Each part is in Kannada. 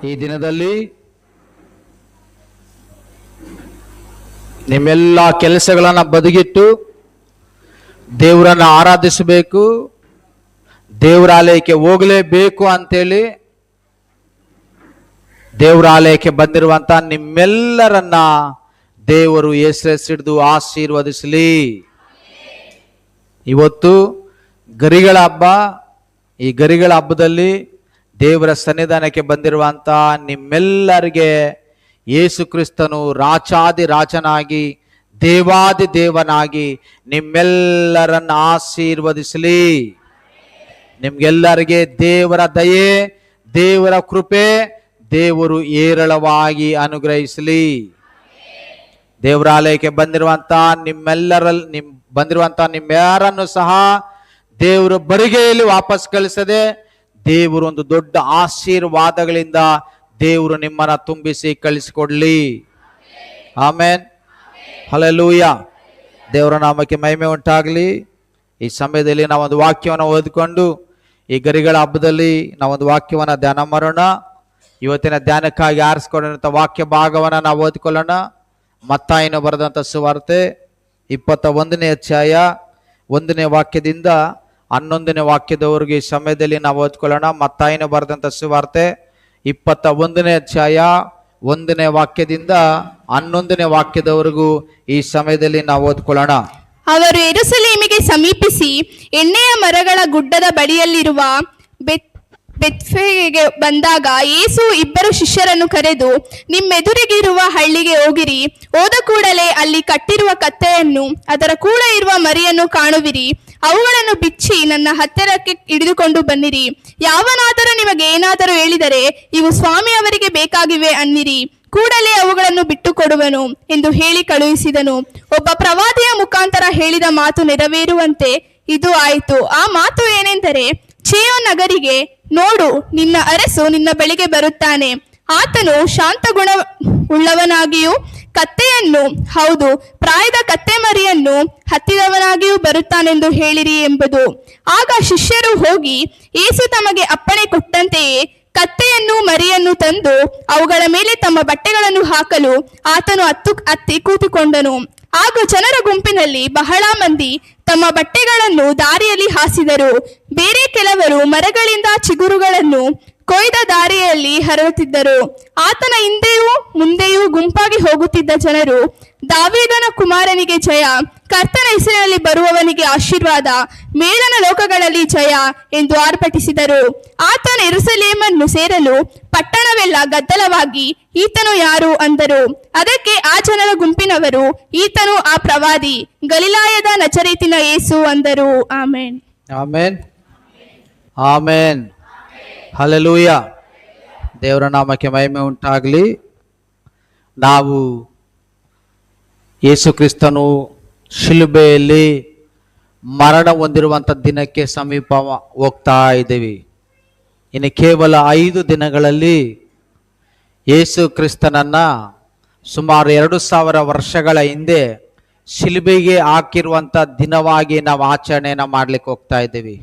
ಈ ದಿನದಲ್ಲಿ ನಿಮ್ಮೆಲ್ಲ ಕೆಲಸಗಳನ್ನ ಬದಿಗಿಟ್ಟು ದೇವರನ್ನ ಆರಾಧಿಸಬೇಕು, ದೇವರಾಲಯಕ್ಕೆ ಹೋಗಲೇಬೇಕು ಅಂತೇಳಿ ದೇವರಾಲಯಕ್ಕೆ ಬಂದಿರುವಂತ ನಿಮ್ಮೆಲ್ಲರನ್ನ ದೇವರು ಹೆಸರಿಸಿಡಿದು ಆಶೀರ್ವದಿಸಲಿ. ಇವತ್ತು ಗರಿಗಳ ಹಬ್ಬ. ಈ ಗರಿಗಳ ಹಬ್ಬದಲ್ಲಿ ದೇವರ ಸನ್ನಿಧಾನಕ್ಕೆ ಬಂದಿರುವಂತ ನಿಮ್ಮೆಲ್ಲರಿಗೆ ಯೇಸು ಕ್ರಿಸ್ತನು ರಾಜಾದಿ ರಾಜನಾಗಿ ದೇವಾದಿ ದೇವನಾಗಿ ನಿಮ್ಮೆಲ್ಲರನ್ನ ಆಶೀರ್ವದಿಸಲಿ. ನಿಮ್ಗೆಲ್ಲರಿಗೆ ದೇವರ ದಯೆ, ದೇವರ ಕೃಪೆ ದೇವರು ಏರಳವಾಗಿ ಅನುಗ್ರಹಿಸಲಿ. ದೇವರಾಲಯಕ್ಕೆ ಬಂದಿರುವಂತ ನಿಮ್ಮೆಲ್ಲರನ್ನು ಸಹ ದೇವರು ಬರಿಗೆಯಲ್ಲಿ ವಾಪಸ್ ಕಳಿಸದೆ ದೇವರು ಒಂದು ದೊಡ್ಡ ಆಶೀರ್ವಾದಗಳಿಂದ ದೇವರು ನಿಮ್ಮನ್ನ ತುಂಬಿಸಿ ಕಳಿಸಿಕೊಡ್ಲಿ. ಆಮೇನ್, ಹಲ್ಲೆಲೂಯಾ. ದೇವರ ನಾಮಕ್ಕೆ ಮಹಿಮೆ ಉಂಟಾಗಲಿ. ಈ ಸಮಯದಲ್ಲಿ ನಾವೊಂದು ವಾಕ್ಯವನ್ನು ಓದಿಕೊಂಡು ಈ ಗರಿಗಳ ಹಬ್ಬದಲ್ಲಿ ನಾವೊಂದು ವಾಕ್ಯವನ್ನು ಧ್ಯಾನ ಮಾಡೋಣ. ಇವತ್ತಿನ ಧ್ಯಾನಕ್ಕಾಗಿ ಆರಿಸಿಕೊಂಡಂಥ ವಾಕ್ಯ ಭಾಗವನ್ನು ನಾವು ಓದಿಕೊಳ್ಳೋಣ. ಮತ್ತಾಯನು ಬರೆದಂಥ ಸುವಾರ್ತೆ 21ನೇ ಅಧ್ಯಾಯ 1ನೇ ವಾಕ್ಯದಿಂದ 11ನೇ ವಾಕ್ಯದವರೆಗೆ ಈ ಸಮಯದಲ್ಲಿ ನಾವು ಓದ್ಕೊಳ್ಳೋಣ. ಮತ್ತಾಯನು ಬರೆದಂಥ ಸುವಾರ್ತೆ 21ನೇ ಅಧ್ಯಾಯ 1ನೇ ವಾಕ್ಯದಿಂದ 11ನೇ ವಾಕ್ಯದವರೆಗೂ ಈ ಸಮಯದಲ್ಲಿ ನಾವು ಓದ್ಕೊಳ್ಳೋಣ. ಅವರು ಯೆರೂಸಲೇಮಿಗೆ ಸಮೀಪಿಸಿ ಎಣ್ಣೆಯ ಮರಗಳ ಗುಡ್ಡದ ಬಳಿಯಲ್ಲಿರುವ ಬೆತ್ಫಗೆಗೆ ಬಂದಾಗ ಯೇಸು 2 ಶಿಷ್ಯರನ್ನು ಕರೆದು, ನಿಮ್ಮೆದುರಿಗಿರುವ ಹಳ್ಳಿಗೆ ಹೋಗಿರಿ. ಹೋದ ಕೂಡಲೇ ಅಲ್ಲಿ ಕಟ್ಟಿರುವ ಕತ್ತೆಯನ್ನು ಅದರ ಕೂಡ ಇರುವ ಮರಿಯನ್ನು ಕಾಣುವಿರಿ. ಅವುಗಳನ್ನು ಬಿಚ್ಚಿ ನನ್ನ ಹತ್ತಿರಕ್ಕೆ ಹಿಡಿದುಕೊಂಡು ಬನ್ನಿರಿ. ಯಾವನಾದರೂ ನಿಮಗೆ ಏನಾದರೂ ಹೇಳಿದರೆ, ಇವು ಸ್ವಾಮಿಯವರಿಗೆ ಬೇಕಾಗಿವೆ ಅನ್ನಿರಿ. ಕೂಡಲೇ ಅವುಗಳನ್ನು ಬಿಟ್ಟು ಕೊಡುವನು ಎಂದು ಹೇಳಿ ಕಳುಹಿಸಿದನು. ಒಬ್ಬ ಪ್ರವಾದಿಯ ಮುಖಾಂತರ ಹೇಳಿದ ಮಾತು ನೆರವೇರುವಂತೆ ಇದು ಆಯಿತು. ಆ ಮಾತು ಏನೆಂದರೆ, ಚೀಯೋನ್ ನಗರಿಗೆ, ನೋಡು, ನಿನ್ನ ಅರಸು ನಿನ್ನ ಬಳಿಗೆ ಬರುತ್ತಾನೆ. ಆತನು ಶಾಂತ ಗುಣ ಉಳ್ಳವನಾಗಿಯೂ ಕತ್ತೆಯನ್ನು, ಹೌದು, ಪ್ರಾಯದ ಕತ್ತೆ ಮರಿಯನ್ನು ಹತ್ತಿದವನಾಗಿಯೂ ಬರುತ್ತಾನೆಂದು ಹೇಳಿರಿ ಎಂಬುದು. ಆಗ ಶಿಷ್ಯರು ಹೋಗಿ ಯೇಸು ತಮಗೆ ಅಪ್ಪಣೆ ಕೊಟ್ಟಂತೆಯೇ ಕತ್ತೆಯನ್ನು ಮರಿಯನ್ನು ತಂದು ಅವುಗಳ ಮೇಲೆ ತಮ್ಮ ಬಟ್ಟೆಗಳನ್ನು ಹಾಕಲು ಆತನು ಹತ್ತಿ ಕೂತುಕೊಂಡನು. ಆಗ ಜನರ ಗುಂಪಿನಲ್ಲಿ ಬಹಳ ಮಂದಿ ತಮ್ಮ ಬಟ್ಟೆಗಳನ್ನು ದಾರಿಯಲ್ಲಿ ಹಾಸಿದರು. ಬೇರೆ ಕೆಲವರು ಮರಗಳಿಂದ ಚಿಗುರುಗಳನ್ನು ಕೊಯ್ದ ದಾರಿಯಲ್ಲಿ ಹರಡುತ್ತಿದ್ದರು. ಆತನ ಹಿಂದೆಯೂ ಮುಂದೆಯೂ ಗುಂಪಾಗಿ ಹೋಗುತ್ತಿದ್ದ ಜನರು, ದಾವೀದನ ಕುಮಾರನಿಗೆ ಜಯ, ಕರ್ತನ ಹೆಸರಿನಲ್ಲಿ ಬರುವವನಿಗೆ ಆಶೀರ್ವಾದ, ಮೇಲನ ಲೋಕಗಳಲ್ಲಿ ಜಯ ಎಂದು ಆರ್ಭಟಿಸಿದರು. ಆತನು ಯೆರೂಸಲೇಮನ್ನು ಸೇರಲು ಪಟ್ಟಣವೆಲ್ಲ ಗದ್ದಲವಾಗಿ, ಈತನು ಯಾರು ಅಂದರು. ಅದಕ್ಕೆ ಆ ಜನರ ಗುಂಪಿನವರು, ಈತನು ಆ ಪ್ರವಾದಿ, ಗಲಿಲಾಯದ ನಜರೇತಿನ ಯೇಸು ಅಂದರು. Amen, amen, amen, hallelujah. ದೇವರ ನಾಮಕ್ಕೆ ಮಹಿಮೆ ಉಂಟಾಗಲಿ. ನಾವು ಯೇಸು ಕ್ರಿಸ್ತನು ಶಿಲುಬೆಯಲ್ಲಿ ಮರಣ ಹೊಂದಿರುವಂಥ ದಿನಕ್ಕೆ ಸಮೀಪ ಹೋಗ್ತಾ ಇದ್ದೀವಿ. ಇನ್ನು ಕೇವಲ 5 ದಿನಗಳಲ್ಲಿ ಯೇಸು ಕ್ರಿಸ್ತನನ್ನ ಸುಮಾರು 2000 ವರ್ಷಗಳ ಹಿಂದೆ ಶಿಲುಬೆಗೆ ಹಾಕಿರುವಂಥ ದಿನವಾಗಿ ನಾವು ಆಚರಣೆಯನ್ನು ಮಾಡ್ಲಿಕ್ಕೆ ಹೋಗ್ತಾ ಇದ್ದೀವಿ.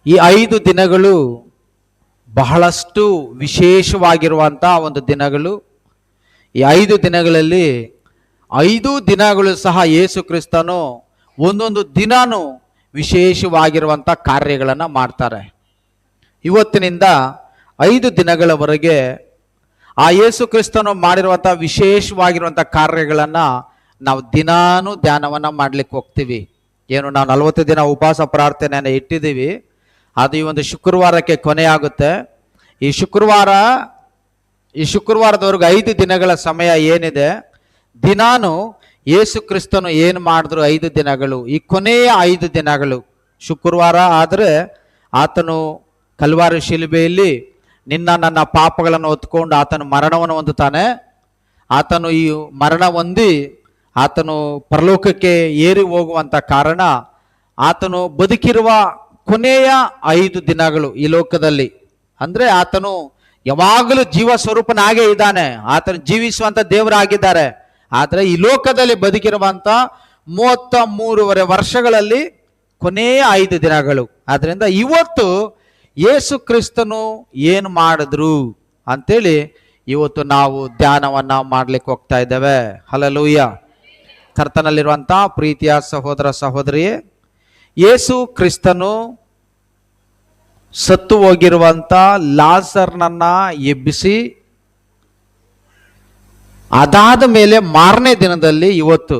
ಈ 5 ದಿನಗಳು ಬಹಳಷ್ಟು ವಿಶೇಷವಾಗಿರುವಂಥ ಒಂದು ದಿನಗಳು. ಈ 5 ದಿನಗಳಲ್ಲಿ 5 ದಿನಗಳು ಸಹ ಯೇಸು ಕ್ರಿಸ್ತನು ಒಂದೊಂದು ದಿನಾನು ವಿಶೇಷವಾಗಿರುವಂಥ ಕಾರ್ಯಗಳನ್ನು ಮಾಡ್ತಾರೆ. ಇವತ್ತಿನಿಂದ 5 ದಿನಗಳವರೆಗೆ ಆ ಯೇಸು ಕ್ರಿಸ್ತನು ಮಾಡಿರುವಂಥ ವಿಶೇಷವಾಗಿರುವಂಥ ಕಾರ್ಯಗಳನ್ನು ನಾವು ದಿನಾನು ಧ್ಯಾನವನ್ನು ಮಾಡ್ಲಿಕ್ಕೆ ಹೋಗ್ತೀವಿ. ಏನು, ನಾವು 40 ದಿನ ಉಪವಾಸ ಪ್ರಾರ್ಥನೆಯನ್ನು ಇಟ್ಟಿದ್ದೀವಿ. ಅದು ಈ ಒಂದು ಶುಕ್ರವಾರಕ್ಕೆ ಕೊನೆಯಾಗುತ್ತೆ. ಈ ಶುಕ್ರವಾರದವರೆಗೂ 5 ದಿನಗಳ ಸಮಯ ಏನಿದೆ, ದಿನಾನು ಯೇಸು ಕ್ರಿಸ್ತನು ಏನು ಮಾಡಿದ್ರು 5 ದಿನಗಳು, ಈ ಕೊನೆಯ 5 ದಿನಗಳು. ಶುಕ್ರವಾರ ಆದರೆ ಆತನು ಕಲ್ವಾರಿ ಶಿಲುಬೆಯಲ್ಲಿ ನನ್ನ ಪಾಪಗಳನ್ನು ಹೊತ್ಕೊಂಡು ಆತನು ಮರಣವನ್ನು ಹೊಂದುತ್ತಾನೆ. ಆತನು ಈ ಮರಣ ಹೊಂದಿ ಆತನು ಪರಲೋಕಕ್ಕೆ ಏರಿ ಹೋಗುವಂಥ ಕಾರಣ ಆತನು ಬದುಕಿರುವ ಕೊನೆಯ 5 ದಿನಗಳು ಈ ಲೋಕದಲ್ಲಿ. ಅಂದರೆ ಆತನು ಯಾವಾಗಲೂ ಜೀವ ಸ್ವರೂಪನಾಗೇ ಇದ್ದಾನೆ, ಆತನು ಜೀವಿಸುವಂಥ ದೇವರಾಗಿದ್ದಾರೆ. ಆದರೆ ಈ ಲೋಕದಲ್ಲಿ ಬದುಕಿರುವಂಥ 33.5 ವರ್ಷಗಳಲ್ಲಿ ಕೊನೆಯ 5 ದಿನಗಳು. ಆದ್ದರಿಂದ ಇವತ್ತು ಯೇಸು ಕ್ರಿಸ್ತನು ಏನು ಮಾಡಿದ್ರು ಅಂತೇಳಿ ಇವತ್ತು ನಾವು ಧ್ಯಾನವನ್ನ ಮಾಡ್ಲಿಕ್ಕೆ ಹೋಗ್ತಾ ಇದ್ದೇವೆ. ಹಲ್ಲೆಲೂಯಾ. ಕರ್ತನಲ್ಲಿರುವಂಥ ಪ್ರೀತಿಯ ಸಹೋದರ ಸಹೋದರಿಯೇ, ಯೇಸು ಕ್ರಿಸ್ತನು ಸತ್ತು ಹೋಗಿರುವಂಥ ಲಾಜರ್ನನ್ನ ಎಬ್ಬಿಸಿ ಅದಾದ ಮೇಲೆ ಮಾರನೇ ದಿನದಲ್ಲಿ ಇವತ್ತು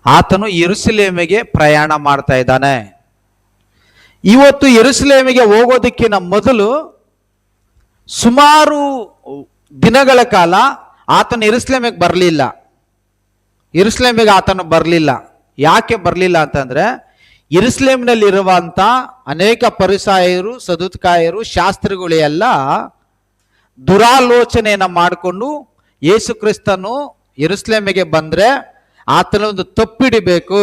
ಆತನು ಯೆರೂಸಲೇಮಿಗೆ ಪ್ರಯಾಣ ಮಾಡ್ತಾ ಇದ್ದಾನೆ. ಇವತ್ತು ಯೆರೂಸಲೇಮಿಗೆ ಹೋಗೋದಕ್ಕಿಂತ ಮೊದಲು ಸುಮಾರು ದಿನಗಳ ಕಾಲ ಆತನು ಯೆರೂಸಲೇಮಿಗೆ ಬರಲಿಲ್ಲ. ಯೆರೂಸಲೇಮಿಗೆ ಆತನು ಬರಲಿಲ್ಲ. ಯಾಕೆ ಬರಲಿಲ್ಲ ಅಂತಂದ್ರೆ, ಯೆರೂಸಲೇಮಿನಲ್ಲಿರುವಂಥ ಅನೇಕ ಫರಿಸಾಯರು, ಸದುಕಾಯರು, ಶಾಸ್ತ್ರಿಗಳು ಎಲ್ಲ ದುರಾಲೋಚನೆಯನ್ನು ಮಾಡಿಕೊಂಡು ಯೇಸು ಕ್ರಿಸ್ತನು ಯೆರೂಸಲೇಮಿಗೆ ಬಂದರೆ ಆತನ ಒಂದು ತಪ್ಪಿಡಿಬೇಕು,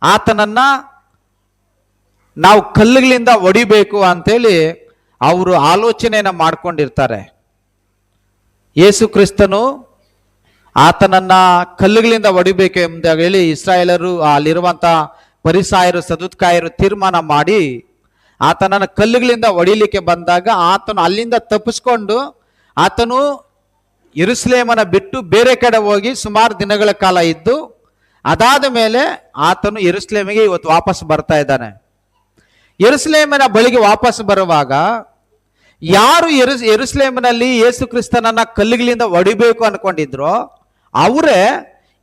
ಆತನನ್ನ ನಾವು ಕಲ್ಲುಗಳಿಂದ ಹೊಡಿಬೇಕು ಅಂತೇಳಿ ಅವರು ಆಲೋಚನೆಯನ್ನು ಮಾಡ್ಕೊಂಡಿರ್ತಾರೆ. ಯೇಸು ಕ್ರಿಸ್ತನು ಆತನನ್ನ ಕಲ್ಲುಗಳಿಂದ ಹೊಡಿಬೇಕು ಎಂದು ಹೇಳಿ ಇಸ್ರಾಯೇಲರು, ಅಲ್ಲಿರುವಂಥ ಫರಿಸಾಯರು, ಸದುಕಾಯರು ತೀರ್ಮಾನ ಮಾಡಿ ಆತನನ್ನು ಕಲ್ಲುಗಳಿಂದ ಹೊಡಿಲಿಕ್ಕೆ ಬಂದಾಗ ಆತನು ಅಲ್ಲಿಂದ ತಪ್ಪಿಸ್ಕೊಂಡು ಆತನು ಯೆರೂಸಲೇಮನ್ನು ಬಿಟ್ಟು ಬೇರೆ ಕಡೆ ಹೋಗಿ ಸುಮಾರು ದಿನಗಳ ಕಾಲ ಇದ್ದು ಅದಾದ ಮೇಲೆ ಆತನು ಯೆರೂಸಲೇಮಿಗೆ ಇವತ್ತು ವಾಪಸ್ ಬರ್ತಾ ಇದ್ದಾನೆ. ಯೆರೂಸಲೇಮಿನ ಬಳಿಗೆ ವಾಪಸ್ ಬರುವಾಗ ಯಾರು ಯೆರೂಸಲೇಮಿನಲ್ಲಿ ಯೇಸು ಕ್ರಿಸ್ತನನ್ನ ಕಲ್ಲುಗಳಿಂದ ಹೊಡಿಬೇಕು ಅನ್ಕೊಂಡಿದ್ರು ಅವರೇ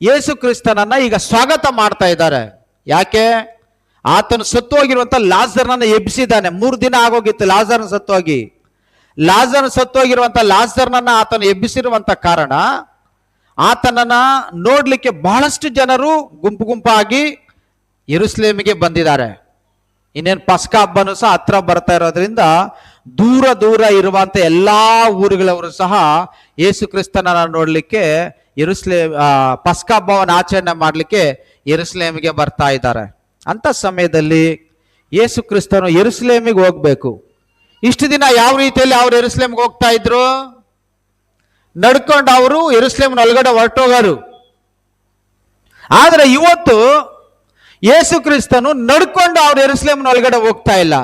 ಯೇಸು ಕ್ರಿಸ್ತನನ್ನ ಈಗ ಸ್ವಾಗತ ಮಾಡ್ತಾ ಇದ್ದಾರೆ. ಯಾಕೆ? ಆತನು ಸತ್ತು ಹೋಗಿರುವಂತ ಲಾಜರ್ನನ್ನ ಎಬ್ಬಿಸಿದ್ದಾನೆ. 3 ದಿನ ಆಗೋಗಿತ್ತು ಲಾಜರ್ನ ಸತ್ತೋಗಿ. ಲಾಜರ್ ಸತ್ತೋಗಿರುವಂತ ಲಾಜರ್ನನ್ನ ಆತನು ಎಬ್ಬಿಸಿರುವಂತ ಕಾರಣ ಆತನನ್ನ ನೋಡ್ಲಿಕ್ಕೆ ಬಹಳಷ್ಟು ಜನರು ಗುಂಪು ಗುಂಪಾಗಿ ಯೆರೂಸಲೇಮಿಗೆ ಬಂದಿದ್ದಾರೆ. ಇನ್ನೇನು ಪಸ್ಕ ಹಬ್ಬನೂ ಸಹ ಹತ್ರ ಬರ್ತಾ ಇರೋದ್ರಿಂದ ದೂರ ದೂರ ಇರುವಂತ ಎಲ್ಲಾ ಊರುಗಳವರು ಸಹ ಯೇಸು ಕ್ರಿಸ್ತನನ್ನ ನೋಡ್ಲಿಕ್ಕೆ ಪಸ್ಕ ಹಬ್ಬವನ್ನು ಆಚರಣೆ ಮಾಡಲಿಕ್ಕೆ ಯೆರೂಸಲೇಮಿಗೆ ಬರ್ತಾ ಇದ್ದಾರೆ. ಅಂತ ಸಮಯದಲ್ಲಿ ಯೇಸು ಕ್ರಿಸ್ತನು ಯೆರೂಸಲೇಮಿಗೆ ಹೋಗ್ಬೇಕು. ಇಷ್ಟು ದಿನ ಯಾವ ರೀತಿಯಲ್ಲಿ ಅವರು ಯೆರೂಸಲೇಮಿಗೆ ಹೋಗ್ತಾ ಇದ್ರು? ನಡ್ಕೊಂಡು ಅವರು ಯೆರೂಸಲೇಮಿನ ಒಳಗಡೆ ಹೊರಟೋಗರು. ಆದ್ರೆ ಇವತ್ತು ಯೇಸು ಕ್ರಿಸ್ತನು ನಡ್ಕೊಂಡು ಅವ್ರು ಯೆರೂಸಲೇಮಿನ ಒಳಗಡೆ ಹೋಗ್ತಾ ಇಲ್ಲ.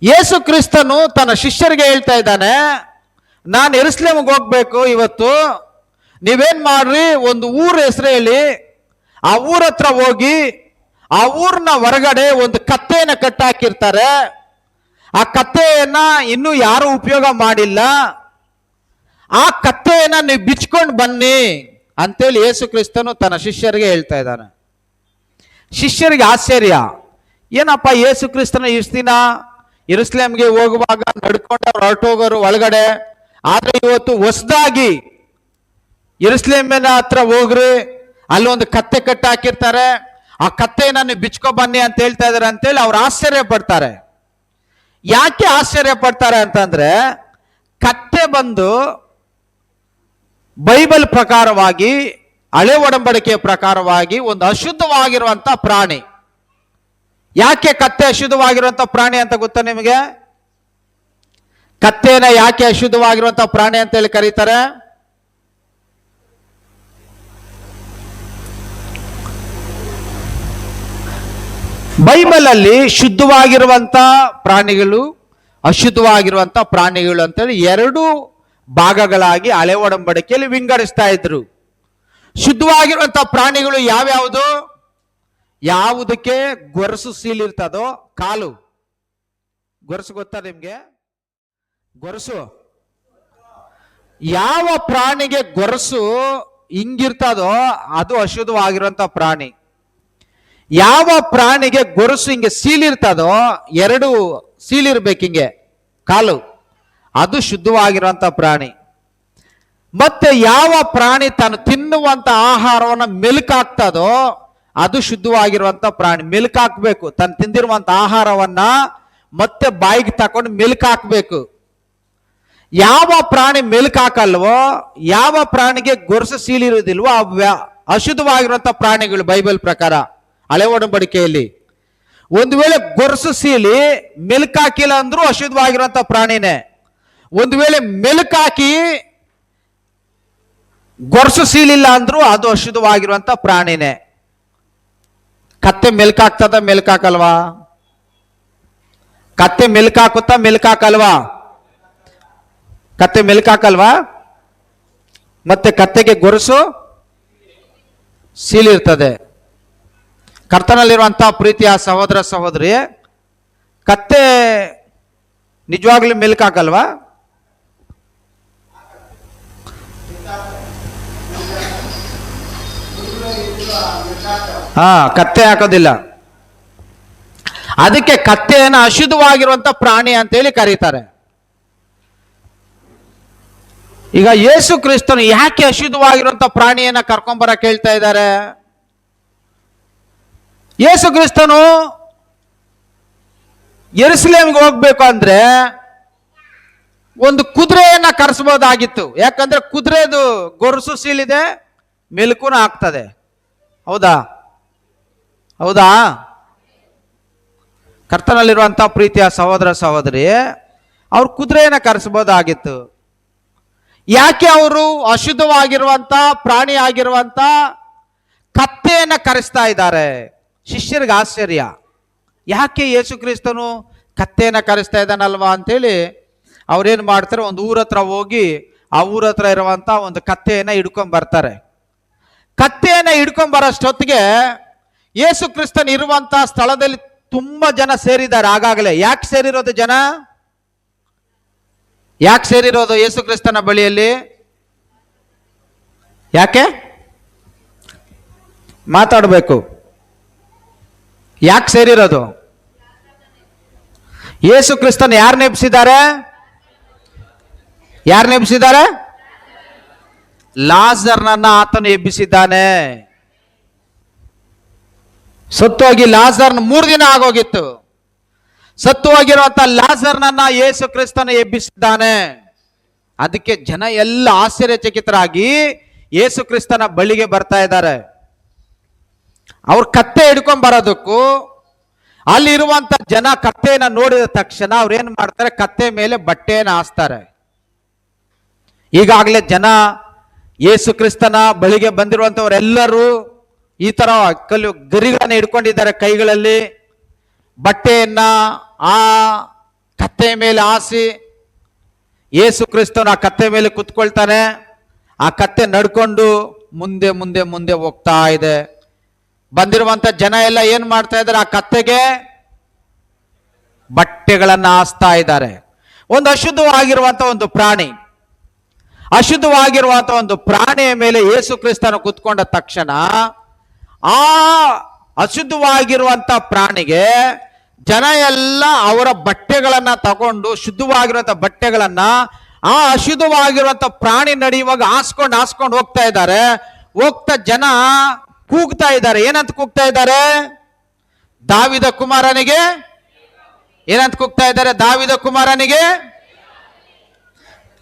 ಯೇಸು ಕ್ರಿಸ್ತನು ತನ್ನ ಶಿಷ್ಯರಿಗೆ ಹೇಳ್ತಾ ಇದ್ದಾನೆ, ನಾನು ಯೆರೂಸಲೇಮಿಗೆ ಹೋಗ್ಬೇಕು. ಇವತ್ತು ನೀವೇನ್ ಮಾಡ್ರಿ, ಒಂದು ಊರ ಹೆಸರು ಹೇಳಿ, ಆ ಊರ ಹತ್ರ ಹೋಗಿ ಆ ಊರಿನ ಹೊರಗಡೆ ಒಂದು ಕತ್ತೆಯನ್ನು ಕಟ್ಟಾಕಿರ್ತಾರೆ. ಆ ಕತ್ತೆಯನ್ನ ಇನ್ನೂ ಯಾರು ಉಪಯೋಗ ಮಾಡಿಲ್ಲ. ಆ ಕತ್ತೆಯನ್ನ ನೀವು ಬಿಚ್ಕೊಂಡು ಬನ್ನಿ ಅಂತೇಳಿ ಯೇಸು ಕ್ರಿಸ್ತನು ತನ್ನ ಶಿಷ್ಯರಿಗೆ ಹೇಳ್ತಾ ಇದ್ದಾನೆ. ಶಿಷ್ಯರಿಗೆ ಆಶ್ಚರ್ಯ, ಏನಪ್ಪ ಯೇಸು ಕ್ರಿಸ್ತನ ಇಷ್ಟು ದಿನ ಯೆರೂಸಲೇಮಿಗೆ ಹೋಗುವಾಗ ನಡ್ಕೊಂಡು ಹೊರಟೋಗೋರು ಒಳಗಡೆ, ಆದ್ರೆ ಇವತ್ತು ಹೊಸದಾಗಿ ಯೆರೂಸಲೇಮಿನ ಹತ್ರ ಹೋಗ್ರಿ, ಅಲ್ಲಿ ಒಂದು ಕತ್ತೆ ಕಟ್ಟಾಕಿರ್ತಾರೆ, ಆ ಕತ್ತೆಯನ್ನ ನೀವು ಬಿಚ್ಕೊ ಬನ್ನಿ ಅಂತ ಹೇಳ್ತಾ ಇದಾರೆ ಅಂತೇಳಿ ಅವ್ರು ಆಶ್ಚರ್ಯ ಪಡ್ತಾರೆ. ಯಾಕೆ ಆಶ್ಚರ್ಯ ಪಡ್ತಾರೆ ಅಂತಂದ್ರೆ, ಕತ್ತೆ ಬಂದು ಬೈಬಲ್ ಪ್ರಕಾರವಾಗಿ, ಹಳೆ ಒಡಂಬಡಿಕೆಯ ಪ್ರಕಾರವಾಗಿ ಒಂದು ಅಶುದ್ಧವಾಗಿರುವಂತ ಪ್ರಾಣಿ. ಯಾಕೆ ಕತ್ತೆ ಅಶುದ್ಧವಾಗಿರುವಂತ ಪ್ರಾಣಿ ಅಂತ ಗೊತ್ತಾ ನಿಮಗೆ? ಕತ್ತೆನ ಯಾಕೆ ಅಶುದ್ಧವಾಗಿರುವಂತ ಪ್ರಾಣಿ ಅಂತ ಹೇಳಿ ಕರೀತಾರೆ? ಬೈಬಲ್ ಅಲ್ಲಿ ಶುದ್ಧವಾಗಿರುವಂತ ಪ್ರಾಣಿಗಳು, ಅಶುದ್ಧವಾಗಿರುವಂತ ಪ್ರಾಣಿಗಳು ಅಂತೇಳಿ 2 ಭಾಗಗಳಾಗಿ ಹಳೆ ಒಡಂಬಡಿಕೆಯಲ್ಲಿ ವಿಂಗಡಿಸ್ತಾ ಇದ್ರು. ಶುದ್ಧವಾಗಿರುವಂತ ಪ್ರಾಣಿಗಳು ಯಾವ್ಯಾವುದು? ಯಾವುದಕ್ಕೆ ಗೊರಸು ಸೀಲಿರ್ತದೋ, ಕಾಲು ಗೊರಸು ಗೊತ್ತಾ ನಿಮ್ಗೆ? ಗೊರಸು ಯಾವ ಪ್ರಾಣಿಗೆ ಗೊರಸು ಹಿಂಗಿರ್ತದೋ ಅದು ಅಶುದ್ಧವಾಗಿರುವಂತ ಪ್ರಾಣಿ. ಯಾವ ಪ್ರಾಣಿಗೆ ಗೊರಸು ಹಿಂಗೆ ಸೀಲಿರ್ತದೋ, 2 ಸೀಲಿರ್ಬೇಕು ಹಿಂಗೆ ಕಾಲು, ಅದು ಶುದ್ಧವಾಗಿರುವಂತ ಪ್ರಾಣಿ. ಮತ್ತೆ ಯಾವ ಪ್ರಾಣಿ ತಾನು ತಿನ್ನುವಂತ ಆಹಾರವನ್ನು ಮೆಲುಕಾಗ್ತದೋ ಅದು ಶುದ್ಧವಾಗಿರುವಂತ ಪ್ರಾಣಿ. ಮೆಲುಕಾಕ್ಬೇಕು, ತಾನು ತಿಂದಿರುವಂತ ಆಹಾರವನ್ನ ಮತ್ತೆ ಬಾಯಿಗೆ ತಕೊಂಡು ಮೆಲುಕಾಕ್ಬೇಕು. ಯಾವ ಪ್ರಾಣಿ ಮೆಲುಕಾಕಲ್ವೋ, ಯಾವ ಪ್ರಾಣಿಗೆ ಗೊರಸು ಸೀಲಿರುವುದಿಲ್ವೋ ಅಶುದ್ಧವಾಗಿರುವಂತ ಪ್ರಾಣಿಗಳು ಬೈಬಲ್ ಪ್ರಕಾರ ಹಳೆ ಒಡಂಬಡಿಕೆಯಲ್ಲಿ. ಒಂದು ವೇಳೆ ಗೊರಸು ಸೀಲಿ ಮೆಲುಕಾಕಿಲ್ಲ ಅಂದ್ರೂ ಅಶುದ್ಧವಾಗಿರುವಂತ ಪ್ರಾಣಿನೇ. ಒಂದು ವೇಳೆ ಮೆಲುಕಾಕಿ ಗೊರಸು ಸೀಲಿಲ್ಲ ಅಂದ್ರೂ ಅದು ಅಶುದ್ಧವಾಗಿರುವಂತ ಪ್ರಾಣಿನೇ. ಕತ್ತೆ ಮೆಲುಕಾಗ್ತದ, ಮೆಲುಕಾಕಲ್ವಾ? ಕತ್ತೆ ಮೆಲುಕಾಕುತ್ತಾ, ಮೆಲುಕಾಕಲ್ವಾ? ಕತ್ತೆ ಮೆಲ್ಕಾಕಲ್ವಾ? ಮತ್ತೆ ಕತ್ತೆಗೆ ಗೊರಸು ಸೀಲಿರ್ತದೆ. ಕರ್ತನಲ್ಲಿರುವಂತಹ ಪ್ರೀತಿಯ ಸಹೋದರ ಸಹೋದರಿ, ಕತ್ತೆ ನಿಜವಾಗ್ಲೂ ಮೆಲ್ಕಾಕಲ್ವಾ? ಕತ್ತೆ ಹಾಕೋದಿಲ್ಲ. ಅದಕ್ಕೆ ಕತ್ತೆಯನ್ನು ಅಶುದ್ಧವಾಗಿರುವಂತ ಪ್ರಾಣಿ ಅಂತೇಳಿ ಕರೀತಾರೆ. ಈಗ ಯೇಸು ಕ್ರಿಸ್ತನು ಯಾಕೆ ಅಶುದ್ಧವಾಗಿರುವಂತ ಪ್ರಾಣಿಯನ್ನ ಕರ್ಕೊಂಬರಕ್ ಹೇಳ್ತಾ ಇದ್ದಾರೆ? ಯೇಸು ಕ್ರಿಸ್ತನು ಯೆರೂಸಲೇಮಿಗೆ ಹೋಗ್ಬೇಕು ಅಂದ್ರೆ ಒಂದು ಕುದುರೆಯನ್ನ ಕರೆಸಬಹುದಾಗಿತ್ತು. ಯಾಕಂದ್ರೆ ಕುದುರೆದು ಗೊರಸು ಸೀಲಿದೆ, ಮೆಲುಕುನ ಆಗ್ತದೆ. ಹೌದಾ? ಹೌದಾ? ಕರ್ತನಲ್ಲಿರುವಂತ ಪ್ರೀತಿಯ ಸಹೋದರ ಸಹೋದರಿ, ಅವ್ರು ಕುದುರೆಯನ್ನ ಕರೆಸಬಹುದಾಗಿತ್ತು. ಯಾಕೆ ಅವರು ಅಶುದ್ಧವಾಗಿರುವಂತ ಪ್ರಾಣಿ ಆಗಿರುವಂತ ಕತ್ತೆಯನ್ನ ಕರೆಸ್ತಾ ಇದ್ದಾರೆ? ಶಿಷ್ಯರಿಗೆ ಆಶ್ಚರ್ಯ. ಯಾಕೆ ಯೇಸು ಕ್ರಿಸ್ತನು ಕತ್ತೆಯನ್ನ ಕರೆಸ್ತಾ ಇದ್ದಾನಲ್ವಾ ಅಂತೇಳಿ ಅವ್ರೇನ್ ಮಾಡ್ತಾರೆ, ಒಂದು ಊರ ಹತ್ರ ಹೋಗಿ ಆ ಊರ ಹತ್ರ ಇರುವಂತ ಒಂದು ಕತ್ತೆಯನ್ನ ಹಿಡ್ಕೊಂಡ್ ಬರ್ತಾರೆ. ಕತ್ತೆಯನ್ನ ಹಿಡ್ಕೊಂಡ್ ಬರೋಷ್ಟೊತ್ತಿಗೆ ಯೇಸು ಕ್ರಿಸ್ತನ್ ಇರುವಂತ ಸ್ಥಳದಲ್ಲಿ ತುಂಬಾ ಜನ ಸೇರಿದ್ದಾರೆ ಆಗಾಗಲೇ. ಯಾಕೆ ಸೇರಿರೋದು ಜನ? ಯಾಕೆ ಸೇರಿರೋದು ಯೇಸು ಕ್ರಿಸ್ತನ ಬಳಿಯಲ್ಲಿ? ಯಾಕೆ ಮಾತಾಡಬೇಕು? ಯಾಕೆ ಸೇರಿರೋದು? ಯೇಸು ಕ್ರಿಸ್ತನ್ ಯಾರು ನೆಬ್ಸಿದ್ದಾರೆ? ಯಾರು ನೆಬ್ಸಿದ್ದಾರೆ? ಲಾಜರ್ನನ್ನ ಆತನು ಎಬ್ಬಿಸಿದ್ದಾನೆ. ಸತ್ತೋಗಿ ಲಾಜರ್ನ 3 ದಿನ ಆಗೋಗಿತ್ತು. ಸತ್ತು ಹೋಗಿರುವಂತ ಲಾಜರ್ನನ್ನ ಯೇಸು ಕ್ರಿಸ್ತನ ಎಬ್ಬಿಸಿದ್ದಾನೆ. ಅದಕ್ಕೆ ಜನ ಎಲ್ಲ ಆಶ್ಚರ್ಯಚಕಿತರಾಗಿ ಯೇಸು ಕ್ರಿಸ್ತನ ಬಳಿಗೆ ಬರ್ತಾ ಇದ್ದಾರೆ. ಅವ್ರು ಕತ್ತೆ ಹಿಡ್ಕೊಂಡ್ ಬರೋದಕ್ಕೂ ಅಲ್ಲಿರುವಂತ ಜನ ಕತ್ತೆಯನ್ನ ನೋಡಿದ ತಕ್ಷಣ ಅವ್ರು ಏನ್ ಮಾಡ್ತಾರೆ, ಕತ್ತೆ ಮೇಲೆ ಬಟ್ಟೆಯನ್ನು ಹಾಸ್ತಾರೆ. ಈಗಾಗಲೇ ಜನ ಯೇಸು ಕ್ರಿಸ್ತನ ಬಳಿಗೆ ಬಂದಿರುವಂತವರೆಲ್ಲರೂ ಈ ತರ ಗರಿಗಳನ್ನ ಹಿಡ್ಕೊಂಡಿದ್ದಾರೆ ಕೈಗಳಲ್ಲಿ. ಬಟ್ಟೆಯನ್ನ ಆ ಕತ್ತೆ ಮೇಲೆ ಹಾಸಿ ಯೇಸು ಕ್ರಿಸ್ತನ ಆ ಕತ್ತೆ ಮೇಲೆ ಕುತ್ಕೊಳ್ತಾನೆ. ಆ ಕತ್ತೆ ನಡ್ಕೊಂಡು ಮುಂದೆ ಮುಂದೆ ಮುಂದೆ ಹೋಗ್ತಾ ಇದೆ. ಬಂದಿರುವಂತ ಜನ ಎಲ್ಲ ಏನ್ ಮಾಡ್ತಾ ಇದ್ದಾರೆ, ಆ ಕತ್ತೆಗೆ ಬಟ್ಟೆಗಳನ್ನ ಹಾಸ್ತಾ ಇದ್ದಾರೆ. ಒಂದು ಅಶುದ್ಧವಾಗಿರುವಂತ ಒಂದು ಪ್ರಾಣಿ, ಅಶುದ್ಧವಾಗಿರುವಂತ ಒಂದು ಪ್ರಾಣಿಯ ಮೇಲೆ ಯೇಸು ಕ್ರಿಸ್ತನ ಕುತ್ಕೊಂಡ ತಕ್ಷಣ ಆ ಅಶುದ್ಧವಾಗಿರುವಂತ ಪ್ರಾಣಿಗೆ ಜನ ಎಲ್ಲ ಅವರ ಬಟ್ಟೆಗಳನ್ನ ತಗೊಂಡು, ಶುದ್ಧವಾಗಿರುವಂತ ಬಟ್ಟೆಗಳನ್ನ ಆ ಅಶುದ್ಧವಾಗಿರುವಂತ ಪ್ರಾಣಿ ನಡೆಯುವಾಗ ಹಾಸ್ಕೊಂಡು ಹೋಗ್ತಾ ಇದ್ದಾರೆ. ಹೋಗ್ತಾ ಜನ ಕೂಗ್ತಾ ಇದ್ದಾರೆ. ಏನಂತ ಕೂಗ್ತಾ ಇದ್ದಾರೆ? ದಾವಿದ ಕುಮಾರನಿಗೆ. ಏನಂತ ಕೂಗ್ತಾ ಇದ್ದಾರೆ? ದಾವಿದ ಕುಮಾರನಿಗೆ,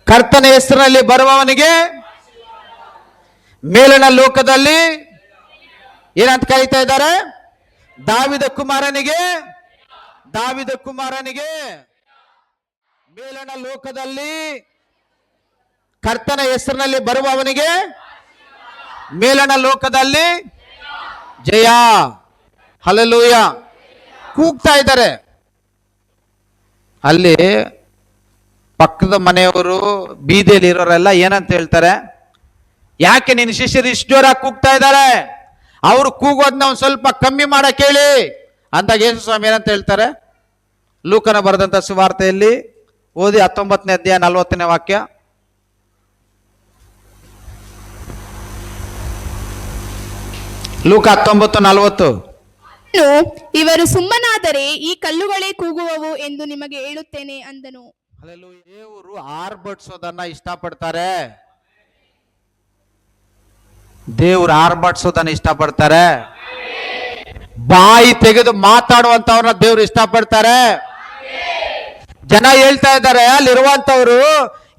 ಕರ್ತನ ಹೆಸರಿನಲ್ಲಿ ಬರುವವನಿಗೆ, ಮೇಲಿನ ಲೋಕದಲ್ಲಿ ಏನಂತ ಕರೀತಾ ಇದ್ದಾರೆ? ದಾವಿದ ಕುಮಾರನಿಗೆ, ದಾವಿದ ಕುಮಾರನಿಗೆ, ಮೇಲಿನ ಲೋಕದಲ್ಲಿ ಕರ್ತನ ಹೆಸರಿನಲ್ಲಿ ಬರುವವನಿಗೆ ಮೇಲಿನ ಲೋಕದಲ್ಲಿ ಜಯ. ಹಲ್ಲೆಲೂಯ ಕೂಗ್ತಾ ಇದ್ದಾರೆ. ಅಲ್ಲಿ ಪಕ್ಕದ ಮನೆಯವರು, ಬೀದಿಯಲ್ಲಿ ಇರೋರೆಲ್ಲ ಏನಂತ ಹೇಳ್ತಾರೆ, ಯಾಕೆ ನಿನ್ನ ಶಿಷ್ಯರು ಇಷ್ಟು ಜೋರಾಗಿ ಕೂಗ್ತಾ ಇದ್ದಾರೆ, ಅವರು ಕೂಗೋದನ್ನ ಒಂದು ಸ್ವಲ್ಪ ಕಮ್ಮಿ ಮಾಡಕ್ ಹೇಳಿ ಅಂದಾಗ ಯೇಸು ಸ್ವಾಮಿ ಏನಂತ ಹೇಳ್ತಾರೆ? ಲೂಕನ ಬರೆದಂತ ಸುವಾರ್ತೆಯಲ್ಲಿ ಓದಿ 19ನೇ ಅಧ್ಯಾಯ 40ನೇ ವಾಕ್ಯ. ಲೂಕ 19:40. ಇವರು ಸುಮ್ಮನಾದರೆ ಈ ಕಲ್ಲುಗಳೇ ಕೂಗುವವು ಎಂದು ನಿಮಗೆ ಹೇಳುತ್ತೇನೆ ಅಂದನು. ದೇವರು ಆರ್ಭಟಿಸೋದನ್ನ ಇಷ್ಟಪಡ್ತಾರೆ. ದೇವರು ಆರ್ಭಟಿಸೋದನ್ನ ಇಷ್ಟಪಡ್ತಾರೆ. ಬಾಯಿ ತೆಗೆದು ಮಾತಾಡುವಂತವ್ರನ್ನ ದೇವ್ರು ಇಷ್ಟಪಡ್ತಾರೆ. ಜನ ಹೇಳ್ತಾ ಇದ್ದಾರೆ, ಅಲ್ಲಿರುವಂತವ್ರು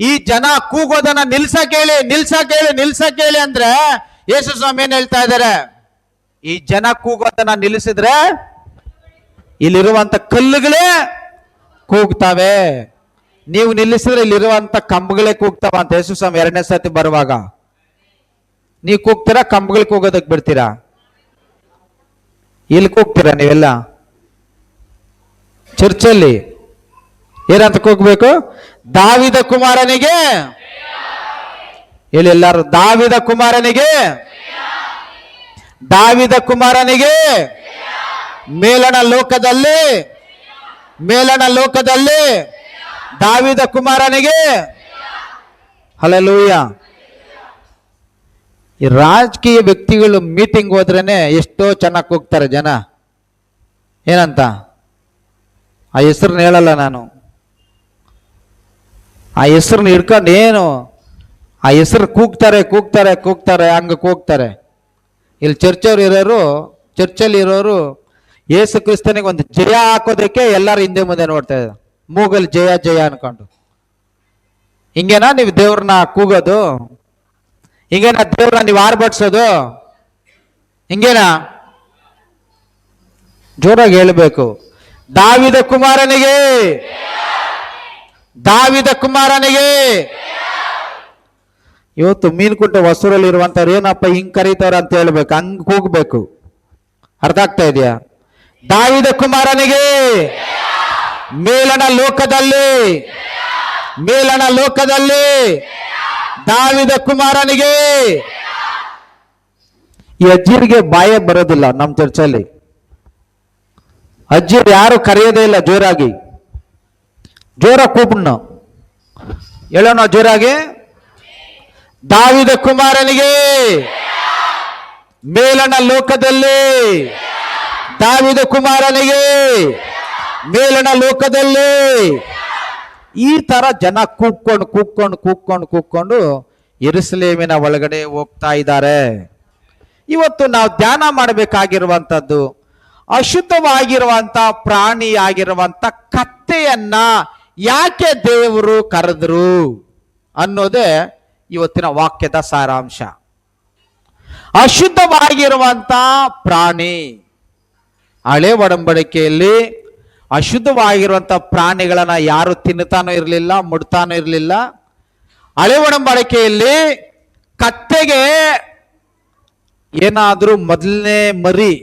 ಈ ಜನ ಕೂಗೋದನ್ನ ನಿಲ್ಸಕ್ ಹೇಳಿ ಅಂದ್ರೆ ಯೇಸು ಸ್ವಾಮಿ ಏನ್ ಹೇಳ್ತಾ ಇದ್ದಾರೆ? ಈ ಜನ ಕೂಗೋದನ್ನ ನಿಲ್ಲಿಸಿದ್ರೆ ಇಲ್ಲಿರುವಂತ ಕಲ್ಲುಗಳೇ ಕೂಗ್ತಾವೆ, ನೀವು ನಿಲ್ಲಿಸಿದ್ರೆ ಇಲ್ಲಿರುವಂತ ಕಂಬಗಳೇ ಕೂಗ್ತಾವ ಅಂತ ಯೇಸು ಸ್ವಾಮಿ 2ನೇ ಸತಿ ಬರುವಾಗ. ನೀವು ಕೂಗ್ತೀರಾ? ಕಂಬಗಳು ಕೂಗೋದಕ್ಕೆ ಬಿಡ್ತೀರಾ? ಇಲ್ಲಿ ಕೂಗ್ತೀರಾ ನೀವೆಲ್ಲ? ಚರ್ಚಲ್ಲಿ ಏನಂತ ಕೂಗ್ಬೇಕು? ದಾವಿದ ಕುಮಾರನಿಗೆ. ಇಲ್ಲಿ ಎಲ್ಲರೂ ದಾವಿದ ಕುಮಾರನಿಗೆ, ದಾವಿದ ಕುಮಾರನಿಗೆ ಮೇಲಣ ಲೋಕದಲ್ಲಿ, ಮೇಲಣ ಲೋಕದಲ್ಲಿ ದಾವಿದ ಕುಮಾರನಿಗೆ. ಹಲ್ಲೆಲೂಯಾ. ಈ ರಾಜಕೀಯ ವ್ಯಕ್ತಿಗಳು ಮೀಟಿಂಗ್ ಹೋದ್ರೇನೆ ಎಷ್ಟೋ ಚೆನ್ನಾಗಿ ಕೂಗ್ತಾರೆ ಜನ. ಏನಂತ ಆ ಹೆಸರನ್ನ ಹೇಳಲ್ಲ ನಾನು, ಆ ಹೆಸರನ್ನ ಹಿಡ್ಕೊಂಡು ಏನು ಆ ಹೆಸರು ಕೂಗ್ತಾರೆ ಕೂಗ್ತಾರೆ ಕೂಗ್ತಾರೆ ಹಂಗೆ ಕೂಗ್ತಾರೆ. ಇಲ್ಲಿ ಚರ್ಚಲ್ಲಿ ಇರೋರು ಯೇಸು ಕ್ರಿಸ್ತನಿಗೆ ಒಂದು ಜಯ ಹಾಕೋದಕ್ಕೆ ಎಲ್ಲರೂ ಹಿಂದೆ ಮುಂದೆ ನೋಡ್ತಾ ಇದ್ದಾರೆ, ಮೂಗಲ್ಲಿ ಜಯ ಜಯ ಅನ್ಕೊಂಡು. ಹಿಂಗೇನಾ ನೀವು ದೇವ್ರನ್ನ ಕೂಗೋದು? ಹಿಂಗೇನಾ ದೇವ್ರನ್ನ ನೀವು ಆರ್ಭಟಿಸೋದು? ಹಿಂಗೇನಾ? ಜೋರಾಗಿ ಹೇಳ್ಬೇಕು. ದಾವಿದ ಕುಮಾರನಿಗೆ, ದಾವಿದ ಕುಮಾರನಿಗೆ. ಇವತ್ತು ಮೀನುಕುಂಟೆ ಹೊಸೂರಲ್ಲಿ ಇರುವಂತವ್ರು ಏನಪ್ಪ ಹಿಂಗ್ ಕರೀತಾರ ಅಂತ ಹೇಳ್ಬೇಕು, ಹಂಗ್ ಕೂಗ್ಬೇಕು. ಅರ್ಥ ಆಗ್ತಾ ಇದೆಯಾ? ದಾವಿದ ಕುಮಾರನಿಗೆ ಮೇಲಣ ಲೋಕದಲ್ಲಿ, ಮೇಲಣ ಲೋಕದಲ್ಲಿ ದಾವಿದ ಕುಮಾರನಿಗೆ. ಈ ಅಜ್ಜಿರಿಗೆ ಬಾಯೇ ಬರೋದಿಲ್ಲ ನಮ್ಮ ಚರ್ಚಲ್ಲಿ. ಅಜ್ಜಿರು ಯಾರು ಕರೆಯೋದೇ ಇಲ್ಲ ಜೋರಾಗಿ. ಜೋರ ಕೂಪಣ್ಣ ಹೇಳೋಣ ಜೋರಾಗಿ. ದಾವಿದ ಕುಮಾರನಿಗೆ ಮೇಲಣ ಲೋಕದಲ್ಲಿ, ದಾವಿದ ಕುಮಾರನಿಗೆ ಮೇಲಣ ಲೋಕದಲ್ಲಿ. ಈ ತರ ಜನ ಕೂಗ್ಕೊಂಡು ಕೂಗ್ಕೊಂಡು ಕೂಗ್ಕೊಂಡು ಕೂಗ್ಕೊಂಡು ಯೆರೂಸಲೇಮಿನ ಒಳಗಡೆ ಹೋಗ್ತಾ ಇದ್ದಾರೆ. ಇವತ್ತು ನಾವು ಧ್ಯಾನ ಮಾಡಬೇಕಾಗಿರುವಂಥದ್ದು ಅಶುದ್ಧವಾಗಿರುವಂತ ಪ್ರಾಣಿಯಾಗಿರುವಂತ ಕತ್ತೆಯನ್ನ ಯಾಕೆ ದೇವರು ಕರೆದ್ರು ಅನ್ನೋದೇ ಇವತ್ತಿನ ವಾಕ್ಯದ ಸಾರಾಂಶ. ಅಶುದ್ಧವಾಗಿರುವಂತ ಪ್ರಾಣಿ, ಹಳೆ ಒಡಂಬಡಿಕೆಯಲ್ಲಿ ಅಶುದ್ಧವಾಗಿರುವಂತ ಪ್ರಾಣಿಗಳನ್ನ ಯಾರು ತಿನ್ನುತ್ತಾನೂ ಇರಲಿಲ್ಲ, ಮುಡ್ತಾನೂ ಇರಲಿಲ್ಲ. ಹಳೆ ಒಡಂಬಡಿಕೆಯಲ್ಲಿ ಕತ್ತೆಗೆ ಏನಾದ್ರೂ ಮೊದಲನೇ ಮರಿ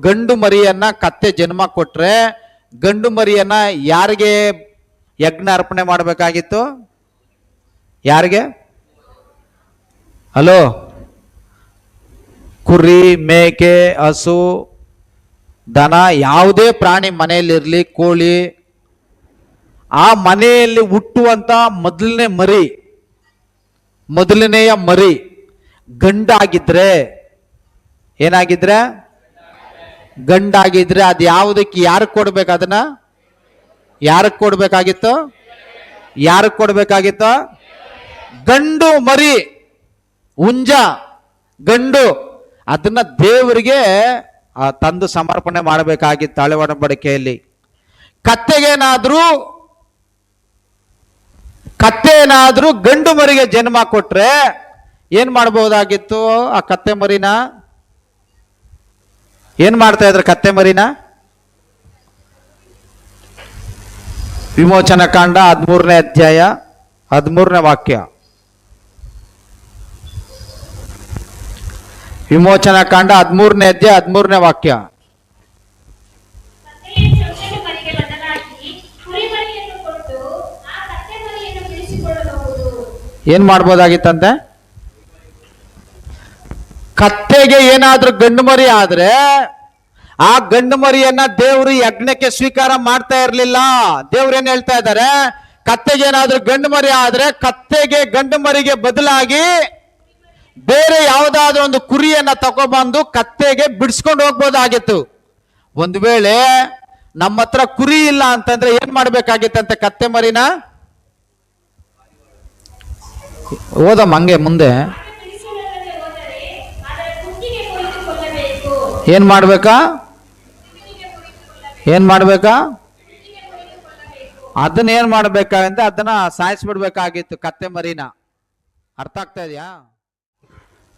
ಗಂಡು ಮರಿಯನ್ನ ಕತ್ತೆ ಜನ್ಮ ಕೊಟ್ರೆ ಗಂಡು ಮರಿಯನ್ನ ಯಾರಿಗೆ ಯಜ್ಞ ಅರ್ಪಣೆ ಮಾಡಬೇಕಾಗಿತ್ತು? ಯಾರಿಗೆ? ಹಲೋ, ಕುರಿ, ಮೇಕೆ, ಹಸು, ದನ, ಯಾವುದೇ ಪ್ರಾಣಿ ಮನೆಯಲ್ಲಿರಲಿ, ಕೋಳಿ, ಆ ಮನೆಯಲ್ಲಿ ಹುಟ್ಟುವಂತ ಮೊದಲನೆಯ ಮರಿ ಗಂಡಾಗಿದ್ರೆ, ಏನಾಗಿದ್ರೆ ಗಂಡಾಗಿದ್ರೆ ಅದು ಯಾವುದಕ್ಕೆ ಯಾರಿಗೆ ಕೊಡ್ಬೇಕು? ಅದನ್ನ ಯಾರಿಗೆ ಕೊಡ್ಬೇಕಾಗಿತ್ತು? ಯಾರಿಗೆ ಕೊಡ್ಬೇಕಾಗಿತ್ತು? ಗಂಡು ಮರಿ, ಹುಂಜ ಗಂಡು, ಅದನ್ನ ದೇವರಿಗೆ ತಂದು ಸಮರ್ಪಣೆ ಮಾಡಬೇಕಾಗಿತ್ತು ಹಳೆ ಒಡಂಬಡಿಕೆಯಲ್ಲಿ. ಕತ್ತೆ ಏನಾದ್ರೂ ಗಂಡು ಮರಿಗೆ ಜನ್ಮ ಕೊಟ್ರೆ ಏನ್ ಮಾಡಬಹುದಾಗಿತ್ತು? ಆ ಕತ್ತೆ ಮರಿನ ಏನ್ ಮಾಡ್ತಾ ಇದ್ರು? ಕತ್ತೆ ಮರಿನ ವಿಮೋಚನ ಕಾಂಡ 13ನೇ ಅಧ್ಯಾಯ 13ನೇ ವಾಕ್ಯ. ವಿಮೋಚನ ಕಾಂಡ 13ನೇ ಅಧ್ಯಾಯ 13ನೇ ವಾಕ್ಯ. ಏನ್ ಮಾಡ್ಬೋದಾಗಿತ್ತಂತೆ? ಕತ್ತೆಗೆ ಏನಾದ್ರೂ ಗಂಡು ಮರಿ ಆದ್ರೆ ಆ ಗಂಡು ಮರಿಯನ್ನ ದೇವರು ಯಜ್ಞಕ್ಕೆ ಸ್ವೀಕಾರ ಮಾಡ್ತಾ ಇರ್ಲಿಲ್ಲ. ದೇವ್ರು ಏನ್ ಹೇಳ್ತಾ ಇದ್ದಾರೆ? ಕತ್ತೆಗೆ ಏನಾದ್ರೂ ಗಂಡು ಮರಿ ಆದ್ರೆ ಕತ್ತೆಗೆ ಗಂಡು ಮರಿಗೆ ಬದಲಾಗಿ ಬೇರೆ ಯಾವುದಾದ್ರೂ ಒಂದು ಕುರಿಯನ್ನ ತಗೊಬಂದು ಕತ್ತೆಗೆ ಬಿಡಿಸ್ಕೊಂಡು ಹೋಗ್ಬೋದಾಗಿತ್ತು. ಒಂದು ವೇಳೆ ನಮ್ಮ ಹತ್ರ ಕುರಿ ಇಲ್ಲ ಅಂತಂದ್ರೆ ಏನ್ ಮಾಡ್ಬೇಕಾಗಿತ್ತಂತೆ? ಕತ್ತೆ ಮರಿನ ಓದಮ್ಮ ಹಂಗೆ ಮುಂದೆ. ಏನ್ ಮಾಡ್ಬೇಕಾ? ಅದನ್ನ ಏನ್ ಮಾಡ್ಬೇಕಾಗಂದ್ರೆ ಅದನ್ನ ಸಾಯಿಸ್ಬಿಡ್ಬೇಕಾಗಿತ್ತು ಕತ್ತೆ ಮರಿನ. ಅರ್ಥ ಆಗ್ತಾ ಇದೆಯಾ?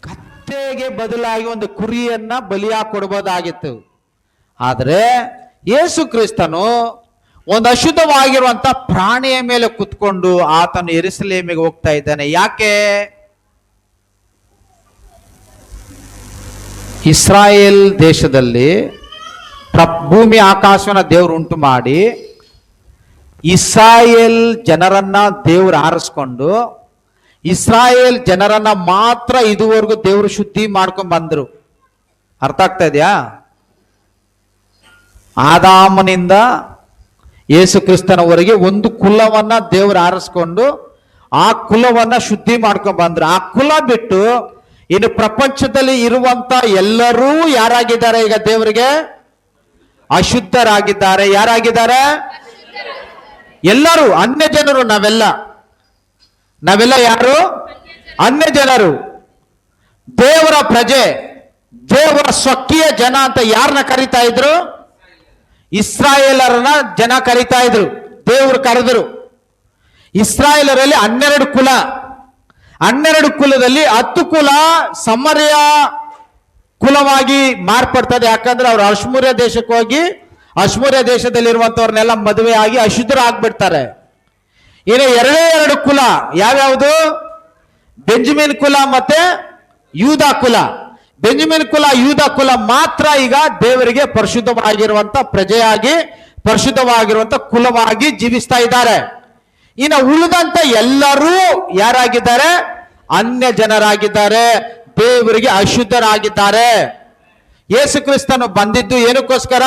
ಕತ್ತೆಗೆ ಬದಲಾಗಿ ಒಂದು ಕುರಿಯನ್ನ ಬಲಿಯಾಗಿ ಕೊಡ್ಬೋದಾಗಿತ್ತು. ಆದ್ರೆ ಯೇಸು ಕ್ರಿಸ್ತನು ಒಂದು ಅಶುದ್ಧವಾಗಿರುವಂತ ಪ್ರಾಣಿಯ ಮೇಲೆ ಕುತ್ಕೊಂಡು ಆತನು ಯೆರೂಸಲೇಮಿಗೆ ಹೋಗ್ತಾ ಇದ್ದಾನೆ. ಯಾಕೆ? ಇಸ್ರಾಯೇಲ್ ದೇಶದಲ್ಲಿ ಭೂಮಿ ಆಕಾಶವನ್ನ ದೇವರು ಉಂಟು ಮಾಡಿ ಇಸ್ರಾಯೇಲ್ ಜನರನ್ನ ದೇವರು ಆರಿಸ್ಕೊಂಡು ಇಸ್ರಾಯೇಲ್ ಜನರನ್ನ ಮಾತ್ರ ಇದುವರೆಗೂ ದೇವರು ಶುದ್ಧಿ ಮಾಡ್ಕೊಂಡ್ ಬಂದ್ರು. ಅರ್ಥ ಆಗ್ತಾ ಇದೆಯಾ? ಆದಾಮನಿಂದ ಯೇಸು ಕ್ರಿಸ್ತನವರೆಗೆ ಒಂದು ಕುಲವನ್ನ ದೇವರು ಆರಿಸ್ಕೊಂಡು ಆ ಕುಲವನ್ನ ಶುದ್ಧಿ ಮಾಡ್ಕೊಂಡ್ ಬಂದ್ರು. ಆ ಕುಲ ಬಿಟ್ಟು ಇನ್ನು ಪ್ರಪಂಚದಲ್ಲಿ ಇರುವಂತ ಎಲ್ಲರೂ ಯಾರಾಗಿದ್ದಾರೆ? ಈಗ ದೇವರಿಗೆ ಅಶುದ್ಧರಾಗಿದ್ದಾರೆ. ಯಾರಾಗಿದ್ದಾರೆ? ಎಲ್ಲರೂ ಅನ್ಯ ಜನರು. ನಾವೆಲ್ಲ ಯಾರು? ಅನ್ಯ ಜನರು. ದೇವರ ಪ್ರಜೆ, ದೇವರ ಸ್ವಕೀಯ ಜನ ಅಂತ ಯಾರನ್ನ ಕರೀತಾ ಇದ್ರು? ಇಸ್ರಾಯೇಲರನ್ನ ಜನ ಕರೀತಾ ಇದ್ರು. ದೇವರು ಕರೆದರು. ಇಸ್ರಾಯೇಲರಲ್ಲಿ 12 ಕುಲ. 12 ಕುಲದಲ್ಲಿ 10 ಕುಲ ಸಮರ್ಯ ಕುಲವಾಗಿ ಮಾರ್ಪಡ್ತದೆ. ಯಾಕಂದ್ರೆ ಅವ್ರು ಅಶ್ಮೂರ್ಯ ದೇಶಕ್ಕೆ ಹೋಗಿ ಅಶ್ಮೂರ್ಯ ದೇಶದಲ್ಲಿರುವಂತವ್ರನ್ನೆಲ್ಲ ಮದುವೆ ಆಗಿ ಅಶುದ್ಧರಾಗ್ಬಿಡ್ತಾರೆ. ಇನ್ನು 2 ಕುಲ ಯಾವ್ಯಾವುದು? ಬೆಂಜಮಿನ್ ಕುಲ ಮತ್ತೆ ಯೂದ ಕುಲ. ಬೆಂಜಮಿನ್ ಕುಲ, ಯೂದ ಕುಲ ಮಾತ್ರ ಈಗ ದೇವರಿಗೆ ಪರಿಶುದ್ಧವಾಗಿರುವಂತ ಪ್ರಜೆಯಾಗಿ, ಪರಿಶುದ್ಧವಾಗಿರುವಂತ ಕುಲವಾಗಿ ಜೀವಿಸ್ತಾ ಇದ್ದಾರೆ. ಇನ್ನು ಉಳಿದಂತ ಎಲ್ಲರೂ ಯಾರಾಗಿದ್ದಾರೆ? ಅನ್ಯ ಜನರಾಗಿದ್ದಾರೆ, ದೇವರಿಗೆ ಅಶುದ್ಧರಾಗಿದ್ದಾರೆ. ಯೇಸು ಕ್ರಿಸ್ತನು ಬಂದಿದ್ದು ಏನಕ್ಕೋಸ್ಕರ?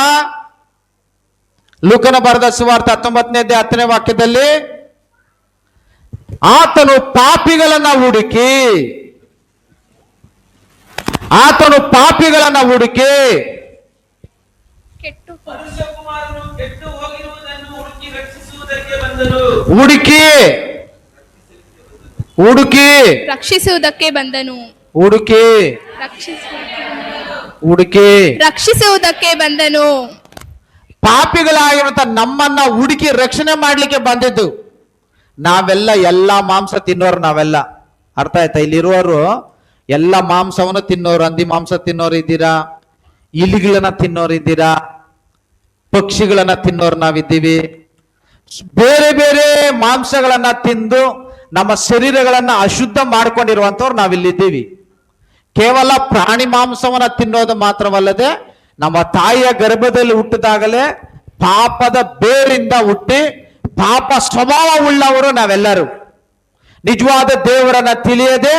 ಲೂಕನ ಬರೆದ ಸುವಾರ್ತೆ 19ನೇ ಅಧ್ಯಾಯ 10ನೇ ವಾಕ್ಯದಲ್ಲಿ ಆತನು ಪಾಪಿಗಳನ್ನ ಹುಡುಕಿ ಮನುಷ್ಯಕುಮಾರನು ಕೆಟ್ಟು ಹೋಗಿರುವುದನ್ನು ಹುಡುಕಿ ರಕ್ಷಿಸುವುದಕ್ಕೆ ಬಂದನು. ಪಾಪಿಗಳಾಗಿರುವಂತ ನಮ್ಮನ್ನ ಹುಡುಕಿ ರಕ್ಷಣೆ ಮಾಡ್ಲಿಕ್ಕೆ ಬಂದಿದ್ದು. ಎಲ್ಲ ಮಾಂಸ ತಿನ್ನೋರು ನಾವೆಲ್ಲ. ಅರ್ಥ ಆಯ್ತಾ? ಇಲ್ಲಿರುವವರು ಎಲ್ಲ ಮಾಂಸವನ್ನು ತಿನ್ನೋರು. ಹಂದಿ ಮಾಂಸ ತಿನ್ನೋರು ಇದ್ದೀರಾ, ಇಲಿಗಳನ್ನ ತಿನ್ನೋರು ಇದ್ದೀರಾ, ಪಕ್ಷಿಗಳನ್ನ ತಿನ್ನೋರು ನಾವಿದ್ದೀವಿ. ಬೇರೆ ಬೇರೆ ಮಾಂಸಗಳನ್ನ ತಿಂದು ನಮ್ಮ ಶರೀರಗಳನ್ನ ಅಶುದ್ಧ ಮಾಡ್ಕೊಂಡಿರುವಂತವ್ರು ನಾವಿಲ್ಲಿದ್ದೀವಿ. ಕೇವಲ ಪ್ರಾಣಿ ಮಾಂಸವನ್ನ ತಿನ್ನೋದು ಮಾತ್ರವಲ್ಲದೆ ನಮ್ಮ ತಾಯಿಯ ಗರ್ಭದಲ್ಲಿ ಹುಟ್ಟಿದಾಗಲೇ ಪಾಪದ ಬೇರಿಂದ ಹುಟ್ಟಿ ಪಾಪ ಸ್ವಭಾವ ಉಳ್ಳವರು ನಾವೆಲ್ಲರೂ. ನಿಜವಾದ ದೇವರನ್ನ ತಿಳಿಯದೆ,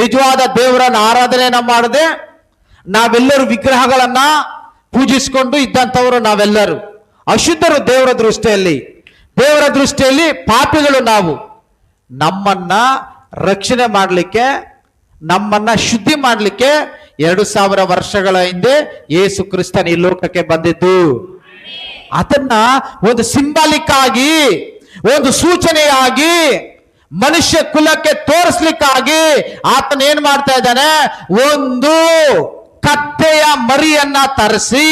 ನಿಜವಾದ ದೇವರನ್ನ ಆರಾಧನೆಯನ್ನ ಮಾಡದೆ ನಾವೆಲ್ಲರೂ ವಿಗ್ರಹಗಳನ್ನ ಪೂಜಿಸಿಕೊಂಡು ಇದ್ದಂಥವರು ನಾವೆಲ್ಲರೂ ಅಶುದ್ಧರು ದೇವರ ದೃಷ್ಟಿಯಲ್ಲಿ. ದೇವರ ದೃಷ್ಟಿಯಲ್ಲಿ ಪಾಪಿಗಳು ನಾವು. ನಮ್ಮನ್ನ ರಕ್ಷಣೆ ಮಾಡಲಿಕ್ಕೆ, ನಮ್ಮನ್ನ ಶುದ್ಧಿ ಮಾಡಲಿಕ್ಕೆ 2000 ವರ್ಷಗಳ ಹಿಂದೆ ಯೇಸು ಕ್ರಿಸ್ತನ ಈ ಲೋಕಕ್ಕೆ ಬಂದಿದ್ದು. ಅದನ್ನ ಒಂದು ಸಿಂಬಾಲಿಕ್ ಆಗಿ, ಒಂದು ಸೂಚನೆಯಾಗಿ, ಮನುಷ್ಯ ಕುಲಕ್ಕೆ ತೋರಿಸ್ಲಿಕ್ಕಾಗಿ ಆತನ ಏನ್ ಮಾಡ್ತಾ ಇದ್ದಾನೆ? ಒಂದು ಕತ್ತೆಯ ಮರಿಯನ್ನ ತರಿಸಿ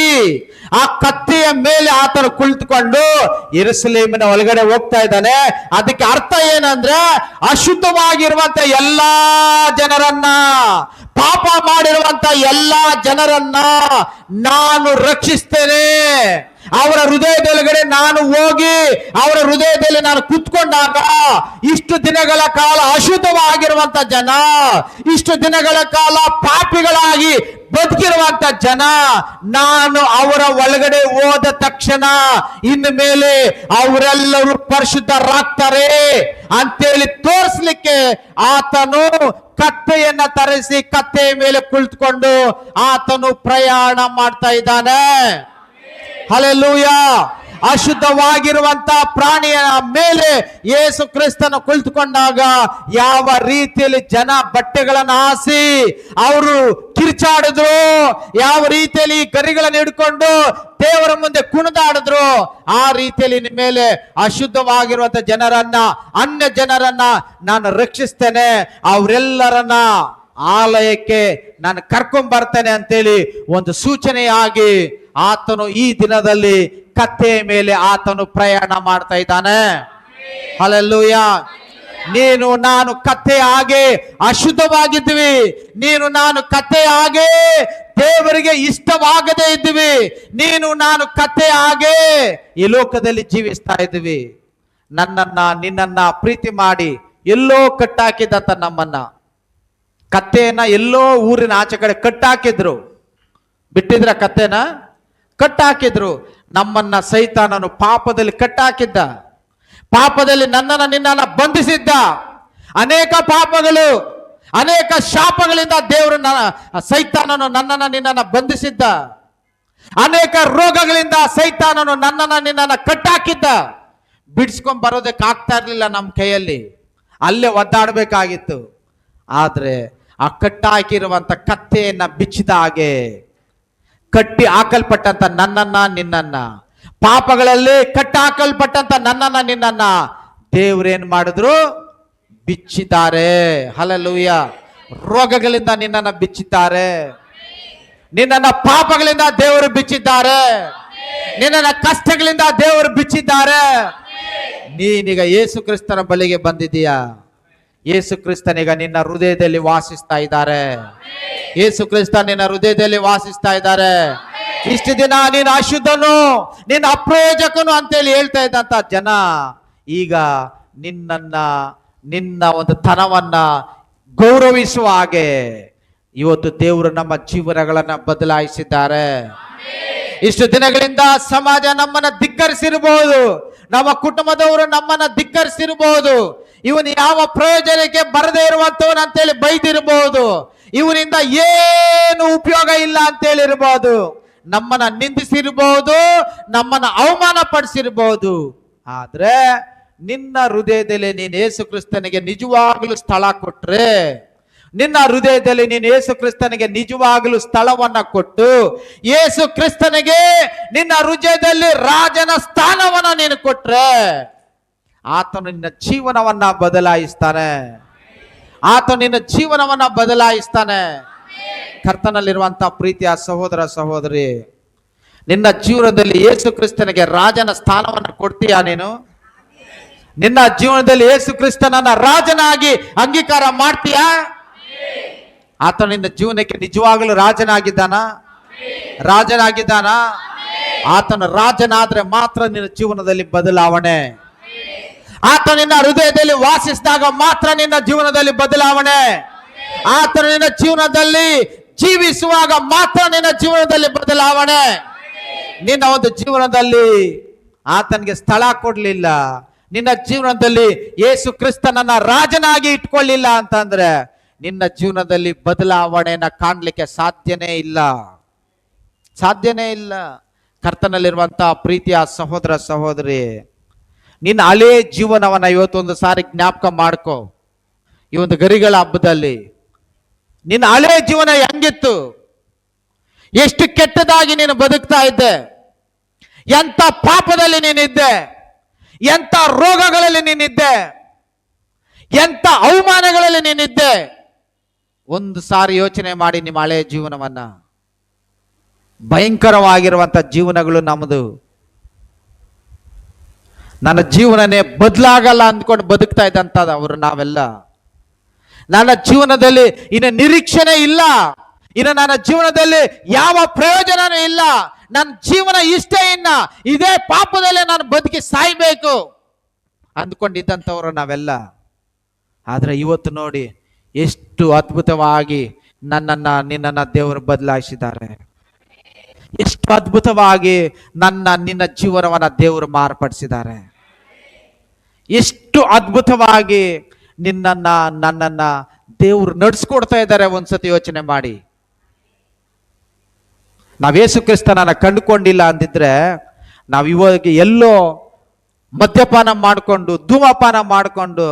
ಆ ಕತ್ತೆಯ ಮೇಲೆ ಆತನು ಕುಳಿತುಕೊಂಡು ಯೆರೂಸಲೇಮಿನ ಒಳಗಡೆ ಹೋಗ್ತಾ ಇದ್ದಾನೆ. ಅದಕ್ಕೆ ಅರ್ಥ ಏನಂದ್ರೆ, ಅಶುದ್ಧವಾಗಿರುವಂತ ಎಲ್ಲಾ ಜನರನ್ನ, ಪಾಪ ಮಾಡಿರುವಂತ ಎಲ್ಲಾ ಜನರನ್ನ ನಾನು ರಕ್ಷಿಸ್ತೇನೆ. ಅವರ ಹೃದಯದೊಳಗಡೆ ನಾನು ಹೋಗಿ ಅವರ ಹೃದಯದಲ್ಲಿ ನಾನು ಕುತ್ಕೊಂಡಾಗ ಇಷ್ಟು ದಿನಗಳ ಕಾಲ ಅಶುದ್ಧವಾಗಿರುವಂತ ಜನ, ಇಷ್ಟು ದಿನಗಳ ಕಾಲ ಪಾಪಿಗಳಾಗಿ ಬದುಕಿರುವಂತ ಜನ, ನಾನು ಅವರ ಒಳಗಡೆ ಹೋದ ತಕ್ಷಣ ಇನ್ನು ಮೇಲೆ ಅವರೆಲ್ಲರೂ ಪರಿಶುದ್ಧರಾಗ್ತಾರೆ ಅಂತೇಳಿ ತೋರಿಸ್ಲಿಕ್ಕೆ ಆತನು ಕತ್ತೆಯನ್ನ ತರಿಸಿ ಕತ್ತೆಯ ಮೇಲೆ ಕುಳಿತುಕೊಂಡು ಆತನು ಪ್ರಯಾಣ ಮಾಡ್ತಾ ಇದ್ದಾನೆ. ಹಲ್ಲೆಲೂಯಾ. ಅಶುದ್ಧವಾಗಿರುವಂತ ಪ್ರಾಣಿಯ ಮೇಲೆ ಯೇಸು ಕ್ರಿಸ್ತನ ಕುಳಿತುಕೊಂಡಾಗ ಯಾವ ರೀತಿಯಲ್ಲಿ ಜನ ಬಟ್ಟೆಗಳನ್ನು ಹಾಸಿ ಅವರು ಕಿರ್ಚಾಡಿದ್ರು, ಯಾವ ರೀತಿಯಲ್ಲಿ ಗರಿಗಳನ್ನು ಹಿಡ್ಕೊಂಡು ದೇವರ ಮುಂದೆ ಕುಣಿದಾಡಿದ್ರು, ಆ ರೀತಿಯಲ್ಲಿ ನಿಮ್ಮ ಮೇಲೆ ಅಶುದ್ಧವಾಗಿರುವಂತ ಜನರನ್ನ, ಅನ್ಯ ಜನರನ್ನ ನಾನು ರಕ್ಷಿಸ್ತೇನೆ. ಅವರೆಲ್ಲರನ್ನ ಆಲಯಕ್ಕೆ ನಾನು ಕರ್ಕೊಂಡ್ ಬರ್ತೇನೆ ಅಂತೇಳಿ ಒಂದು ಸೂಚನೆಯಾಗಿ ಆತನು ಈ ದಿನದಲ್ಲಿ ಕತ್ತೆಯ ಮೇಲೆ ಆತನು ಪ್ರಯಾಣ ಮಾಡ್ತಾ ಇದ್ದಾನೆ. ಹಲ್ಲೆಲೂಯಾ. ನೀನು ನಾನು ಕತ್ತೆ ಹಾಗೆ ಅಶುದ್ಧವಾಗಿದ್ವಿ, ನೀನು ನಾನು ಕತ್ತೆ ಹಾಗೆ ದೇವರಿಗೆ ಇಷ್ಟವಾಗದೇ ಇದ್ವಿ, ನೀನು ನಾನು ಕತ್ತೆ ಹಾಗೆ ಈ ಲೋಕದಲ್ಲಿ ಜೀವಿಸ್ತಾ ಇದ್ವಿ. ನನ್ನನ್ನ ನಿನ್ನನ್ನ ಪ್ರೀತಿ ಮಾಡಿ ಎಲ್ಲೋ ಕಟ್ಟಾಕಿದಂತ ನಮ್ಮನ್ನ, ಕತ್ತೆಯನ್ನ ಎಲ್ಲೋ ಊರಿನ ಆಚೆ ಕಡೆ ಕಟ್ಟಾಕಿದ್ರು. ಬಿಟ್ಟಿದ್ರ ಕತ್ತೆನ? ಕಟ್ಟಾಕಿದ್ರು. ನಮ್ಮನ್ನ ಸೈತಾನನು ಪಾಪದಲ್ಲಿ ಕಟ್ಟಾಕಿದ್ದ. ಪಾಪದಲ್ಲಿ ನನ್ನನ್ನು ನಿನ್ನನ್ನು ಬಂಧಿಸಿದ್ದ. ಅನೇಕ ಪಾಪಗಳು, ಅನೇಕ ಶಾಪಗಳಿಂದ ದೇವರು ಸೈತಾನನು ನನ್ನನ್ನು ನಿನ್ನನ್ನು ಬಂಧಿಸಿದ್ದ. ಅನೇಕ ರೋಗಗಳಿಂದ ಸೈತಾನನು ನನ್ನನ್ನು ನಿನ್ನನ್ನು ಕಟ್ಟಾಕಿದ್ದ. ಬಿಡಿಸ್ಕೊಂಡ್ ಬರೋದಕ್ಕೆ ಆಗ್ತಾ ಇರ್ಲಿಲ್ಲ ನಮ್ಮ ಕೈಯಲ್ಲಿ, ಅಲ್ಲೇ ಒದ್ದಾಡಬೇಕಾಗಿತ್ತು. ಆದ್ರೆ ಆ ಕಟ್ಟಾಕಿರುವಂತ ಕತ್ತೆಯನ್ನ ಬಿಚ್ಚಿದ ಹಾಗೆ ಕಟ್ಟಿ ಹಾಕಲ್ಪಟ್ಟಂತ ನನ್ನನ್ನ ನಿನ್ನನ್ನ, ಪಾಪಗಳಲ್ಲಿ ಕಟ್ಟಿ ಹಾಕಲ್ಪಟ್ಟಂತ ನನ್ನನ್ನ ನಿನ್ನನ್ನ ದೇವ್ರೇನ್ ಮಾಡಿದ್ರು? ಬಿಚ್ಚಿದ್ದಾರೆ. ಹಲ್ಲೆಲೂಯ. ರೋಗಗಳಿಂದ ನಿನ್ನನ್ನ ಬಿಚ್ಚಿದ್ದಾರೆ, ನಿನ್ನನ್ನ ಪಾಪಗಳಿಂದ ದೇವರು ಬಿಚ್ಚಿದ್ದಾರೆ, ನಿನ್ನನ್ನ ಕಷ್ಟಗಳಿಂದ ದೇವರು ಬಿಚ್ಚಿದ್ದಾರೆ. ನೀನೀಗ ಯೇಸು ಕ್ರಿಸ್ತನ ಬಳಿಗೆ ಬಂದಿದ್ದೀಯಾ. ಯೇಸು ಕ್ರಿಸ್ತನೀಗ ನಿನ್ನ ಹೃದಯದಲ್ಲಿ ವಾಸಿಸ್ತಾ ಇದ್ದಾರೆ. ಯೇಸು ಕ್ರಿಸ್ತ ನಿನ್ನ ಹೃದಯದಲ್ಲಿ ವಾಸಿಸ್ತಾ ಇದ್ದಾರೆ. ಇಷ್ಟು ದಿನ ನೀನು ಅಶುದ್ಧನು, ನಿನ್ನ ಅಪ್ರಯೋಜಕನು ಅಂತೇಳಿ ಹೇಳ್ತಾ ಇದ್ದಂತ ಜನ ಈಗ ನಿನ್ನ ಒಂದು ತನವನ್ನ ಗೌರವಿಸುವ ಹಾಗೆ ಇವತ್ತು ದೇವರು ನಮ್ಮ ಜೀವನಗಳನ್ನ ಬದಲಾಯಿಸಿದ್ದಾರೆ. ಇಷ್ಟು ದಿನಗಳಿಂದ ಸಮಾಜ ನಮ್ಮನ್ನ ಧಿಕ್ಕರಿಸಿರಬಹುದು, ನಮ್ಮ ಕುಟುಂಬದವರು ನಮ್ಮನ್ನ ಧಿಕ್ಕರಿಸಿರಬಹುದು, ಇವನು ಯಾವ ಪ್ರಯೋಜನಕ್ಕೆ ಬರದೇ ಇರುವಂತವನು ಅಂತೇಳಿ ಬೈದಿರಬಹುದು, ಇವನಿಂದ ಏನು ಉಪಯೋಗ ಇಲ್ಲ ಅಂತೇಳಿರ್ಬಹುದು, ನಮ್ಮನ್ನ ನಿಂದಿಸಿರಬಹುದು, ನಮ್ಮನ್ನ ಅವಮಾನ ಪಡಿಸಿರಬಹುದು. ಆದ್ರೆ ನಿನ್ನ ಹೃದಯದಲ್ಲಿ ನೀನು ಯೇಸು ಕ್ರಿಸ್ತನಿಗೆ ನಿಜವಾಗಲೂ ಸ್ಥಳ ಕೊಟ್ರೆ, ನಿನ್ನ ಹೃದಯದಲ್ಲಿ ನೀನು ಯೇಸು ಕ್ರಿಸ್ತನಿಗೆ ನಿಜವಾಗಲೂ ಸ್ಥಳವನ್ನ ಕೊಟ್ಟು ಯೇಸು ಕ್ರಿಸ್ತನಿಗೆ ನಿನ್ನ ಹೃದಯದಲ್ಲಿ ರಾಜನ ಸ್ಥಾನವನ್ನ ನೀನು ಕೊಟ್ರೆ ಆತನು ನಿನ್ನ ಜೀವನವನ್ನ ಬದಲಾಯಿಸ್ತಾನೆ. ಆತನು ನಿನ್ನ ಜೀವನವನ್ನ ಬದಲಾಯಿಸ್ತಾನೆ. ಕರ್ತನಲ್ಲಿರುವಂತ ಪ್ರೀತಿಯ ಸಹೋದರ ಸಹೋದರಿ, ನಿನ್ನ ಜೀವನದಲ್ಲಿ ಯೇಸು ಕ್ರಿಸ್ತನಿಗೆ ರಾಜನ ಸ್ಥಾನವನ್ನು ಕೊಡ್ತೀಯಾ ನೀನು? ನಿನ್ನ ಜೀವನದಲ್ಲಿ ಯೇಸು ಕ್ರಿಸ್ತನನ್ನ ರಾಜನಾಗಿ ಅಂಗೀಕಾರ ಮಾಡ್ತೀಯಾ? ಆತನು ನಿನ್ನ ಜೀವನಕ್ಕೆ ನಿಜವಾಗಲೂ ರಾಜನಾಗಿದ್ದಾನ? ಆತನ ರಾಜನಾದ್ರೆ ಮಾತ್ರ ನಿನ್ನ ಜೀವನದಲ್ಲಿ ಬದಲಾವಣೆ. ಆತ ನಿನ್ನ ಹೃದಯದಲ್ಲಿ ವಾಸಿಸಿದಾಗ ಮಾತ್ರ ನಿನ್ನ ಜೀವನದಲ್ಲಿ ಬದಲಾವಣೆ. ಆತನು ನಿನ್ನ ಜೀವನದಲ್ಲಿ ಜೀವಿಸುವಾಗ ಮಾತ್ರ ನಿನ್ನ ಜೀವನದಲ್ಲಿ ಬದಲಾವಣೆ. ನಿನ್ನ ಒಂದು ಜೀವನದಲ್ಲಿ ಆತನಿಗೆ ಸ್ಥಳ ಕೊಡ್ಲಿಲ್ಲ, ನಿನ್ನ ಜೀವನದಲ್ಲಿ ಯೇಸು ಕ್ರಿಸ್ತನನ್ನ ರಾಜನಾಗಿ ಇಟ್ಕೊಳ್ಳಿಲ್ಲ ಅಂತಂದ್ರೆ ನಿನ್ನ ಜೀವನದಲ್ಲಿ ಬದಲಾವಣೆಯನ್ನ ಕಾಣ್ಲಿಕ್ಕೆ ಸಾಧ್ಯನೇ ಇಲ್ಲ. ಕರ್ತನಲ್ಲಿರುವಂತ ಪ್ರೀತಿಯ ಸಹೋದರ ಸಹೋದರಿ, ನಿನ್ನ ಹಳೇ ಜೀವನವನ್ನ ಇವತ್ತೊಂದು ಸಾರಿ ಜ್ಞಾಪಕ ಮಾಡ್ಕೋ. ಈ ಒಂದು ಗರಿಗಳ ಹಬ್ಬದಲ್ಲಿ ನಿನ್ನ ಹಳೇ ಜೀವನ ಹೆಂಗಿತ್ತು? ಎಷ್ಟು ಕೆಟ್ಟದಾಗಿ ನೀನು ಬದುಕ್ತಾ ಇದ್ದೆ? ಎಂತ ಪಾಪದಲ್ಲಿ ನೀನಿದ್ದೆ? ಎಂತ ರೋಗಗಳಲ್ಲಿ ನೀನಿದ್ದೆ? ಎಂತ ಅವಮಾನಗಳಲ್ಲಿ ನೀನಿದ್ದೆ? ಒಂದು ಸಾರಿ ಯೋಚನೆ ಮಾಡಿ ನಿಮ್ಮ ಹಳೆಯ ಜೀವನವನ್ನ. ಭಯಂಕರವಾಗಿರುವಂತ ಜೀವನಗಳು ನಮ್ಮದು. ನನ್ನ ಜೀವನನೇ ಬದಲಾಗಲ್ಲ ಅಂದ್ಕೊಂಡು ಬದುಕ್ತಾ ಇದ್ದಂಥದ್ದು ಅವರು ನಾವೆಲ್ಲ. ನನ್ನ ಜೀವನದಲ್ಲಿ ಇನ್ನು ನಿರೀಕ್ಷಣೆ ಇಲ್ಲ, ಇನ್ನು ನನ್ನ ಜೀವನದಲ್ಲಿ ಯಾವ ಪ್ರಯೋಜನನೂ ಇಲ್ಲ, ನನ್ನ ಜೀವನ ಇಷ್ಟೇ, ಇದೇ ಪಾಪದಲ್ಲೇ ನಾನು ಬದುಕಿ ಸಾಯ್ಬೇಕು ಅಂದ್ಕೊಂಡಿದ್ದಂಥವ್ರು ನಾವೆಲ್ಲ. ಆದ್ರೆ ಇವತ್ತು ನೋಡಿ ಎಷ್ಟು ಅದ್ಭುತವಾಗಿ ನಿನ್ನನ್ನ ದೇವರು ಬದಲಾಯಿಸಿದ್ದಾರೆ. ಎಷ್ಟು ಅದ್ಭುತವಾಗಿ ನಿನ್ನ ಜೀವನವನ್ನ ದೇವರು ಮಾರ್ಪಡಿಸಿದ್ದಾರೆ. ಎಷ್ಟು ಅದ್ಭುತವಾಗಿ ನನ್ನನ್ನ ದೇವರು ನಡೆಸ್ಕೊಡ್ತಾ ಇದ್ದಾರೆ. ಒಂದ್ಸತಿ ಯೋಚನೆ ಮಾಡಿ. ನಾವ್ ಯೇಸು ಕ್ರಿಸ್ತನನ್ನ ಕಂಡುಕೊಂಡಿಲ್ಲ ಅಂದಿದ್ರೆ ನಾವು ಇವಾಗ ಎಲ್ಲೋ ಮದ್ಯಪಾನ ಮಾಡಿಕೊಂಡು, ಧೂಮಪಾನ ಮಾಡಿಕೊಂಡು,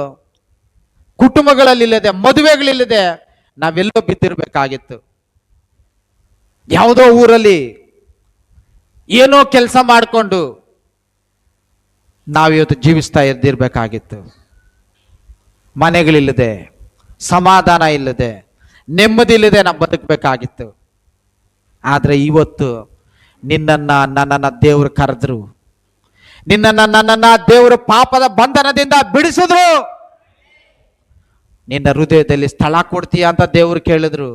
ಕುಟುಂಬಗಳಲ್ಲಿಲ್ಲದೆ, ಮದುವೆಗಳಿಲ್ಲದೆ ನಾವೆಲ್ಲೋ ಬಿದ್ದಿರ್ಬೇಕಾಗಿತ್ತು. ಯಾವುದೋ ಊರಲ್ಲಿ ಏನೋ ಕೆಲಸ ಮಾಡಿಕೊಂಡು ನಾವಿವತ್ತು ಜೀವಿಸ್ತಾ ಇದ್ದಿರ್ಬೇಕಾಗಿತ್ತು. ಮನೆಗಳಿಲ್ಲದೆ, ಸಮಾಧಾನ ಇಲ್ಲದೆ, ನೆಮ್ಮದಿ ಇಲ್ಲದೆ ನಾವು ಬದುಕಬೇಕಾಗಿತ್ತು. ಆದ್ರೆ ಇವತ್ತು ನನ್ನನ್ನ ದೇವರು ಕರೆದ್ರು, ನನ್ನನ್ನ ದೇವರು ಪಾಪದ ಬಂಧನದಿಂದ ಬಿಡಿಸಿದ್ರು. ನಿನ್ನ ಹೃದಯದಲ್ಲಿ ಸ್ಥಳ ಕೊಡ್ತೀಯ ಅಂತ ದೇವರು ಕೇಳಿದ್ರು.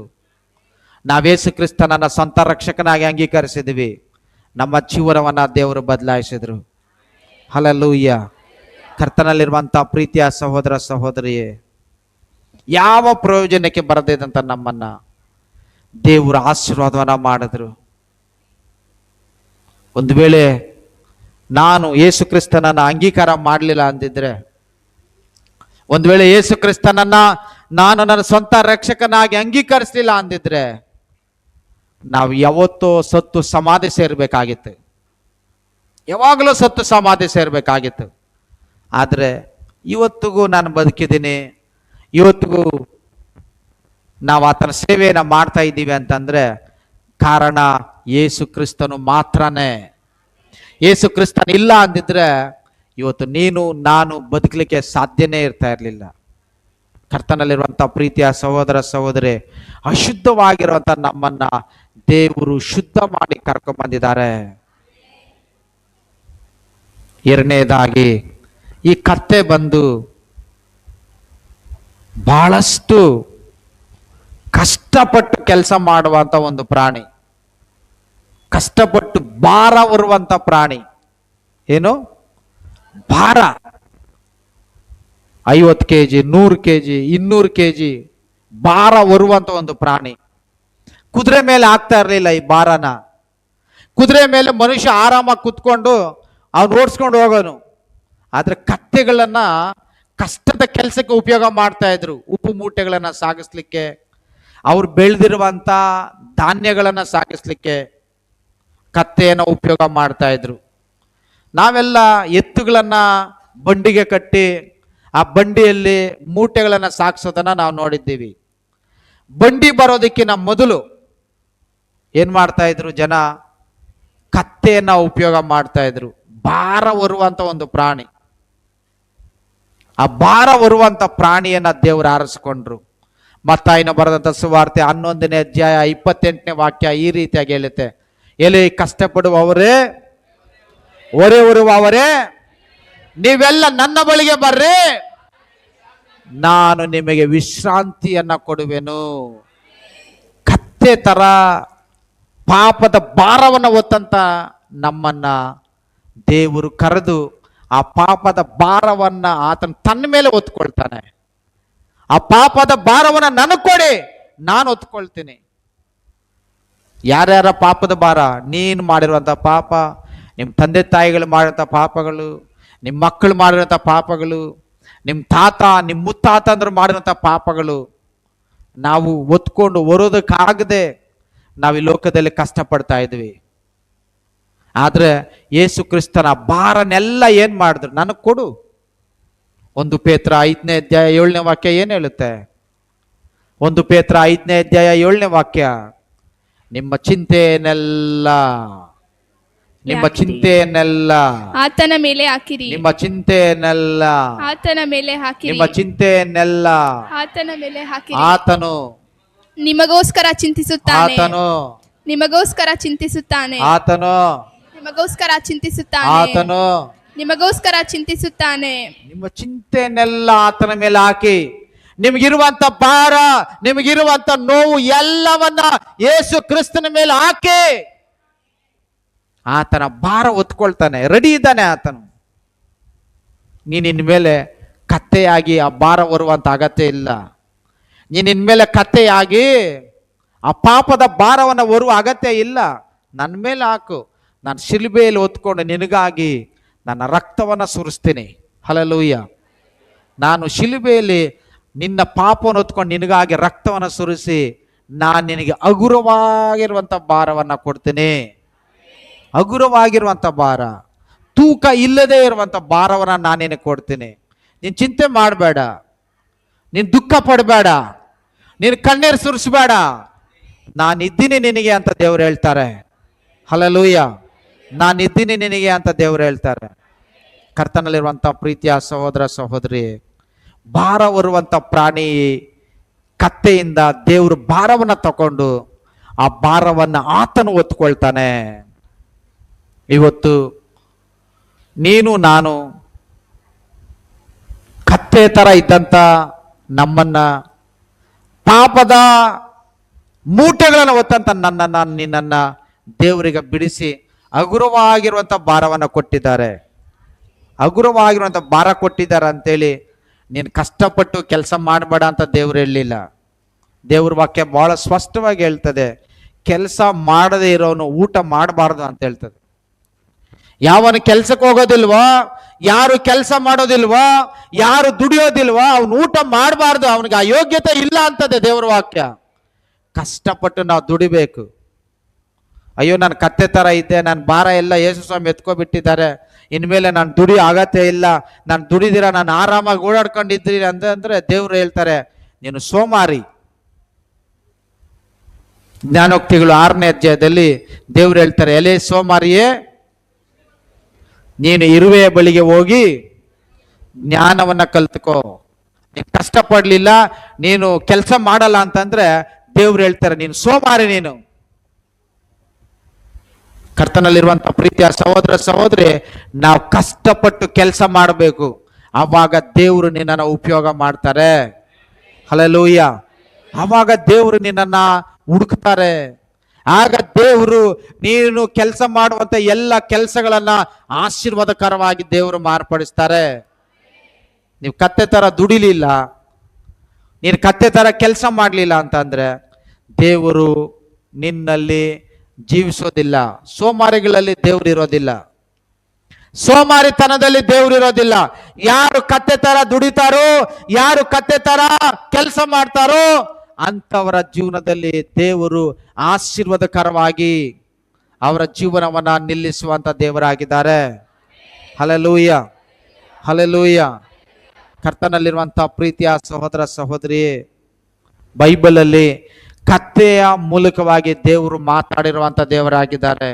ನಾವೇಸು ಕ್ರಿಸ್ತನನ್ನ ಸ್ವಂತ ರಕ್ಷಕನಾಗಿ ಅಂಗೀಕರಿಸಿದ್ವಿ. ನಮ್ಮ ಜೀವನವನ್ನ ದೇವರು ಬದಲಾಯಿಸಿದ್ರು. ಹಲ್ಲೆಲೂಯಾ. ಕರ್ತನಲ್ಲಿರುವಂತ ಪ್ರೀತಿಯ ಸಹೋದರ ಸಹೋದರಿಯೇ, ಯಾವ ಪ್ರಯೋಜನಕ್ಕೆ ಬರದಿದ್ದಂತ ನಮ್ಮನ್ನ ದೇವರು ಆಶೀರ್ವಾದವನ್ನ ಮಾಡಿದ್ರು. ಒಂದು ವೇಳೆ ನಾನು ಯೇಸು ಕ್ರಿಸ್ತನನ್ನ ಅಂಗೀಕಾರ ಮಾಡಲಿಲ್ಲ ಅಂದಿದ್ರೆ, ಒಂದು ವೇಳೆ ಯೇಸು ಕ್ರಿಸ್ತನನ್ನ ನಾನು ನನ್ನ ಸ್ವಂತ ರಕ್ಷಕನಾಗಿ ಅಂಗೀಕರಿಸಲಿಲ್ಲ ಅಂದಿದ್ರೆ, ನಾವು ಯಾವತ್ತೋ ಸತ್ತು ಸಮಾಧಿ ಸೇರ್ಬೇಕಾಗಿತ್ತು, ಯಾವಾಗಲೂ ಸತ್ತು ಸಮಾಧಿ ಸೇರ್ಬೇಕಾಗಿತ್ತು. ಆದರೆ ಇವತ್ತಿಗೂ ನಾನು ಬದುಕಿದ್ದೀನಿ, ಇವತ್ತಿಗೂ ನಾವು ಆತನ ಸೇವೆಯನ್ನು ಮಾಡ್ತಾ ಇದ್ದೀವಿ ಅಂತಂದ್ರೆ ಕಾರಣ ಯೇಸು ಕ್ರಿಸ್ತನು ಮಾತ್ರನೇ. ಯೇಸು ಕ್ರಿಸ್ತನ ಇಲ್ಲ ಅಂದಿದ್ರೆ ಇವತ್ತು ನೀನು ನಾನು ಬದುಕಲಿಕ್ಕೆ ಸಾಧ್ಯನೇ ಇರ್ತಾ ಇರಲಿಲ್ಲ. ಕರ್ತನಲ್ಲಿರುವಂಥ ಪ್ರೀತಿಯ ಸಹೋದರ ಸಹೋದರಿ, ಅಶುದ್ಧವಾಗಿರುವಂಥ ನಮ್ಮನ್ನ ದೇವರು ಶುದ್ಧ ಮಾಡಿ ಕರ್ಕೊಂಡ್ಬಂದಿದ್ದಾರೆ. ಎರಡನೇದಾಗಿ, ಈ ಕತ್ತೆ ಬಂದು ಬಹಳಷ್ಟು ಕಷ್ಟಪಟ್ಟು ಕೆಲಸ ಮಾಡುವಂತ ಒಂದು ಪ್ರಾಣಿ, ಕಷ್ಟಪಟ್ಟು ಭಾರ ಹೊರುವಂತ ಪ್ರಾಣಿ. ಏನು ಭಾರ? 50 kg, 100 kg, 200 kg ಭಾರ ಹೊರುವಂತ ಒಂದು ಪ್ರಾಣಿ. ಕುದುರೆ ಮೇಲೆ ಆಗ್ತಾ ಇರಲಿಲ್ಲ ಈ ಭಾರನ. ಕುದುರೆ ಮೇಲೆ ಮನುಷ್ಯ ಆರಾಮಾಗಿ ಕುತ್ಕೊಂಡು ಅವ್ನು ಓಡಿಸ್ಕೊಂಡು ಹೋಗೋನು. ಆದ್ರೆ ಕತ್ತೆಗಳನ್ನ ಕಷ್ಟದ ಕೆಲಸಕ್ಕೆ ಉಪಯೋಗ ಮಾಡ್ತಾ ಇದ್ರು. ಉಪ್ಪು ಮೂಟೆಗಳನ್ನ ಸಾಗಿಸ್ಲಿಕ್ಕೆ, ಅವ್ರು ಬೆಳೆದಿರುವಂತ ಧಾನ್ಯಗಳನ್ನ ಸಾಗಿಸ್ಲಿಕ್ಕೆ ಕತ್ತೆಯನ್ನು ಉಪಯೋಗ ಮಾಡ್ತಾ ಇದ್ರು. ನಾವೆಲ್ಲ ಎತ್ತುಗಳನ್ನ ಬಂಡಿಗೆ ಕಟ್ಟಿ ಆ ಬಂಡಿಯಲ್ಲಿ ಮೂಟೆಗಳನ್ನ ಸಾಗಿಸೋದನ್ನ ನಾವು ನೋಡಿದ್ದೀವಿ. ಬಂಡಿ ಬರೋದಕ್ಕಿಂತ ಮೊದಲು ಏನ್ ಮಾಡ್ತಾ ಇದ್ರು ಜನ? ಕತ್ತೆಯನ್ನ ಉಪಯೋಗ ಮಾಡ್ತಾ ಇದ್ರು. ಭಾರ ಹೊರುವಂತ ಒಂದು ಪ್ರಾಣಿ. ಆ ಭಾರ ಹೊರುವಂತ ಪ್ರಾಣಿಯನ್ನ ದೇವರು ಆರಿಸ್ಕೊಂಡ್ರು. ಮತ್ತಾಯನ ಬರೆದಂತ ಸುವಾರ್ತೆ 11ನೇ ಅಧ್ಯಾಯ 28ನೇ ವಾಕ್ಯ ಈ ರೀತಿಯಾಗಿ ಹೇಳುತ್ತೆ, ಎಲ್ಲಿ ಕಷ್ಟಪಡುವವರೇ, ಹೊರೆ ಹೊರುವವರೇ, ನೀವೆಲ್ಲ ನನ್ನ ಬಳಿಗೆ ಬರ್ರಿ, ನಾನು ನಿಮಗೆ ವಿಶ್ರಾಂತಿಯನ್ನ ಕೊಡುವೆನು. ಕತ್ತೆ ತರ ಪಾಪದ ಭಾರವನ್ನು ಹೊತ್ತಂತ ನಮ್ಮನ್ನ ದೇವರು ಕರೆದು ಆ ಪಾಪದ ಭಾರವನ್ನ ಆತನ ತನ್ನ ಮೇಲೆ ಹೊತ್ಕೊಳ್ತಾನೆ. ಆ ಪಾಪದ ಭಾರವನ್ನ ನನಗೆ ಕೊಡಿ, ನಾನು ಹೊತ್ಕೊಳ್ತೀನಿ. ಯಾರ್ಯಾರ ಪಾಪದ ಭಾರ? ನೀನು ಮಾಡಿರುವಂಥ ಪಾಪ, ನಿಮ್ಮ ತಂದೆ ತಾಯಿಗಳು ಮಾಡಿರುವಂಥ ಪಾಪಗಳು, ನಿಮ್ಮ ಮಕ್ಕಳು ಮಾಡಿರುವಂಥ ಪಾಪಗಳು, ನಿಮ್ಮ ತಾತ ನಿಮ್ಮ ಮುತ್ತಾತ ಅಂದ್ರೆ ಮಾಡಿರುವಂಥ ಪಾಪಗಳು ನಾವು ಹೊತ್ಕೊಂಡು ಹೊರೋದಕ್ಕಾಗದೆ ನಾವು ಈ ಲೋಕದಲ್ಲಿ ಕಷ್ಟಪಡ್ತಾ ಇದ್ವಿ. ಆದ್ರೆ ಯೇಸು ಕ್ರಿಸ್ತನ ಭಾರನೆಲ್ಲ ಏನ್ ಮಾಡಿದ್ರು? ನನಗೆ ಕೊಡು. 1 ಪೇತ್ರ 5ನೇ ಅಧ್ಯಾಯ 7ನೇ ವಾಕ್ಯ ಏನ್ ಹೇಳುತ್ತೆ? 1 ಪೇತ್ರ 5ನೇ ಅಧ್ಯಾಯ 7ನೇ ವಾಕ್ಯ, ನಿಮ್ಮ ಚಿಂತೆಯನ್ನೆಲ್ಲ ಆತನ ಮೇಲೆ ಹಾಕಿರಿ, ನಿಮ್ಮ ಚಿಂತೆಯನ್ನೆಲ್ಲ ಆತನ ಮೇಲೆ ಹಾಕಿರಿ, ನಿಮ್ಮ ಚಿಂತೆಯನ್ನೆಲ್ಲ ಆತನ ಮೇಲೆ ಹಾಕಿರಿ. ಆತನು ನಿಮಗೋಸ್ಕರ ಚಿಂತಿಸುತ್ತಾನೆ, ಆತನು ನಿಮಗೋಸ್ಕರ ಚಿಂತಿಸುತ್ತಾನೆ, ಆತನು ನಿಮಗೋಸ್ಕರ ಚಿಂತಿಸುತ್ತಾನೆ, ಆತನು ನಿಮಗೋಸ್ಕರ ಚಿಂತಿಸುತ್ತಾನೆ. ನಿಮ್ಮ ಚಿಂತೆಯನ್ನೆಲ್ಲ ಆತನ ಮೇಲೆ ಹಾಕಿ, ನಿಮಗಿರುವಂತ ಭಾರ, ನಿಮಗಿರುವಂತ ನೋವು ಎಲ್ಲವನ್ನ ಯೇಸು ಕ್ರಿಸ್ತನ ಮೇಲೆ ಹಾಕಿ ಆತನ ಭಾರ ಹೊತ್ಕೊಳ್ತಾನೆ. ರೆಡಿ ಇದ್ದಾನೆ ಆತನು. ನೀನಿನ್ ಮೇಲೆ ಕತ್ತೆಯಾಗಿ ಆ ಭಾರ ಹೊರುವಂತ ಅಗತ್ಯ ಇಲ್ಲ. ನೀನಿನ್ ಮೇಲೆ ಕತ್ತೆಯಾಗಿ ಆ ಪಾಪದ ಭಾರವನ್ನು ಹೊರುವ ಅಗತ್ಯ ಇಲ್ಲ. ನನ್ನ ಮೇಲೆ ಹಾಕು, ನಾನು ಶಿಲುಬೆಯಲ್ಲಿ ಹೊತ್ಕೊಂಡು ನಿನಗಾಗಿ ನನ್ನ ರಕ್ತವನ್ನು ಸುರಿಸ್ತೀನಿ. ಹಲ್ಲೆಲೂಯ. ನಾನು ಶಿಲುಬೆಯಲ್ಲಿ ನಿನ್ನ ಪಾಪವನ್ನು ಹೊತ್ಕೊಂಡು ನಿನಗಾಗಿ ರಕ್ತವನ್ನು ಸುರಿಸಿ ನಾನು ನಿನಗೆ ಹಗುರವಾಗಿರುವಂಥ ಭಾರವನ್ನು ಕೊಡ್ತೀನಿ. ಹಗುರವಾಗಿರುವಂಥ ಭಾರ, ತೂಕ ಇಲ್ಲದೆ ಇರುವಂಥ ಭಾರವನ್ನು ನಾನು ನಿನಗೆ ಕೊಡ್ತೀನಿ. ನೀನು ಚಿಂತೆ ಮಾಡಬೇಡ, ನೀನು ದುಃಖ ಪಡಬೇಡ, ನೀನು ಕಣ್ಣೀರು ಸುರಿಸಬೇಡ, ನಾನಿದ್ದೀನಿ ನಿನಗೆ ಅಂತ ದೇವ್ರು ಹೇಳ್ತಾರೆ. ಹಲ್ಲೆಲೂಯ. ನಾನಿದ್ದೀನಿ ನಿನಗೆ ಅಂತ ದೇವ್ರು ಹೇಳ್ತಾರೆ. ಕರ್ತನಲ್ಲಿರುವಂಥ ಪ್ರೀತಿಯ ಸಹೋದರ ಸಹೋದರಿ, ಭಾರ ಹೊರುವಂಥ ಪ್ರಾಣಿ ಕತ್ತೆಯಿಂದ ದೇವರು ಭಾರವನ್ನು ತಗೊಂಡು ಆ ಭಾರವನ್ನು ಆತನು ಹೊತ್ಕೊಳ್ತಾನೆ. ಇವತ್ತು ನೀನು ನಾನು ಕತ್ತೆ ತರ ಇದ್ದಂತ ನಮ್ಮನ್ನ ಪಾಪದ ಮೂಟೆಗಳನ್ನು ಹೊತ್ತಂತ ನಿನ್ನನ್ನ ದೇವರಿಗೆ ಬಿಡಿಸಿ ಹಗುರವಾಗಿರುವಂಥ ಭಾರವನ್ನು ಕೊಟ್ಟಿದ್ದಾರೆ. ಹಗುರವಾಗಿರುವಂಥ ಭಾರ ಕೊಟ್ಟಿದ್ದಾರೆ ಅಂತೇಳಿ ನೀನು ಕಷ್ಟಪಟ್ಟು ಕೆಲಸ ಮಾಡಬೇಡ ಅಂತ ದೇವ್ರು ಹೇಳಲಿಲ್ಲ. ದೇವ್ರ ವಾಕ್ಯ ಬಹಳ ಸ್ಪಷ್ಟವಾಗಿ ಹೇಳ್ತದೆ, ಕೆಲಸ ಮಾಡದೇ ಇರೋನು ಊಟ ಮಾಡಬಾರ್ದು ಅಂತ ಹೇಳ್ತದೆ. ಯಾವನು ಕೆಲ್ಸಕ್ಕೆ ಹೋಗೋದಿಲ್ವೋ, ಯಾರು ಕೆಲಸ ಮಾಡೋದಿಲ್ವೋ, ಯಾರು ದುಡಿಯೋದಿಲ್ವೋ ಅವನು ಊಟ ಮಾಡಬಾರ್ದು, ಅವನಿಗೆ ಆ ಯೋಗ್ಯತೆ ಇಲ್ಲ ಅಂತದೆ ದೇವರ ವಾಕ್ಯ. ಕಷ್ಟಪಟ್ಟು ನಾವು ದುಡಿಬೇಕು. ಅಯ್ಯೋ ನಾನು ಕತ್ತೆ ತರ ಇದ್ದೆ, ನನ್ನ ಭಾರ ಎಲ್ಲ ಯೇಸು ಸ್ವಾಮಿ ಎತ್ಕೊಬಿಟ್ಟಿದ್ದಾರೆ, ಇನ್ಮೇಲೆ ನಾನು ದುಡಿ ಆಗತ್ತೇ ಇಲ್ಲ, ನಾನು ದುಡಿದಿರ ನಾನು ಆರಾಮಾಗಿ ಓಡಾಡ್ಕೊಂಡಿದ್ರಿ ಅಂದ್ರೆ ದೇವ್ರು ಹೇಳ್ತಾರೆ ನೀನು ಸೋಮಾರಿ. ಜ್ಞಾನೋಕ್ತಿಗಳು 6ನೇ ಅಧ್ಯಾಯದಲ್ಲಿ ದೇವ್ರು ಹೇಳ್ತಾರೆ, ಎಲೆ ಸೋಮಾರಿಯೇ, ನೀನು ಇರುವೆಯ ಬಳಿಗೆ ಹೋಗಿ ಜ್ಞಾನವನ್ನ ಕಲ್ತ್ಕೋ. ನೀನು ಕಷ್ಟಪಡ್ಲಿಲ್ಲ, ನೀನು ಕೆಲಸ ಮಾಡಲ್ಲ ಅಂತಂದ್ರೆ ದೇವ್ರು ಹೇಳ್ತಾರೆ ನೀನು ಸೋಮಾರಿ. ನೀನು ಕರ್ತನಲ್ಲಿರುವಂತ ಪ್ರೀತಿಯ ಸಹೋದರ ಸಹೋದರಿ, ನಾವು ಕಷ್ಟಪಟ್ಟು ಕೆಲಸ ಮಾಡಬೇಕು, ಆವಾಗ ದೇವರು ನಿನ್ನನ್ನು ಉಪಯೋಗ ಮಾಡ್ತಾರೆ. ಹಲ್ಲೆಲೂಯಾ. ಆವಾಗ ದೇವರು ನಿನ್ನನ್ನ ಹುಡುಕ್ತಾರೆ. ಆಗ ದೇವರು ನೀನು ಕೆಲಸ ಮಾಡುವಂತ ಎಲ್ಲ ಕೆಲಸಗಳನ್ನ ಆಶೀರ್ವಾದಕರವಾಗಿ ದೇವರು ಮಾರ್ಪಡಿಸ್ತಾರೆ. ನೀವು ಕತ್ತೆ ತರ ದುಡಿಲಿಲ್ಲ, ನೀನು ಕತ್ತೆ ತರ ಕೆಲಸ ಮಾಡಲಿಲ್ಲ ಅಂತಂದ್ರೆ ದೇವರು ನಿನ್ನಲ್ಲಿ ಜೀವಿಸೋದಿಲ್ಲ. ಸೋಮಾರಿಗಳಲ್ಲಿ ದೇವ್ರು ಇರೋದಿಲ್ಲ, ಸೋಮಾರಿತನದಲ್ಲಿ ದೇವ್ರು ಇರೋದಿಲ್ಲ. ಯಾರು ಕತ್ತೆ ತರ ದುಡಿತಾರೋ, ಯಾರು ಕತ್ತೆ ತರ ಕೆಲಸ ಮಾಡ್ತಾರೋ ಅಂತವರ ಜೀವನದಲ್ಲಿ ದೇವರು ಆಶೀರ್ವಾದಕರವಾಗಿ ಅವರ ಜೀವನವನ್ನ ನಿಲ್ಲಿಸುವಂತ ದೇವರಾಗಿದ್ದಾರೆ. Hallelujah, hallelujah. ಕರ್ತನಲ್ಲಿರುವಂತಹ ಪ್ರೀತಿಯ ಸಹೋದರ ಸಹೋದರಿ, ಬೈಬಲಲ್ಲಿ ಕತ್ತೆಯ ಮೂಲಕವಾಗಿ ದೇವರು ಮಾತಾಡಿರುವಂತ ದೇವರಾಗಿದ್ದಾರೆ.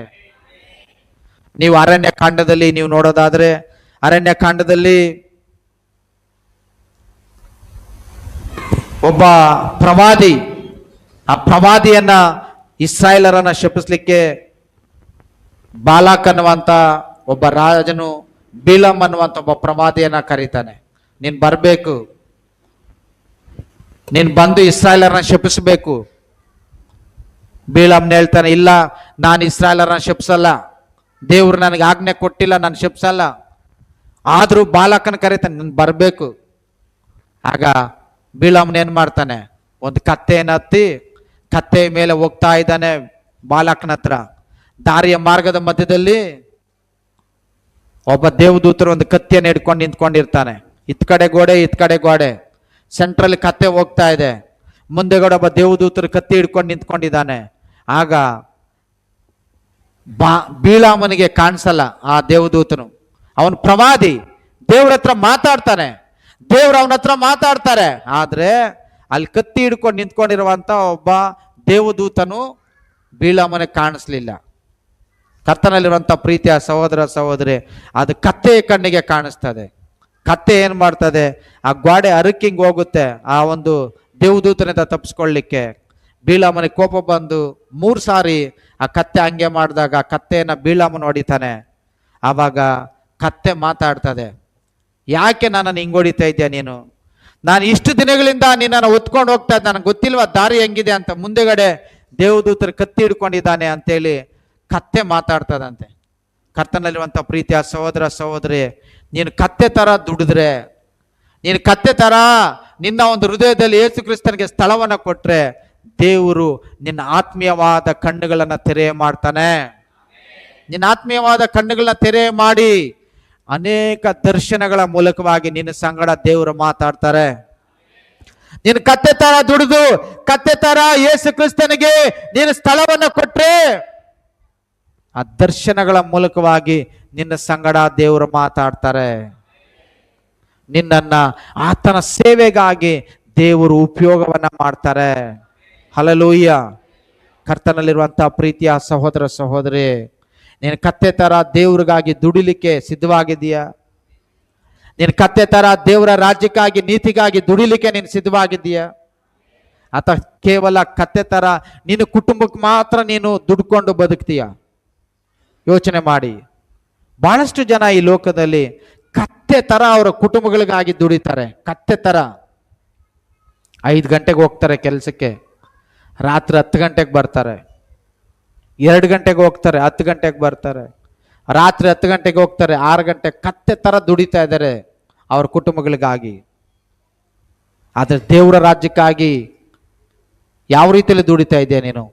ನೀವು ಅರಣ್ಯ ಕಾಂಡದಲ್ಲಿ ನೀವು ನೋಡೋದಾದ್ರೆ, ಅರಣ್ಯ ಕಾಂಡದಲ್ಲಿ ಒಬ್ಬ ಪ್ರವಾದಿ, ಆ ಪ್ರವಾದಿಯನ್ನ ಇಸ್ರಾಯೇಲರನ್ನ ಶಪಿಸ್ಲಿಕ್ಕೆ ಬಾಲಾಕ್ ಅನ್ನುವಂತ ಒಬ್ಬ ರಾಜನು ಬಿಳಾಮ್ ಅನ್ನುವಂತ ಒಬ್ಬ ಪ್ರವಾದಿಯನ್ನ ಕರೀತಾನೆ. ನೀನ್ ಬರ್ಬೇಕು, ನೀನ್ ಬಂದು ಇಸ್ರಾಯೇಲರನ್ನ ಶಪಿಸಬೇಕು. ಬಿಳಾಮ್ನ ಹೇಳ್ತಾನೆ, ಇಲ್ಲ ನಾನು ಇಸ್ರಾಯೇಲರನ್ನ ಶಪಿಸಲ್ಲ, ದೇವ್ರು ನನಗೆ ಆಜ್ಞೆ ಕೊಟ್ಟಿಲ್ಲ, ನಾನು ಶಪಿಸಲ್ಲ. ಆದ್ರೂ ಬಾಲಾಕನ ಕರೀತಾನೆ, ನೀನ್ ಬರ್ಬೇಕು. ಆಗ ಬಿಳಾಮ್ನ ಏನ್ ಮಾಡ್ತಾನೆ, ಒಂದು ಕತ್ತೆಯನ್ನು ಹತ್ತಿ ಕತ್ತೆ ಮೇಲೆ ಹೋಗ್ತಾ ಇದ್ದಾನೆ ಬಾಲಾಕನ ಹತ್ರ. ದಾರಿಯ ಮಾರ್ಗದ ಮಧ್ಯದಲ್ಲಿ ಒಬ್ಬ ದೇವದೂತರು ಒಂದು ಕತ್ತಿಯನ್ನು ಹಿಡ್ಕೊಂಡು ನಿಂತ್ಕೊಂಡಿರ್ತಾನೆ. ಇತ್ ಕಡೆ ಗೋಡೆ, ಇತ್ ಕಡೆ ಗೋಡೆ, ಸೆಂಟ್ರಲ್ಲಿ ಕತ್ತೆ ಹೋಗ್ತಾ ಇದೆ. ಮುಂದೆಗಡೆ ಒಬ್ಬ ದೇವದೂತರು ಕತ್ತಿ ಹಿಡ್ಕೊಂಡು ನಿಂತ್ಕೊಂಡಿದ್ದಾನೆ. ಆಗ ಬಿಳಾಮನಿಗೆ ಕಾಣಿಸಲ್ಲ ಆ ದೇವದೂತನು, ಅವನು ಪ್ರವಾದಿ, ದೇವ್ರ ಹತ್ರ ಮಾತಾಡ್ತಾನೆ, ದೇವ್ರು ಅವನ ಹತ್ರ ಮಾತಾಡ್ತಾರೆ. ಆದ್ರೆ ಅಲ್ಲಿ ಕತ್ತಿ ಹಿಡ್ಕೊಂಡು ನಿಂತ್ಕೊಂಡಿರುವಂತ ಒಬ್ಬ ದೇವದೂತನು ಬಿಳಾಮನಿಗೆ ಕಾಣಿಸ್ಲಿಲ್ಲ. ಕರ್ತನಲ್ಲಿರುವಂತ ಪ್ರೀತಿಯ ಸಹೋದರ ಸಹೋದರಿ, ಅದು ಕತ್ತೆಯ ಕಣ್ಣಿಗೆ ಕಾಣಿಸ್ತದೆ. ಕತ್ತೆ ಏನ್ ಮಾಡ್ತದೆ, ಆ ಗೋಡೆ ಅರಕ್ಕಿಂಗ್ ಹೋಗುತ್ತೆ ಆ ಒಂದು ದೇವದೂತನಿಂದ ತಪ್ಪಿಸ್ಕೊಳ್ಳಿಕ್ಕೆ. ಬಿಳಾಮನಿಗೆ ಕೋಪ ಬಂದು 3 ಸಾರಿ ಆ ಕತ್ತೆ ಹಂಗೆ ಮಾಡಿದಾಗ ಕತ್ತೆಯನ್ನ ಬಿಳಾಮನ ಹೊಡಿತಾನೆ. ಆವಾಗ ಕತ್ತೆ ಮಾತಾಡ್ತದೆ, ಯಾಕೆ ನನ್ನನ್ನು ಹಿಂಗೆ ಹೊಡಿತಾ ಇದ್ಯಾ ನೀನು? ನಾನು ಇಷ್ಟು ದಿನಗಳಿಂದ ನಿನ್ನನ್ನು ಹೊತ್ಕೊಂಡು ಹೋಗ್ತಾ ಇದ್ದೆ, ನನಗೆ ಗೊತ್ತಿಲ್ವಾ ದಾರಿ ಹೆಂಗಿದೆ ಅಂತ. ಮುಂದೆಗಡೆ ದೇವದೂತರು ಕತ್ತಿ ಹಿಡ್ಕೊಂಡಿದ್ದಾನೆ ಅಂತೇಳಿ ಕತ್ತೆ ಮಾತಾಡ್ತದಂತೆ. ಕರ್ತನಲ್ಲಿರುವಂಥ ಪ್ರೀತಿಯ ಸಹೋದರ ಸಹೋದರಿ, ನೀನು ಕತ್ತೆ ತರ ದುಡಿದ್ರೆ, ನೀನು ಕತ್ತೆ ತರ ನಿನ್ನ ಒಂದು ಹೃದಯದಲ್ಲಿ ಯೇಸು ಕ್ರಿಸ್ತನಿಗೆ ಸ್ಥಳವನ್ನು ಕೊಟ್ರೆ ದೇವರು ನಿನ್ನ ಆತ್ಮೀಯವಾದ ಕಣ್ಣುಗಳನ್ನ ತೆರೆ ಮಾಡ್ತಾನೆ. ನಿನ್ನ ಆತ್ಮೀಯವಾದ ಕಣ್ಣುಗಳನ್ನ ತೆರೆ ಮಾಡಿ ಅನೇಕ ದರ್ಶನಗಳ ಮೂಲಕವಾಗಿ ನಿನ್ನ ಸಂಗಡ ದೇವರು ಮಾತಾಡ್ತಾರೆ. ನೀನು ಕತ್ತೆ ತರ ದುಡಿದು ಕತ್ತೆ ತರ ಯೇಸು ಕ್ರಿಸ್ತನಿಗೆ ನೀನು ಸ್ಥಳವನ್ನು ಕೊಟ್ರೆ ಆ ದರ್ಶನಗಳ ಮೂಲಕವಾಗಿ ನಿನ್ನ ಸಂಗಡ ದೇವರು ಮಾತಾಡ್ತಾರೆ. ನಿನ್ನನ್ನ ಆತನ ಸೇವೆಗಾಗಿ ದೇವರು ಉಪಯೋಗವನ್ನ ಮಾಡ್ತಾರೆ. ಹಲ್ಲೆಲೂಯಾ. ಕರ್ತನಲ್ಲಿರುವಂತಹ ಪ್ರೀತಿಯ ಸಹೋದರ ಸಹೋದರಿ, ನೀನು ಕತ್ತೆ ತರ ದೇವ್ರಿಗಾಗಿ ದುಡಿಲಿಕ್ಕೆ ಸಿದ್ಧವಾಗಿದೆಯಾ? ನೀನು ಕತ್ತೆ ತರ ದೇವರ ರಾಜ್ಯಕ್ಕಾಗಿ ನೀತಿಗಾಗಿ ದುಡಿಲಿಕ್ಕೆ ನೀನು ಸಿದ್ಧವಾಗಿದೆಯಾ? ಅಥವಾ ಕೇವಲ ಕತ್ತೆ ತರ ನಿನ್ನ ಕುಟುಂಬಕ್ಕೆ ಮಾತ್ರ ನೀನು ದುಡ್ಕೊಂಡು ಬದುಕ್ತೀಯ? ಯೋಚನೆ ಮಾಡಿ. ಬಹಳಷ್ಟು ಜನ ಈ ಲೋಕದಲ್ಲಿ ಕತ್ತೆ ತರ ಅವರ ಕುಟುಂಬಗಳಿಗಾಗಿ ದುಡಿತಾರೆ. ಕತ್ತೆ ತರ 5 ಗಂಟೆಗೆ ಹೋಗ್ತಾರೆ ಕೆಲಸಕ್ಕೆ, ರಾತ್ರಿ 10 ಗಂಟೆಗೆ ಬರ್ತಾರೆ. 2 ಗಂಟೆಗೆ ಹೋಗ್ತಾರೆ, 10 ಗಂಟೆಗೆ ಬರ್ತಾರೆ. ರಾತ್ರಿ 10 ಗಂಟೆಗೆ ಹೋಗ್ತಾರೆ, 6 ಗಂಟೆ. ಕತ್ತೆ ತರ ದುಡಿತಾ ಇದ್ದಾರೆ ಅವ್ರ ಕುಟುಂಬಗಳಿಗಾಗಿ. ಆದರೆ ದೇವರ ರಾಜ್ಯಕ್ಕಾಗಿ ಯಾವ ರೀತಿಯಲ್ಲಿ ದುಡಿತಾ ಇದೆಯಾ ನೀನು?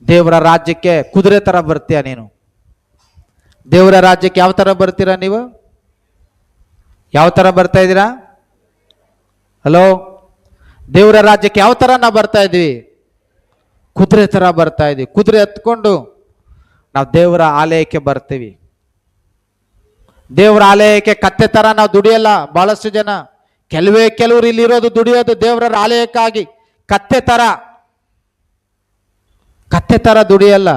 ದೇವರ ರಾಜ್ಯಕ್ಕೆ ಕುದುರೆ ತರ ಬರ್ತೀಯ ನೀನು? ದೇವರ ರಾಜ್ಯಕ್ಕೆ ಯಾವ ಥರ ಬರ್ತೀರಾ ನೀವು? ಯಾವ ಥರ ಬರ್ತಾ ಇದ್ದೀರಾ? ಹಲೋ, ದೇವರ ರಾಜ್ಯಕ್ಕೆ ಯಾವ ಥರ ನಾವು ಬರ್ತಾ ಇದ್ವಿ? ಕುದುರೆ ಥರ ಬರ್ತಾ ಇದ್ವಿ. ಕುದುರೆ ಹತ್ಕೊಂಡು ನಾವು ದೇವರ ಆಲಯಕ್ಕೆ ಬರ್ತೀವಿ. ದೇವರ ಆಲಯಕ್ಕೆ ಕತ್ತೆ ಥರ ನಾವು ದುಡಿಯಲ್ಲ. ಬಹಳಷ್ಟು ಜನ, ಕೆಲವರು ಇಲ್ಲಿರೋದು ದುಡಿಯೋದು ದೇವರ ಆಲಯಕ್ಕಾಗಿ. ಕತ್ತೆ ಥರ ದುಡಿಯಲ್ಲ,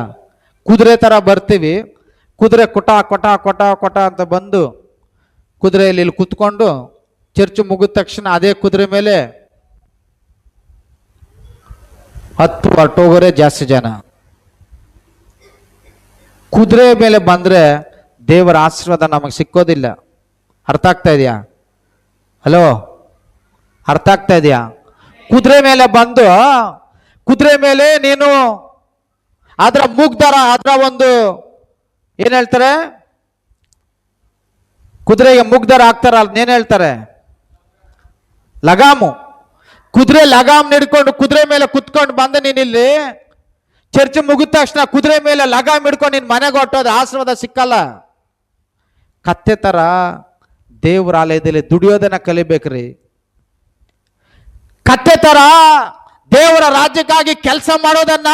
ಕುದುರೆ ಥರ ಬರ್ತೀವಿ. ಕುದುರೆ ಕೊಟ ಕೊಟ ಕೊಟ ಕೊಟ ಅಂತ ಬಂದು ಕುದುರೆಯಲ್ಲಿ ಇಲ್ಲಿ ಕುತ್ಕೊಂಡು ಚರ್ಚ್ ಮುಗಿದ ತಕ್ಷಣ ಅದೇ ಕುದುರೆ ಮೇಲೆ ಹೊರಟೋಗೋರೆ ಜಾಸ್ತಿ ಜನ. ಕುದುರೆ ಮೇಲೆ ಬಂದ್ರೆ ದೇವರ ಆಶೀರ್ವಾದ ನಮಗೆ ಸಿಕ್ಕೋದಿಲ್ಲ. ಅರ್ಥ ಆಗ್ತಾ ಇದೆಯಾ? ಹಲೋ, ಅರ್ಥ ಆಗ್ತಾ ಇದೆಯಾ? ಕುದುರೆ ಮೇಲೆ ಬಂದು, ಕುದುರೆ ಮೇಲೆ ನೀನು ಅದರ ಮೂಗ್ದಾರ, ಅದರ ಒಂದು ಏನ್ ಹೇಳ್ತಾರೆ, ಕುದುರೆಗೆ ಮೂಗ್ದಾರ ಹಾಕ್ತಾರ, ಅದನ್ನೇನ್ ಹೇಳ್ತಾರೆ, ಲಗಾಮು. ಕುದುರೆ ಲಗಾಮ್ ಹಿಡ್ಕೊಂಡು ಕುದುರೆ ಮೇಲೆ ಕುತ್ಕೊಂಡು ಬಂದ ನೀನಿಲ್ಲಿ ಚರ್ಚ್ ಮುಗಿದ ತಕ್ಷಣ ಕುದುರೆ ಮೇಲೆ ಲಗಾಮ್ ಹಿಡ್ಕೊಂಡು ನಿನ್ ಮನೆಗೆ ಹೊಟ್ಟೋದು ಆಶೀರ್ವಾದ ಸಿಕ್ಕಲ್ಲ. ಕತ್ತೆ ತರ ದೇವರ ಆಲಯದಲ್ಲಿ ದುಡಿಯೋದನ್ನ ಕಲಿಬೇಕ್ರಿ. ಕತ್ತೆ ತರ ದೇವರ ರಾಜ್ಯಕ್ಕಾಗಿ ಕೆಲಸ ಮಾಡೋದನ್ನ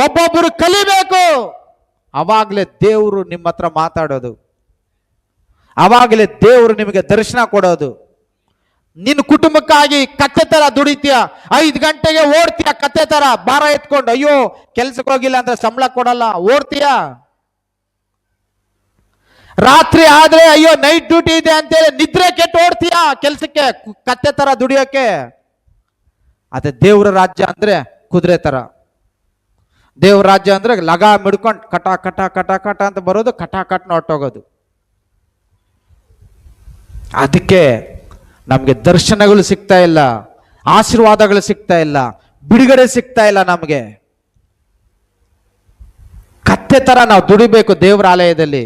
ಒಬ್ಬೊಬ್ಬರು ಕಲಿಬೇಕು. ಅವಾಗಲೇ ದೇವರು ನಿಮ್ಮ ಹತ್ರ ಮಾತಾಡೋದು, ಅವಾಗಲೇ ದೇವರು ನಿಮಗೆ ದರ್ಶನ ಕೊಡೋದು. ನಿನ್ನ ಕುಟುಂಬಕ್ಕಾಗಿ ಕತ್ತೆ ತರ ದುಡಿತೀಯ, 5 ಗಂಟೆಗೆ ಓಡ್ತೀಯ ಕತ್ತೆ ತರ ಭಾರ ಎತ್ಕೊಂಡು. ಅಯ್ಯೋ ಕೆಲ್ಸಕ್ಕೆ ಹೋಗಿಲ್ಲ ಅಂದ್ರೆ ಸಂಬಳ ಕೊಡಲ್ಲ, ಓಡ್ತೀಯ. ರಾತ್ರಿ ಆದ್ರೆ ಅಯ್ಯೋ ನೈಟ್ ಡ್ಯೂಟಿ ಇದೆ ಅಂತೇಳಿ ನಿದ್ರೆ ಕೆಟ್ಟು ಓಡ್ತೀಯ ಕೆಲ್ಸಕ್ಕೆ, ಕತ್ತೆ ತರ ದುಡಿಯೋಕೆ. ಅದೇ ದೇವರ ರಾಜ್ಯ ಅಂದ್ರೆ ಕುದುರೆ ತರ. ದೇವರ ರಾಜ್ಯ ಅಂದ್ರೆ ಲಗಾ ಮಿಡ್ಕೊಂಡು ಕಟ ಕಟ ಕಟ ಕಟ ಅಂತ ಬರೋದು, ಕಟ ಕಟ್ನ ಹೊಟ್ಟೋಗೋದು. ಅದಕ್ಕೆ ನಮ್ಗೆ ದರ್ಶನಗಳು ಸಿಗ್ತಾ ಇಲ್ಲ, ಆಶೀರ್ವಾದಗಳು ಸಿಗ್ತಾ ಇಲ್ಲ, ಬಿಡುಗಡೆ ಸಿಗ್ತಾ ಇಲ್ಲ ನಮಗೆ. ಕತ್ತೆ ತರ ನಾವು ದುಡಿಬೇಕು ದೇವರ ಆಲಯದಲ್ಲಿ.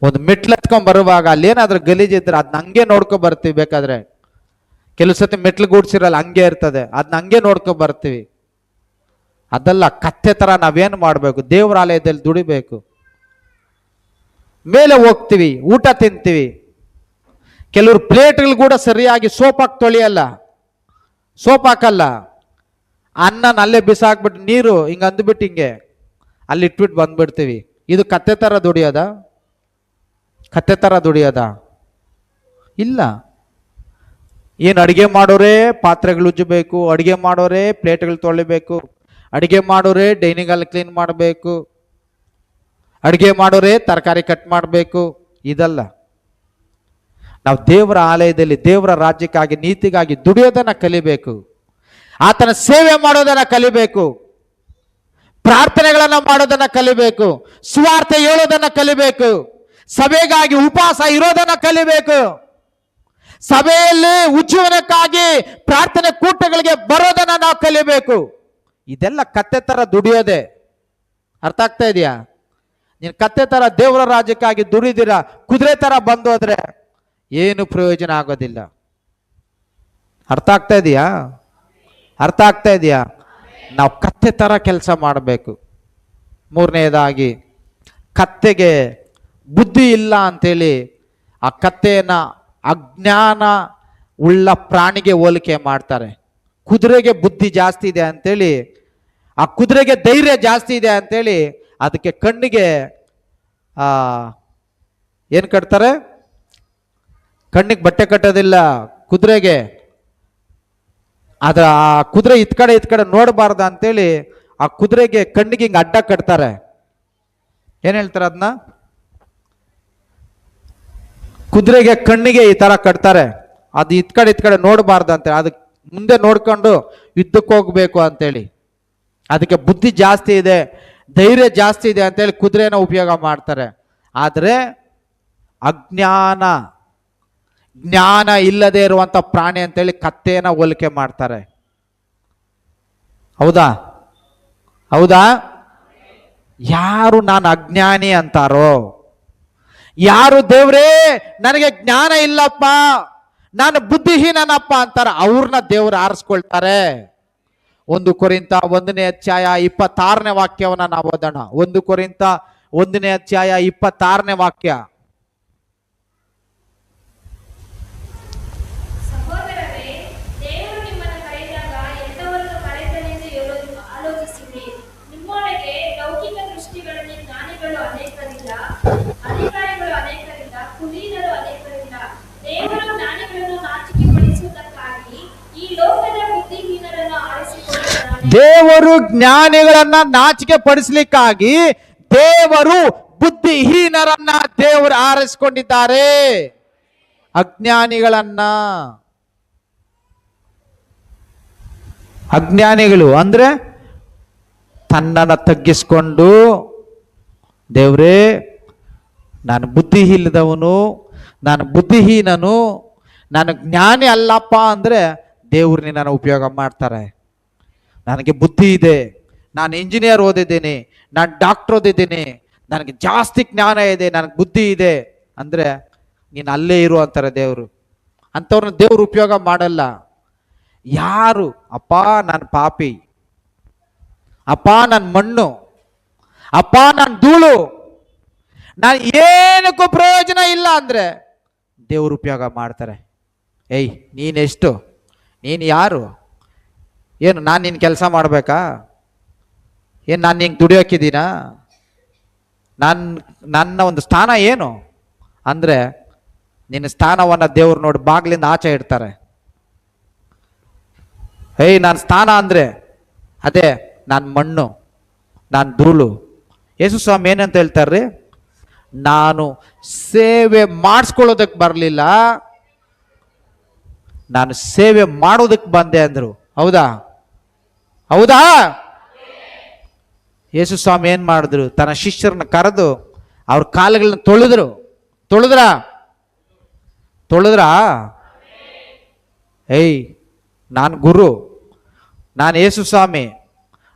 ಒಂದು ಮೆಟ್ಲು ಹತ್ಕೊಂಡ್ ಬರುವಾಗ ಅಲ್ಲೇನಾದ್ರೂ ಗಲೀಜಿದ್ರೆ ಅದನ್ನ ಹಂಗೆ ನೋಡ್ಕೊ ಬರ್ತೀವಿ. ಬೇಕಾದ್ರೆ ಕೆಲವು ಸತಿ ಮೆಟ್ಲು ಗೂಡ್ಸಿರಲ್ಲ, ಹಂಗೆ ಇರ್ತದೆ, ಅದನ್ನ ಹಂಗೆ ನೋಡ್ಕೊ ಬರ್ತೀವಿ. ಅದಲ್ಲ, ಕತ್ತೆ ತರ ನಾವೇನು ಮಾಡ್ಬೇಕು, ದೇವರ ಆಲಯದಲ್ಲಿ ದುಡಿಬೇಕು. ಮೇಲೆ ಹೋಗ್ತೀವಿ, ಊಟ ತಿಂತೀವಿ. ಕೆಲವರು ಪ್ಲೇಟ್ಗಳು ಕೂಡ ಸರಿಯಾಗಿ ಸೋಪ್ ಹಾಕಿ ತೊಳಿಯಲ್ಲ, ಸೋಪ್ ಹಾಕಲ್ಲ. ಅನ್ನನ ಅಲ್ಲೇ ಬಿಸಾಕ್ಬಿಟ್ಟು ನೀರು ಹಿಂಗ ಅಂದ್ಬಿಟ್ಟು ಹಿಂಗೆ ಅಲ್ಲಿ ಇಟ್ಬಿಟ್ಟು ಬಂದ್ಬಿಡ್ತೀವಿ. ಇದು ಕತ್ತೆ ತರ ದುಡಿಯೋದ? ಕತ್ತೆ ತರ ದುಡಿಯೋದ? ಇಲ್ಲ. ಏನು ಅಡಿಗೆ ಮಾಡೋರೇ ಪಾತ್ರೆಗಳು ಉಜ್ಜಬೇಕು, ಅಡಿಗೆ ಮಾಡೋರೇ ಪ್ಲೇಟ್ಗಳು ತೊಳಿಬೇಕು, ಅಡಿಗೆ ಮಾಡೋರೇ ಡೈನಿಂಗ್ ಹಾಲ್ ಕ್ಲೀನ್ ಮಾಡಬೇಕು, ಅಡಿಗೆ ಮಾಡೋರೇ ತರಕಾರಿ ಕಟ್ ಮಾಡಬೇಕು. ಇದಲ್ಲ. ನಾವು ದೇವರ ಆಲಯದಲ್ಲಿ ದೇವರ ರಾಜ್ಯಕ್ಕಾಗಿ ನೀತಿಗಾಗಿ ದುಡಿಯೋದನ್ನ ಕಲಿಬೇಕು. ಆತನ ಸೇವೆ ಮಾಡೋದನ್ನ ಕಲಿಬೇಕು, ಪ್ರಾರ್ಥನೆಗಳನ್ನ ಮಾಡೋದನ್ನ ಕಲಿಬೇಕು, ಸುವಾರ್ಥ ಹೇಳೋದನ್ನ ಕಲಿಬೇಕು, ಸಭೆಗಾಗಿ ಉಪವಾಸ ಇರೋದನ್ನ ಕಲಿಬೇಕು, ಸಭೆಯಲ್ಲಿ ಉಜ್ಜೀವನಕ್ಕಾಗಿ ಪ್ರಾರ್ಥನೆ ಕೂಟಗಳಿಗೆ ಬರೋದನ್ನ ನಾವು ಕಲಿಬೇಕು. ಇದೆಲ್ಲ ಕತ್ತೆ ತರ ದುಡಿಯೋದೆ. ಅರ್ಥ ಆಗ್ತಾ ಇದೆಯಾ? ನೀನು ಕತ್ತೆ ತರ ದೇವರ ರಾಜ್ಯಕ್ಕಾಗಿ ದುಡಿದಿರಾ, ಕುದುರೆ ತರ ಬಂದು ಹೋದ್ರೆ ಏನು ಪ್ರಯೋಜನ ಆಗೋದಿಲ್ಲ. ಅರ್ಥ ಆಗ್ತಾ ಇದೆಯಾ? ಅರ್ಥ ಆಗ್ತಾ ಇದೆಯಾ? ನಾವು ಕತ್ತೆ ತರ ಕೆಲಸ ಮಾಡಬೇಕು. ಮೂರನೇದಾಗಿ, ಕತ್ತೆಗೆ ಬುದ್ಧಿ ಇಲ್ಲ ಅಂತೇಳಿ ಆ ಕತ್ತೆಯನ್ನ ಅಜ್ಞಾನ ಉಳ್ಳ ಪ್ರಾಣಿಗೆ ಹೋಲಿಕೆ ಮಾಡ್ತಾರೆ. ಕುದುರೆಗೆ ಬುದ್ಧಿ ಜಾಸ್ತಿ ಇದೆ ಅಂತೇಳಿ, ಆ ಕುದುರೆಗೆ ಧೈರ್ಯ ಜಾಸ್ತಿ ಇದೆ ಅಂತೇಳಿ ಅದಕ್ಕೆ ಕಣ್ಣಿಗೆ ಏನು ಕಟ್ತಾರೆ? ಕಣ್ಣಿಗೆ ಬಟ್ಟೆ ಕಟ್ಟೋದಿಲ್ಲ ಕುದುರೆಗೆ. ಆ ಕುದುರೆ ಇತ್ ಕಡೆ ನೋಡಬಾರ್ದ ಅಂತೇಳಿ ಆ ಕುದುರೆಗೆ ಕಣ್ಣಿಗೆ ಹಿಂಗೆ ಅಡ್ಡ ಕಟ್ತಾರೆ. ಏನ್ ಹೇಳ್ತಾರೆ ಅದನ್ನ? ಕುದುರೆಗೆ ಕಣ್ಣಿಗೆ ಈ ತರ ಕಟ್ತಾರೆ. ಅದು ಇತ್ ಕಡೆ ನೋಡಬಾರ್ದು ಅಂತೇಳಿ, ಅದಕ್ಕೆ ಮುಂದೆ ನೋಡ್ಕೊಂಡು ಯುದ್ಧಕ್ಕೆ ಹೋಗ್ಬೇಕು ಅಂತೇಳಿ. ಅದಕ್ಕೆ ಬುದ್ಧಿ ಜಾಸ್ತಿ ಇದೆ, ಧೈರ್ಯ ಜಾಸ್ತಿ ಇದೆ ಅಂತೇಳಿ ಕುದುರೆನ ಉಪಯೋಗ ಮಾಡ್ತಾರೆ. ಆದರೆ ಜ್ಞಾನ ಇಲ್ಲದೆ ಇರುವಂತ ಪ್ರಾಣಿ ಅಂತೇಳಿ ಕತ್ತೆನ ಹೋಲಿಕೆ ಮಾಡ್ತಾರೆ. ಹೌದಾ? ಹೌದಾ? ಯಾರು ನಾನು ಅಜ್ಞಾನಿ ಅಂತಾರೋ, ಯಾರು ದೇವ್ರೇ ನನಗೆ ಜ್ಞಾನ ಇಲ್ಲಪ್ಪ, ನಾನು ಬುದ್ಧಿಹೀನನಪ್ಪ ಅಂತಾರ, ಅವ್ರನ್ನ ದೇವ್ರು ಆರಿಸ್ಕೊಳ್ತಾರೆ. 1 ಕೊರಿಂಥ 1ನೇ ಅಧ್ಯಾಯ 26ನೇ ವಾಕ್ಯವನ್ನ ನಾವು ಓದೋಣ. 1 ಕೊರಿಂಥ 1ನೇ ಅಧ್ಯಾಯ 26ನೇ ವಾಕ್ಯ. ಸಹೋದರರೇ, ದೇವರು ನಿಮ್ಮನ್ನು ಕರೆದಾಗ ಎಂಥವರನ್ನು ಕರೆದನೆಂದು ಆಲೋಚಿಸಿರಿ. ನಿಮ್ಮೊಳಗೆ ಲೌಕಿಕ ದೃಷ್ಟಿಗಳಲ್ಲಿ ಜ್ಞಾನಿಗಳು ಅನೇಕರಿಲ್ಲ, ಅಧಿಕಾರಿಗಳು ಅನೇಕರಿಲ್ಲ, ಕುಲೀನರು ಅನೇಕರಿಲ್ಲ. ದೇವರು ಜ್ಞಾನಿಗಳನ್ನು ನಾಚಿಕೆ ಪಡಿಸುವುದಕ್ಕಾಗಿ ಈ ಲೋಕದ ಬುದ್ಧಿಹೀನರನ್ನು ಆರಿಸಿಕೊಂಡಿದ್ದಾನೆ. ದೇವರು ಜ್ಞಾನಿಗಳನ್ನ ನಾಚಿಕೆ ಪಡಿಸ್ಲಿಕ್ಕಾಗಿ ದೇವರು ಬುದ್ಧಿಹೀನರನ್ನ ದೇವರು ಆರಿಸಿಕೊಂಡಿದ್ದಾರೆ. ಅಜ್ಞಾನಿಗಳು ಅಂದ್ರೆ ತನ್ನನ್ನು ತಗ್ಗಿಸ್ಕೊಂಡು, ದೇವ್ರೇ ನಾನು ಬುದ್ಧಿ ಇಲ್ಲದವನು, ನಾನು ಬುದ್ಧಿಹೀನನು, ನಾನು ಜ್ಞಾನಿ ಅಲ್ಲಪ್ಪ ಅಂದ್ರೆ ದೇವ್ರು ನಿನ್ನನ್ನು ಉಪಯೋಗ ಮಾಡ್ತಾರೆ. ನನಗೆ ಬುದ್ಧಿ ಇದೆ, ನಾನು ಇಂಜಿನಿಯರ್ ಓದಿದ್ದೀನಿ, ನಾನು ಡಾಕ್ಟರ್ ಓದಿದ್ದೀನಿ, ನನಗೆ ಜಾಸ್ತಿ ಜ್ಞಾನ ಇದೆ, ನನಗೆ ಬುದ್ಧಿ ಇದೆ ಅಂದರೆ ನೀನು ಅಲ್ಲೇ ಇರು ಅಂತಾರೆ ದೇವರು. ಅಂಥವ್ರನ್ನ ದೇವ್ರು ಉಪಯೋಗ ಮಾಡಲ್ಲ. ಯಾರು ಅಪ್ಪ ನಾನು ಪಾಪಿ, ಅಪ್ಪ ನಾನು ಮಣ್ಣು, ಅಪ್ಪ ನಾನು ಧೂಳು, ನಾನು ಏನಕ್ಕೂ ಪ್ರಯೋಜನ ಇಲ್ಲ ಅಂದರೆ ದೇವ್ರು ಉಪಯೋಗ ಮಾಡ್ತಾರೆ. ಏಯ್ ನೀನೆಷ್ಟು, ನೀನು ಯಾರು, ಏನು ನಾನು ನಿನ್ನ ಕೆಲಸ ಮಾಡಬೇಕಾ, ಏನು ನಾನು ನಿಂಗೆ ದುಡಿಯೋಕ್ಕಿದ್ದೀನಾ, ನನ್ನ ಒಂದು ಸ್ಥಾನ ಏನು ಅಂದರೆ ನಿನ್ನ ಸ್ಥಾನವನ್ನು ದೇವ್ರು ನೋಡಿ ಬಾಗಿಲಿಂದ ಆಚೆ ಇಡ್ತಾರೆ. ಏಯ್ ನನ್ನ ಸ್ಥಾನ ಅಂದರೆ ಅದೇ ನಾನು ಮಣ್ಣು, ನಾನು ಧೂಳು. ಯೇಸು ಸ್ವಾಮಿ ಏನಂತ ಹೇಳ್ತಾರ್ರಿ, ನಾನು ಸೇವೆ ಮಾಡಿಸ್ಕೊಳ್ಳೋದಕ್ಕೆ ಬರಲಿಲ್ಲ, ನಾನು ಸೇವೆ ಮಾಡೋದಕ್ಕೆ ಬಂದೆ ಅಂದರು. ಹೌದಾ? ಹೌದಾ? ಯೇಸು ಸ್ವಾಮಿ ಏನು ಮಾಡಿದ್ರು, ತನ್ನ ಶಿಷ್ಯರನ್ನ ಕರೆದು ಅವ್ರ ಕಾಲುಗಳನ್ನ ತೊಳೆದ್ರಾ? ಏಯ್ ನಾನು ಗುರು, ನಾನು ಯೇಸು ಸ್ವಾಮಿ,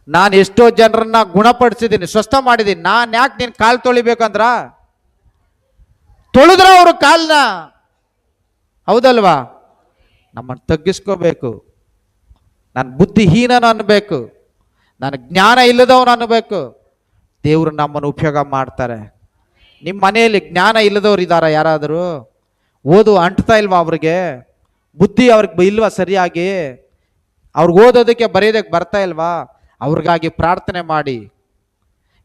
ನಾನು ಎಷ್ಟೋ ಜನರನ್ನ ಗುಣಪಡಿಸಿದ್ದೀನಿ, ಸ್ವಸ್ಥ ಮಾಡಿದ್ದೀನಿ, ನಾನು ಯಾಕೆ ನೀನು ಕಾಲು ತೊಳಿಬೇಕಂದ್ರ ತೊಳೆದ್ರ ಅವರು ಕಾಲನ್ನ? ಹೌದಲ್ವಾ? ನಮ್ಮನ್ನು ತಗ್ಗಿಸ್ಕೋಬೇಕು. ನಾನು ಬುದ್ಧಿಹೀನನು ಅನ್ನಬೇಕು, ನಾನು ಜ್ಞಾನ ಇಲ್ಲದವನು ಅನ್ನಬೇಕು. ದೇವರು ನಮ್ಮನ್ನು ಉಪಯೋಗ ಮಾಡ್ತಾರೆ. ನಿಮ್ಮ ಮನೆಯಲ್ಲಿ ಜ್ಞಾನ ಇಲ್ಲದವ್ರು ಇದ್ದಾರಾ? ಯಾರಾದರೂ ಓದು ಅಂಟ್ತಾ ಇಲ್ವಾ? ಅವ್ರಿಗೆ ಬುದ್ಧಿ ಅವ್ರಿಗೆ ಇಲ್ವಾ ಸರಿಯಾಗಿ? ಅವ್ರಿಗೆ ಓದೋದಕ್ಕೆ ಬರೆಯೋದಕ್ಕೆ ಬರ್ತಾ ಇಲ್ವಾ? ಅವ್ರಿಗಾಗಿ ಪ್ರಾರ್ಥನೆ ಮಾಡಿ.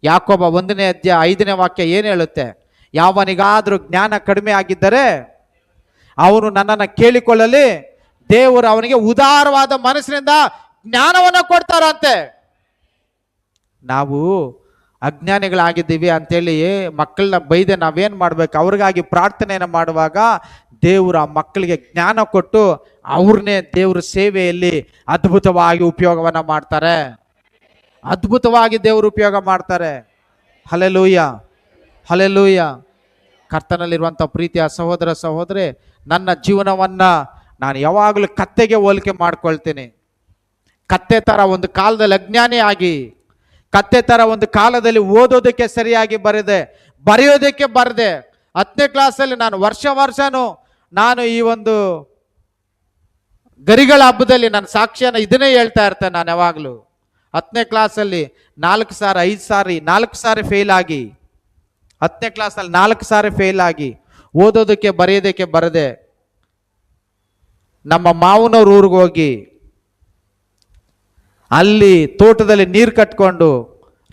ಯಾಕೋಬ 1ನೇ ಅಧ್ಯಾಯ 5ನೇ ವಾಕ್ಯ ಏನು ಹೇಳುತ್ತೆ? ಯಾವನಿಗಾದರೂ ಜ್ಞಾನ ಕಡಿಮೆ ಆಗಿದ್ದರೆ ಅವನು ನನ್ನನ್ನು ಕೇಳಿಕೊಳ್ಳಲಿ, ದೇವರು ಅವನಿಗೆ ಉದಾರವಾದ ಮನಸ್ಸಿನಿಂದ ಜ್ಞಾನವನ್ನು ಕೊಡ್ತಾರಂತೆ. ನಾವು ಅಜ್ಞಾನಿಗಳಾಗಿದ್ದೀವಿ ಅಂತೇಳಿ ಮಕ್ಕಳನ್ನ ಬೈದೆ ನಾವೇನು ಮಾಡ್ಬೇಕು? ಅವ್ರಿಗಾಗಿ ಪ್ರಾರ್ಥನೆಯನ್ನು ಮಾಡುವಾಗ ದೇವರು ಆ ಮಕ್ಕಳಿಗೆ ಜ್ಞಾನ ಕೊಟ್ಟು ಅವ್ರನ್ನೇ ದೇವ್ರ ಸೇವೆಯಲ್ಲಿ ಅದ್ಭುತವಾಗಿ ಉಪಯೋಗವನ್ನು ಮಾಡ್ತಾರೆ. ಅದ್ಭುತವಾಗಿ ದೇವರು ಉಪಯೋಗ ಮಾಡ್ತಾರೆ. Hallelujah, hallelujah. ಕರ್ತನಲ್ಲಿರುವಂಥ ಪ್ರೀತಿಯ ಸಹೋದರ ಸಹೋದರಿ, ನನ್ನ ಜೀವನವನ್ನು ನಾನು ಯಾವಾಗಲೂ ಕತ್ತೆಗೆ ಹೋಲಿಕೆ ಮಾಡ್ಕೊಳ್ತೀನಿ. ಕತ್ತೆ ಥರ ಒಂದು ಕಾಲದಲ್ಲಿ ಅಜ್ಞಾನಿ ಆಗಿ, ಕತ್ತೆ ಥರ ಒಂದು ಕಾಲದಲ್ಲಿ ಓದೋದಕ್ಕೆ ಸರಿಯಾಗಿ ಬರೆಯೋದಕ್ಕೆ ಬರದೆ 10ನೇ ಕ್ಲಾಸಲ್ಲಿ ನಾನು ವರ್ಷನೂ ನಾನು ಈ ಒಂದು ಗರಿಗಳ ಹಬ್ಬದಲ್ಲಿ ನನ್ನ ಸಾಕ್ಷ್ಯನ ಇದನ್ನೇ ಹೇಳ್ತಾ ಇರ್ತೇನೆ. ನಾನು ಯಾವಾಗಲೂ 10ನೇ ಕ್ಲಾಸಲ್ಲಿ 4 ಸಾರಿ 5 ಸಾರಿ 4 ಸಾರಿ ಫೇಲ್ ಆಗಿ, 10ನೇ ಕ್ಲಾಸಲ್ಲಿ 4 ಸಾರಿ ಫೇಲ್ ಆಗಿ, ಓದೋದಕ್ಕೆ ಬರೆಯೋದಕ್ಕೆ ಬರದೆ ನಮ್ಮ ಮಾವನವ್ರ ಊರಿಗೆ ಹೋಗಿ ಅಲ್ಲಿ ತೋಟದಲ್ಲಿ ನೀರು ಕಟ್ಕೊಂಡು,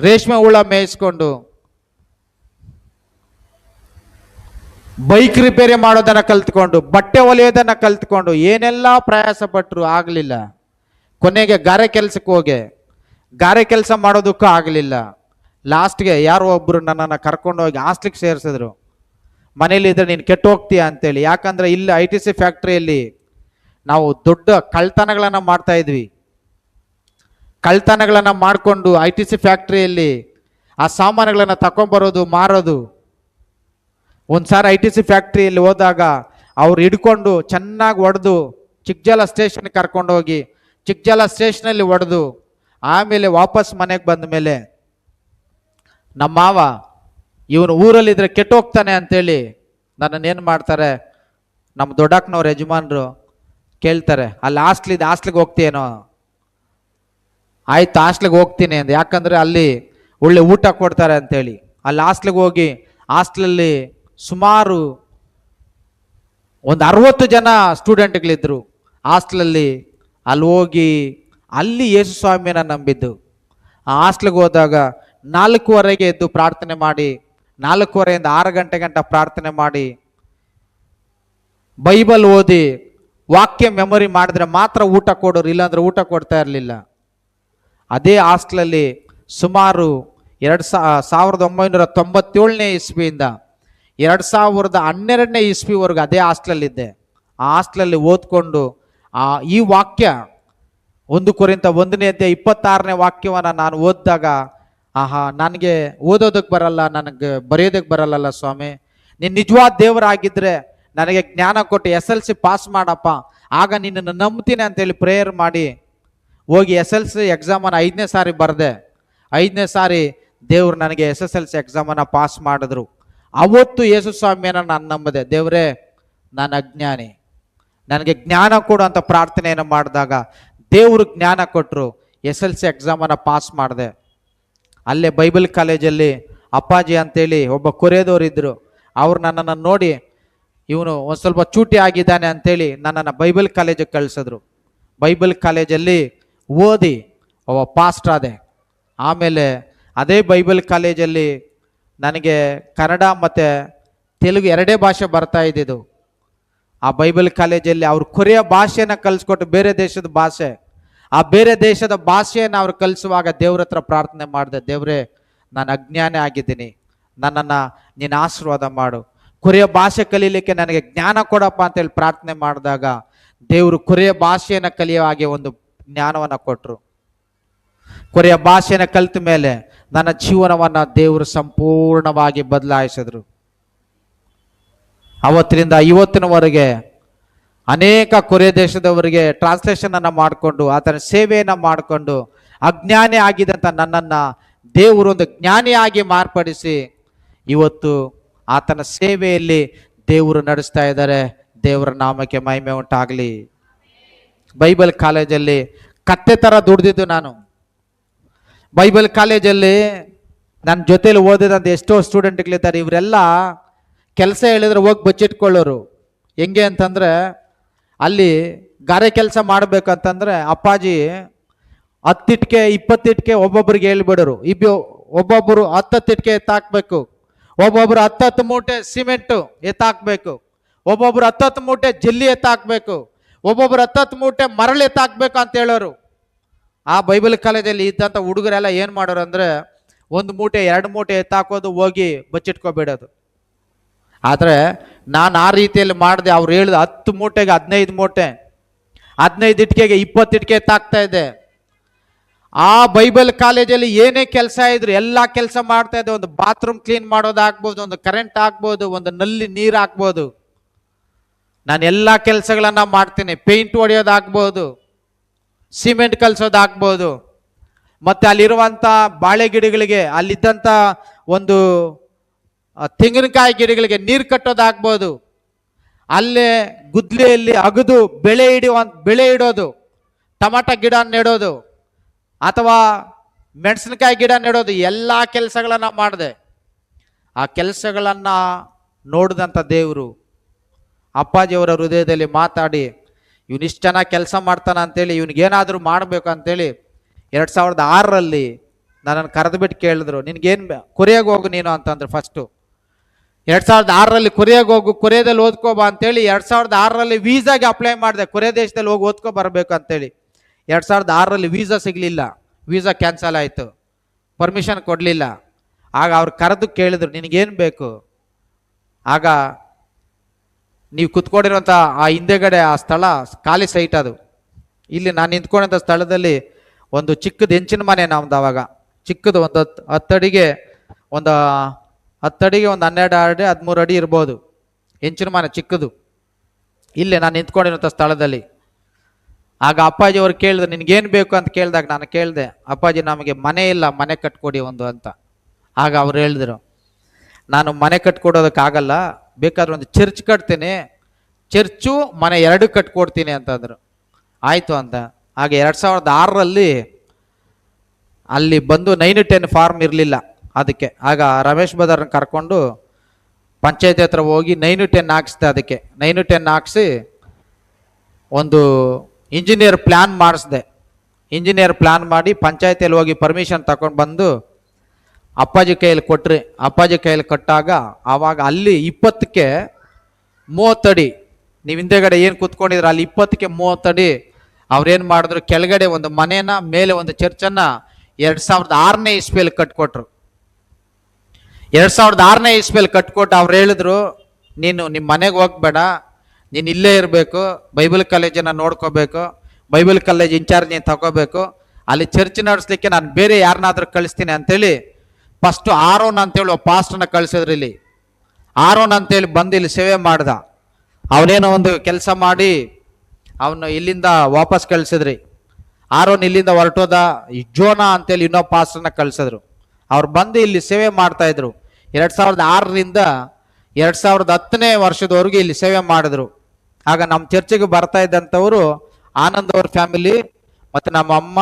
ರೇಷ್ಮೆ ಹುಳ ಮೇಯಿಸ್ಕೊಂಡು, ಬೈಕ್ ರಿಪೇರಿ ಮಾಡೋದನ್ನು ಕಲ್ತ್ಕೊಂಡು, ಬಟ್ಟೆ ಹೊಲಿಯೋದನ್ನು ಕಲ್ತ್ಕೊಂಡು ಏನೆಲ್ಲ ಪ್ರಯಾಸ ಪಟ್ಟರು ಆಗಲಿಲ್ಲ. ಕೊನೆಗೆ ಗಾರೆ ಕೆಲಸ ಮಾಡೋದಕ್ಕೂ ಆಗಲಿಲ್ಲ. ಲಾಸ್ಟ್ಗೆ ಯಾರೋ ಒಬ್ಬರು ನನ್ನನ್ನು ಕರ್ಕೊಂಡೋಗಿ ಹಾಸ್ಟ್ಲಿಗೆ ಸೇರಿಸಿದ್ರು. ಮನೇಲಿದ್ದರೆ ನೀನು ಕೆಟ್ಟು ಹೋಗ್ತೀಯ ಅಂತೇಳಿ. ಯಾಕಂದರೆ ಇಲ್ಲಿ ITC ಫ್ಯಾಕ್ಟ್ರಿಯಲ್ಲಿ ನಾವು ದೊಡ್ಡ ಕಳ್ತನಗಳನ್ನು ಮಾಡ್ತಾ ಇದ್ವಿ. ಕಳ್ತನಗಳನ್ನು ಮಾಡಿಕೊಂಡು ITC ಫ್ಯಾಕ್ಟ್ರಿಯಲ್ಲಿ ಆ ಸಾಮಾನುಗಳನ್ನು ತಗೊಂಬರೋದು, ಮಾರೋದು. ಒಂದು ಸಾರಿ ITC ಫ್ಯಾಕ್ಟ್ರಿಯಲ್ಲಿ ಹೋದಾಗ ಅವ್ರು ಹಿಡ್ಕೊಂಡು ಚೆನ್ನಾಗಿ ಹೊಡೆದು ಚಿಕ್ಕಜಾಲ ಸ್ಟೇಷನ್ಗೆ ಕರ್ಕೊಂಡೋಗಿ ಚಿಕ್ಕಜಾಲ ಸ್ಟೇಷನಲ್ಲಿ ಹೊಡೆದು ಆಮೇಲೆ ವಾಪಸ್ ಮನೆಗೆ ಬಂದ ಮೇಲೆ ನಮ್ಮ ಮಾವ ಇವನು ಊರಲ್ಲಿದ್ದರೆ ಕೆಟ್ಟು ಹೋಗ್ತಾನೆ ಅಂತೇಳಿ ನನ್ನನ್ನೇನು ಮಾಡ್ತಾರೆ, ನಮ್ಮ ದೊಡ್ಡಕ್ಕನವ್ರ ಯಜಮಾನರು ಕೇಳ್ತಾರೆ, ಅಲ್ಲಿ ಹಾಸ್ಟ್ಲಿಗೆ ಹೋಗ್ತೀಯೇನೋ? ಆಯ್ತು ಹಾಸ್ಟ್ಲಿಗೆ ಹೋಗ್ತೀನಿ ಅಂದ. ಯಾಕಂದರೆ ಅಲ್ಲಿ ಒಳ್ಳೆ ಊಟ ಕೊಡ್ತಾರೆ ಅಂತೇಳಿ. ಅಲ್ಲಿ ಹಾಸ್ಟ್ಲಿಗೆ ಹೋಗಿ ಹಾಸ್ಟ್ಲಲ್ಲಿ ಸುಮಾರು ಒಂದು 60 ಜನ ಸ್ಟೂಡೆಂಟ್ಗಳಿದ್ರು ಹಾಸ್ಟ್ಲಲ್ಲಿ. ಅಲ್ಲಿ ಹೋಗಿ ಅಲ್ಲಿ ಯೇಸು ಸ್ವಾಮಿನ ನಂಬಿದ್ದು. ಆ ಹಾಸ್ಟ್ಲಿಗೆ ಹೋದಾಗ 4:15 ಎದ್ದು ಪ್ರಾರ್ಥನೆ ಮಾಡಿ 4:15 6 ಗಂಟೆ ಗಂಟ ಪ್ರಾರ್ಥನೆ ಮಾಡಿ ಬೈಬಲ್ ಓದಿ ವಾಕ್ಯ ಮೆಮೊರಿ ಮಾಡಿದ್ರೆ ಮಾತ್ರ ಊಟ ಕೊಡೋರು, ಇಲ್ಲಾಂದ್ರೆ ಊಟ ಕೊಡ್ತಾ ಇರಲಿಲ್ಲ. ಅದೇ ಹಾಸ್ಟ್ಲಲ್ಲಿ ಸುಮಾರು 1997ನೇ ಇಸ್ವಿಯಿಂದ 2012ನೇ ಇಸ್ವಿವರೆಗೂ ಅದೇ ಹಾಸ್ಟ್ಲಲ್ಲಿದ್ದೆ. ಆ ಹಾಸ್ಟ್ಲಲ್ಲಿ ಓದ್ಕೊಂಡು ಈ ವಾಕ್ಯ 1 ಕೊರಿಂಥ 1ನೇ ಅಧ್ಯಾಯ 26ನೇ ವಾಕ್ಯವನ್ನು ನಾನು ಓದಿದಾಗ, ನನಗೆ ಓದೋದಕ್ಕೆ ಬರಲ್ಲ, ನನಗೆ ಬರೆಯೋದಕ್ಕೆ ಬರಲ್ಲಲ್ಲ ಸ್ವಾಮಿ, ನೀನು ನಿಜವಾದ ದೇವರಾಗಿದ್ದರೆ ನನಗೆ ಜ್ಞಾನ ಕೊಟ್ಟು SLC ಪಾಸ್ ಮಾಡಪ್ಪ, ಆಗ ನಿನ್ನನ್ನು ನಂಬ್ತೀನಿ ಅಂತೇಳಿ ಪ್ರೇಯರ್ ಮಾಡಿ ಹೋಗಿ SLC ಎಕ್ಸಾಮನ್ನು 5ನೇ ಸಾರಿ ಬರೆದೆ. 5ನೇ ಸಾರಿ ದೇವ್ರು ನನಗೆ SSLC ಎಕ್ಸಾಮನ್ನು ಪಾಸ್ ಮಾಡಿದ್ರು. ಅವತ್ತು ಯೇಸು ಸ್ವಾಮಿಯನ್ನು ನಾನು ನಂಬಿದೆ. ದೇವರೇ, ನಾನು ಅಜ್ಞಾನಿ, ನನಗೆ ಜ್ಞಾನ ಕೊಡು ಅಂತ ಪ್ರಾರ್ಥನೆಯನ್ನು ಮಾಡಿದಾಗ ದೇವರು ಜ್ಞಾನ ಕೊಟ್ಟರು. SLC ಎಕ್ಸಾಮನ್ನು ಪಾಸ್ ಮಾಡಿದೆ. ಅಲ್ಲೇ ಬೈಬಲ್ ಕಾಲೇಜಲ್ಲಿ ಅಪ್ಪಾಜಿ ಅಂತೇಳಿ ಒಬ್ಬ ಕೊರೆಯೋದವರಿದ್ದರು. ಅವ್ರು ನನ್ನನ್ನು ನೋಡಿ ಇವನು ಒಂದು ಸ್ವಲ್ಪ ಚೂಟಿ ಆಗಿದ್ದಾನೆ ಅಂತೇಳಿ ನನ್ನನ್ನು ಬೈಬಲ್ ಕಾಲೇಜಿಗೆ ಕಳಿಸಿದ್ರು. ಬೈಬಲ್ ಕಾಲೇಜಲ್ಲಿ ಓದಿ ಒಬ್ಬ ಪಾಸ್ಟರ್ ಆದೆ. ಆಮೇಲೆ ಅದೇ ಬೈಬಲ್ ಕಾಲೇಜಲ್ಲಿ ನನಗೆ ಕನ್ನಡ ಮತ್ತು ತೆಲುಗು 2 ಭಾಷೆ ಬರ್ತಾ ಇದ್ದಿದ್ದು. ಆ ಬೈಬಲ್ ಕಾಲೇಜಲ್ಲಿ ಅವ್ರು ಕೊರಿಯ ಭಾಷೆಯನ್ನು ಕಲಿಸ್ಕೊಟ್ಟು, ಬೇರೆ ದೇಶದ ಭಾಷೆ, ಆ ಬೇರೆ ದೇಶದ ಭಾಷೆಯನ್ನು ಅವ್ರು ಕಲಿಸುವಾಗ ದೇವ್ರ ಹತ್ರ ಪ್ರಾರ್ಥನೆ ಮಾಡಿದೆ. ದೇವರೇ, ನಾನು ಅಜ್ಞಾನಿ ಆಗಿದ್ದೀನಿ, ನನ್ನನ್ನು ನೀನು ಆಶೀರ್ವಾದ ಮಾಡು, ಕೊರಿಯ ಭಾಷೆ ಕಲೀಲಿಕ್ಕೆ ನನಗೆ ಜ್ಞಾನ ಕೊಡಪ್ಪ ಅಂತೇಳಿ ಪ್ರಾರ್ಥನೆ ಮಾಡಿದಾಗ ದೇವರು ಕೊರಿಯ ಭಾಷೆಯನ್ನು ಕಲಿಯೋ ಹಾಗೆ ಒಂದು ಜ್ಞಾನವನ್ನು ಕೊಟ್ಟರು. ಕೊರಿಯ ಭಾಷೆಯನ್ನು ಕಲಿತ ಮೇಲೆ ನನ್ನ ಜೀವನವನ್ನು ದೇವರು ಸಂಪೂರ್ಣವಾಗಿ ಬದಲಾಯಿಸಿದ್ರು. ಅವತ್ತಿನಿಂದ ಇವತ್ತಿನವರೆಗೆ ಅನೇಕ ಕೊರಿಯ ದೇಶದವರಿಗೆ ಟ್ರಾನ್ಸ್ಲೇಷನನ್ನು ಮಾಡಿಕೊಂಡು ಆತನ ಸೇವೆಯನ್ನು ಮಾಡಿಕೊಂಡು ಅಜ್ಞಾನಿ ಆಗಿದ್ದಂಥ ನನ್ನನ್ನು ದೇವರು ಒಂದು ಜ್ಞಾನಿಯಾಗಿ ಮಾರ್ಪಡಿಸಿ ಇವತ್ತು ಆತನ ಸೇವೆಯಲ್ಲಿ ದೇವರು ನಡೆಸ್ತಾ ಇದ್ದಾರೆ. ದೇವರ ನಾಮಕ್ಕೆ ಮಹಿಮೆ ಉಂಟಾಗಲಿ. ಬೈಬಲ್ ಕಾಲೇಜಲ್ಲಿ ಕತ್ತೆ ಥರ ದುಡ್ದಿದ್ದು ನಾನು. ಬೈಬಲ್ ಕಾಲೇಜಲ್ಲಿ ನನ್ನ ಜೊತೇಲಿ ಓದಿದಂಥ ಎಷ್ಟೋ ಸ್ಟೂಡೆಂಟ್ಗಳಿದ್ದಾರೆ. ಇವರೆಲ್ಲ ಕೆಲಸ ಹೇಳಿದ್ರೆ ಹೋಗಿ ಬಚ್ಚಿಟ್ಕೊಳ್ಳೋರು. ಹೆಂಗೆ ಅಂತಂದರೆ, ಅಲ್ಲಿ ಗಾರೆ ಕೆಲಸ ಮಾಡಬೇಕಂತಂದರೆ ಅಪ್ಪಾಜಿ 10 ಇಟ್ಕೆ 20 ಇಟ್ಕೆ ಒಬ್ಬೊಬ್ಬರಿಗೆ ಹೇಳ್ಬಿಡೋರು. ಒಬ್ಬೊಬ್ಬರು 10 ಇಟ್ಕೆ ಎತ್ತಾಕಬೇಕು, ಒಬ್ಬೊಬ್ಬರು 10 ಮೂಟೆ ಸಿಮೆಂಟು ಎತ್ತಾಕಬೇಕು, ಒಬ್ಬೊಬ್ಬರು 10 ಮೂಟೆ ಜಲ್ಲಿ ಎತ್ತಾಕಬೇಕು, ಒಬ್ಬೊಬ್ಬರು 10 ಮೂಟೆ ಮರಳು ಎತ್ತಾಕಬೇಕು ಅಂತ ಹೇಳೋರು. ಆ ಬೈಬಲ್ ಕಾಲೇಜಲ್ಲಿ ಇದ್ದಂಥ ಹುಡುಗರೆಲ್ಲ ಏನು ಮಾಡೋರು ಅಂದರೆ, 1 ಮೂಟೆ 2 ಮೂಟೆ ಎತ್ತಾಕೋದು, ಹೋಗಿ ಬಚ್ಚಿಟ್ಕೊಬೇಡೋದು. ಆದರೆ ನಾನು ಆ ರೀತಿಯಲ್ಲಿ ಮಾಡಿದೆ. ಅವ್ರು ಹೇಳಿದ 10 ಮೂಟೆಗೆ 15 ಮೂಟೆ, 15 ಇಟ್ಕೆಗೆ 20 ಇಟ್ಕೆ ಎತ್ತಾಕ್ತಾ ಇದ್ದೆ. ಆ ಬೈಬಲ್ ಕಾಲೇಜಲ್ಲಿ ಏನೇ ಕೆಲಸ ಇದ್ರು ಎಲ್ಲ ಕೆಲಸ ಮಾಡ್ತಾ ಇದ್ದೆ. ಒಂದು ಬಾತ್ರೂಮ್ ಕ್ಲೀನ್ ಮಾಡೋದಾಗ್ಬೋದು, ಒಂದು ಕರೆಂಟ್ ಆಗ್ಬೋದು, ಒಂದು ನಲ್ಲಿ ನೀರು ಹಾಕ್ಬೋದು, ನಾನು ಎಲ್ಲ ಕೆಲಸಗಳನ್ನು ಮಾಡ್ತೀನಿ. ಪೇಂಟ್ ಹೊಡೆಯೋದಾಗ್ಬೋದು, ಸಿಮೆಂಟ್ ಕಲಿಸೋದಾಗ್ಬೋದು, ಮತ್ತು ಅಲ್ಲಿರುವಂಥ ಬಾಳೆ ಗಿಡಗಳಿಗೆ, ಅಲ್ಲಿದ್ದಂಥ ಒಂದು ತೆಂಗಿನಕಾಯಿ ಗಿಡಗಳಿಗೆ ನೀರು ಕಟ್ಟೋದಾಗ್ಬೋದು, ಅಲ್ಲೇ ಗುದ್ಲಿಯಲ್ಲಿ ಅಗದು ಬೆಳೆ ಇಡೋದು, ಟೊಮಾಟೊ ಗಿಡ ನೆಡೋದು ಅಥವಾ ಮೆಣಸಿನಕಾಯಿ ಗಿಡ ನೆಡೋದು, ಎಲ್ಲ ಕೆಲಸಗಳನ್ನು ಮಾಡಿದೆ. ಆ ಕೆಲಸಗಳನ್ನು ನೋಡಿದಂಥ ದೇವರು ಅಪ್ಪಾಜಿಯವರ ಹೃದಯದಲ್ಲಿ ಮಾತಾಡಿ, ಇವನಿಷ್ಟು ಚೆನ್ನಾಗಿ ಕೆಲಸ ಮಾಡ್ತಾನೆ ಅಂತೇಳಿ ಇವನಿಗೇನಾದರೂ ಮಾಡಬೇಕು ಅಂತೇಳಿ 2006ರಲ್ಲಿ ನನ್ನನ್ನು ಕರೆದುಬಿಟ್ಟು ಕೇಳಿದ್ರು, ನಿನಗೇನು ಕೊರಿಯಾಗೆ ಹೋಗು ನೀನು ಅಂತಂದ್ರೆ. ಫಸ್ಟು 2006ರಲ್ಲಿ ಕೊರಿಯಾಗೆ ಹೋಗು, ಕೊರಿಯಾದಲ್ಲಿ ಓದ್ಕೋಬಾ ಅಂತೇಳಿ 2006ರಲ್ಲಿ ವೀಸಾಗೆ ಅಪ್ಲೈ ಮಾಡಿದೆ. ಕೊರಿಯಾ ದೇಶದಲ್ಲಿ ಹೋಗಿ ಓದ್ಕೊ ಬರಬೇಕು ಅಂತೇಳಿ. 2006ರಲ್ಲಿ ವೀಸಾ ಸಿಗಲಿಲ್ಲ, ವೀಸಾ ಕ್ಯಾನ್ಸಲ್ ಆಯಿತು, ಪರ್ಮಿಷನ್ ಕೊಡಲಿಲ್ಲ. ಆಗ ಅವ್ರು ಕರೆದು ಕೇಳಿದ್ರು, ನಿನಗೇನು ಬೇಕು? ಆಗ ನೀವು ಕುತ್ಕೊಂಡಿರೋಂಥ ಆ ಹಿಂದೆಗಡೆ ಆ ಸ್ಥಳ ಖಾಲಿ ಸೈಟ್, ಅದು ಇಲ್ಲಿ ನಾನು ನಿಂತ್ಕೊಂಡಂಥ ಸ್ಥಳದಲ್ಲಿ ಒಂದು ಚಿಕ್ಕದು ಹೆಂಚಿನ ಮನೆ ನಮ್ದು. ಆವಾಗ ಚಿಕ್ಕದು ಒಂದು 10 ಅಡಿಗೆ ಒಂದು 12 ಅಡಿ 13 ಅಡಿ ಇರ್ಬೋದು ಹೆಂಚಿನ ಮನೆ, ಚಿಕ್ಕದು. ಇಲ್ಲೇ ನಾನು ನಿಂತ್ಕೊಂಡಿರೋಂಥ ಸ್ಥಳದಲ್ಲಿ. ಆಗ ಅಪ್ಪಾಜಿ ಅವ್ರು ಕೇಳಿದ್ರು, ನಿನಗೇನು ಬೇಕು ಅಂತ ಕೇಳಿದಾಗ ನಾನು ಕೇಳಿದೆ, ಅಪ್ಪಾಜಿ ನಮಗೆ ಮನೆ ಇಲ್ಲ, ಮನೆ ಕಟ್ಕೊಡಿ ಒಂದು ಅಂತ. ಆಗ ಅವ್ರು ಹೇಳಿದ್ರು, ನಾನು ಮನೆ ಕಟ್ಕೊಡೋದಕ್ಕಾಗಲ್ಲ, ಬೇಕಾದ್ರೆ ಒಂದು ಚರ್ಚ್ ಕಟ್ತೀನಿ, ಚರ್ಚು ಮನೆ 2 ಕಟ್ಕೊಡ್ತೀನಿ ಅಂತಂದರು. ಆಯಿತು ಅಂತ. ಆಗ 2006ರಲ್ಲಿ ಅಲ್ಲಿ ಬಂದು 9-10 ಫಾರ್ಮ್ ಇರಲಿಲ್ಲ. ಅದಕ್ಕೆ ಆಗ ರಮೇಶ್ ಬದರ್ನ ಕರ್ಕೊಂಡು ಪಂಚಾಯತಿ ಹತ್ರ ಹೋಗಿ 9-10 ಹಾಕ್ಸ್ದೆ. ಅದಕ್ಕೆ 9-10 ಹಾಕ್ಸಿ ಒಂದು ಇಂಜಿನಿಯರ್ ಪ್ಲ್ಯಾನ್ ಮಾಡಿಸ್ದೆ. ಇಂಜಿನಿಯರ್ ಪ್ಲ್ಯಾನ್ ಮಾಡಿ ಪಂಚಾಯತಿಯಲ್ಲಿ ಹೋಗಿ ಪರ್ಮಿಷನ್ ತಗೊಂಡು ಬಂದು ಅಪ್ಪಾಜಿ ಕೈಯಲ್ಲಿ ಕೊಟ್ರಿ. ಅಪ್ಪಾಜಿ ಕೈಯಲ್ಲಿ ಕೊಟ್ಟಾಗ ಆವಾಗ ಅಲ್ಲಿ 20ಕ್ಕೆ 30 ಅಡಿ, ನೀವು ಹಿಂದೆಗಡೆ ಏನು ಕೂತ್ಕೊಂಡಿದ್ರೆ ಅಲ್ಲಿ 20ಕ್ಕೆ 30 ಅಡಿ ಅವ್ರೇನು ಮಾಡಿದ್ರು, ಕೆಳಗಡೆ ಒಂದು ಮನೇನ ಮೇಲೆ ಒಂದು ಚರ್ಚನ್ನು 2006ನೇ ಇಸ್ವಿಯಲ್ಲಿ ಕಟ್ಕೊಟ್ರು. 2006ನೇ ಇಸ್ವಿಯಲ್ಲಿ ಕಟ್ಕೊಟ್ಟು ಅವ್ರು ಹೇಳಿದ್ರು, ನೀನು ನಿಮ್ಮ ಮನೆಗೆ ಹೋಗ್ಬೇಡ, ನೀನು ಇಲ್ಲೇ ಇರಬೇಕು, ಬೈಬಲ್ ಕಾಲೇಜನ್ನು ನೋಡ್ಕೋಬೇಕು, ಬೈಬಲ್ ಕಾಲೇಜ್ ಇನ್ಚಾರ್ಜ್ ನೀನು ತಗೋಬೇಕು, ಅಲ್ಲಿ ಚರ್ಚ್ ನಡೆಸ್ಲಿಕ್ಕೆ ನಾನು ಬೇರೆ ಯಾರನ್ನಾದ್ರೂ ಕಳಿಸ್ತೀನಿ ಅಂತೇಳಿ ಫಸ್ಟು ಆರೋನ್ ಅಂತೇಳಿ ಒಬ್ಬ ಪಾಸ್ಟರ್ನ ಕಳಿಸಿದ್ರು. ಇಲ್ಲಿ ಆರೋನ್ ಅಂತೇಳಿ ಬಂದು ಇಲ್ಲಿ ಸೇವೆ ಮಾಡ್ದ. ಅವನೇನೋ ಒಂದು ಕೆಲಸ ಮಾಡಿ ಅವನು ಇಲ್ಲಿಂದ ವಾಪಸ್ ಕಳಿಸಿದ್ರಿ. ಆರೋನ್ ಇಲ್ಲಿಂದ ಹೊರಟೋದ. ಈ ಜೋನಾ ಅಂತೇಳಿ ಇನ್ನೊಬ್ಬ ಪಾಸ್ಟರ್ನ ಕಳಿಸಿದ್ರು. ಅವ್ರು ಬಂದು ಇಲ್ಲಿ ಸೇವೆ ಮಾಡ್ತಾಯಿದ್ರು. 2006ರಿಂದ 2010ನೇ ವರ್ಷದವರೆಗೂ ಇಲ್ಲಿ ಸೇವೆ ಮಾಡಿದ್ರು. ಆಗ ನಮ್ಮ ಚರ್ಚಿಗೆ ಬರ್ತಾ ಇದ್ದಂಥವರು ಆನಂದ್ ಅವ್ರ ಫ್ಯಾಮಿಲಿ ಮತ್ತು ನಮ್ಮ ಅಮ್ಮ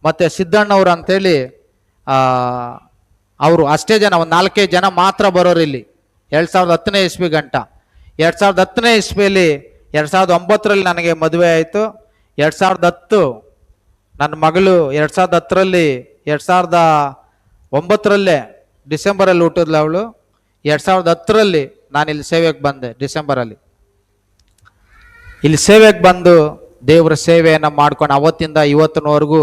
ಮತ್ತು ಸಿದ್ದಣ್ಣವ್ರು ಅಂತೇಳಿ ಅವರು ಅಷ್ಟೇ ಜನ, ಒಂದು 4-5 ಜನ ಮಾತ್ರ ಬರೋರು ಇಲ್ಲಿ 2010ನೇ ಇಸ್ವಿ ಗಂಟ. 2010ನೇ ಇಸ್ವಿಯಲ್ಲಿ 2009ರಲ್ಲಿ ನನಗೆ ಮದುವೆ ಆಯಿತು. 2010 ನನ್ನ ಮಗಳು 2010ರಲ್ಲಿ 2009ರಲ್ಲೇ ಡಿಸೆಂಬರಲ್ಲಿ ಹುಟ್ಟಿದ್ಲು ಅವಳು. 2010ರಲ್ಲಿ ನಾನು ಇಲ್ಲಿ ಸೇವೆಗೆ ಬಂದೆ. ಡಿಸೆಂಬರಲ್ಲಿ ಇಲ್ಲಿ ಸೇವೆಗೆ ಬಂದು ದೇವರ ಸೇವೆಯನ್ನು ಮಾಡ್ಕೊಂಡು ಅವತ್ತಿಂದ ಇವತ್ತಿನವರೆಗೂ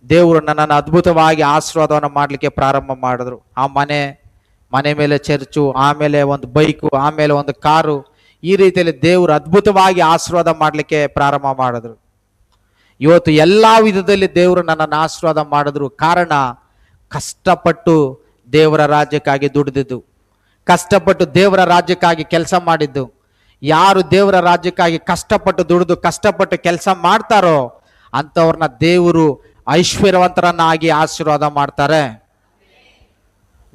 ದೇವರು ನನ್ನನ್ನು ಅದ್ಭುತವಾಗಿ ಆಶೀರ್ವಾದವನ್ನು ಮಾಡಲಿಕ್ಕೆ ಪ್ರಾರಂಭ ಮಾಡಿದ್ರು. ಆ ಮನೆ ಮೇಲೆ ಚರ್ಚು, ಆಮೇಲೆ ಒಂದು ಬೈಕು, ಆಮೇಲೆ ಒಂದು ಕಾರು, ಈ ರೀತಿಯಲ್ಲಿ ದೇವರು ಅದ್ಭುತವಾಗಿ ಆಶೀರ್ವಾದ ಮಾಡಲಿಕ್ಕೆ ಪ್ರಾರಂಭ ಮಾಡಿದ್ರು. ಇವತ್ತು ಎಲ್ಲ ವಿಧದಲ್ಲಿ ದೇವರು ನನ್ನನ್ನು ಆಶೀರ್ವಾದ ಮಾಡಿದ್ರು. ಕಾರಣ ಕಷ್ಟಪಟ್ಟು ದೇವರ ರಾಜ್ಯಕ್ಕಾಗಿ ದುಡಿದಿದ್ದು, ಕಷ್ಟಪಟ್ಟು ದೇವರ ರಾಜ್ಯಕ್ಕಾಗಿ ಕೆಲಸ ಮಾಡಿದ್ದು. ಯಾರು ದೇವರ ರಾಜ್ಯಕ್ಕಾಗಿ ಕಷ್ಟಪಟ್ಟು ದುಡಿದು ಕಷ್ಟಪಟ್ಟು ಕೆಲಸ ಮಾಡ್ತಾರೋ ಅಂಥವ್ರನ್ನ ದೇವರು ಐಶ್ವರ್ಯವಂತರನ್ನಾಗಿ ಆಶೀರ್ವಾದ ಮಾಡ್ತಾರೆ.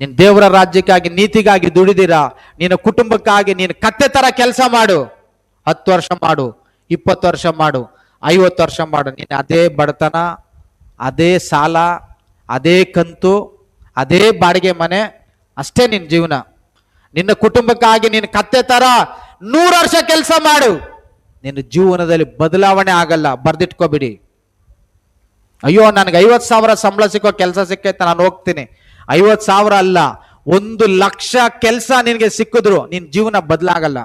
ನೀನು ದೇವರ ರಾಜ್ಯಕ್ಕಾಗಿ ನೀತಿಗಾಗಿ ದುಡಿದಿರಾ, ನಿನ್ನ ಕುಟುಂಬಕ್ಕಾಗಿ ನೀನು ಕತ್ತೆ ಥರ ಕೆಲಸ ಮಾಡು. 10 ವರ್ಷ ಮಾಡು, 20 ವರ್ಷ ಮಾಡು, 50 ವರ್ಷ ಮಾಡು. ನೀನು ಅದೇ ಬಡತನ, ಅದೇ ಸಾಲ, ಅದೇ ಕಂತು, ಅದೇ ಬಾಡಿಗೆ ಮನೆ, ಅಷ್ಟೇ ನಿನ್ನ ಜೀವನ. ನಿನ್ನ ಕುಟುಂಬಕ್ಕಾಗಿ ನೀನು ಕತ್ತೆ ಥರ 100 ವರ್ಷ ಕೆಲಸ ಮಾಡು, ನಿನ್ನ ಜೀವನದಲ್ಲಿ ಬದಲಾವಣೆ ಆಗಲ್ಲ. ಬರ್ದಿಟ್ಕೋಬಿಡಿ. ಅಯ್ಯೋ ನನಗೆ 50,000 ಸಂಬಳ ಸಿಕ್ಕೋ ಕೆಲಸ ಸಿಕ್ಕೈತೆ, ನಾನು ಹೋಗ್ತೀನಿ. 50,000 ಅಲ್ಲ, 1,00,000 ಕೆಲಸ ನಿನಗೆ ಸಿಕ್ಕಿದ್ರು ನಿನ್ನ ಜೀವನ ಬದಲಾಗಲ್ಲ.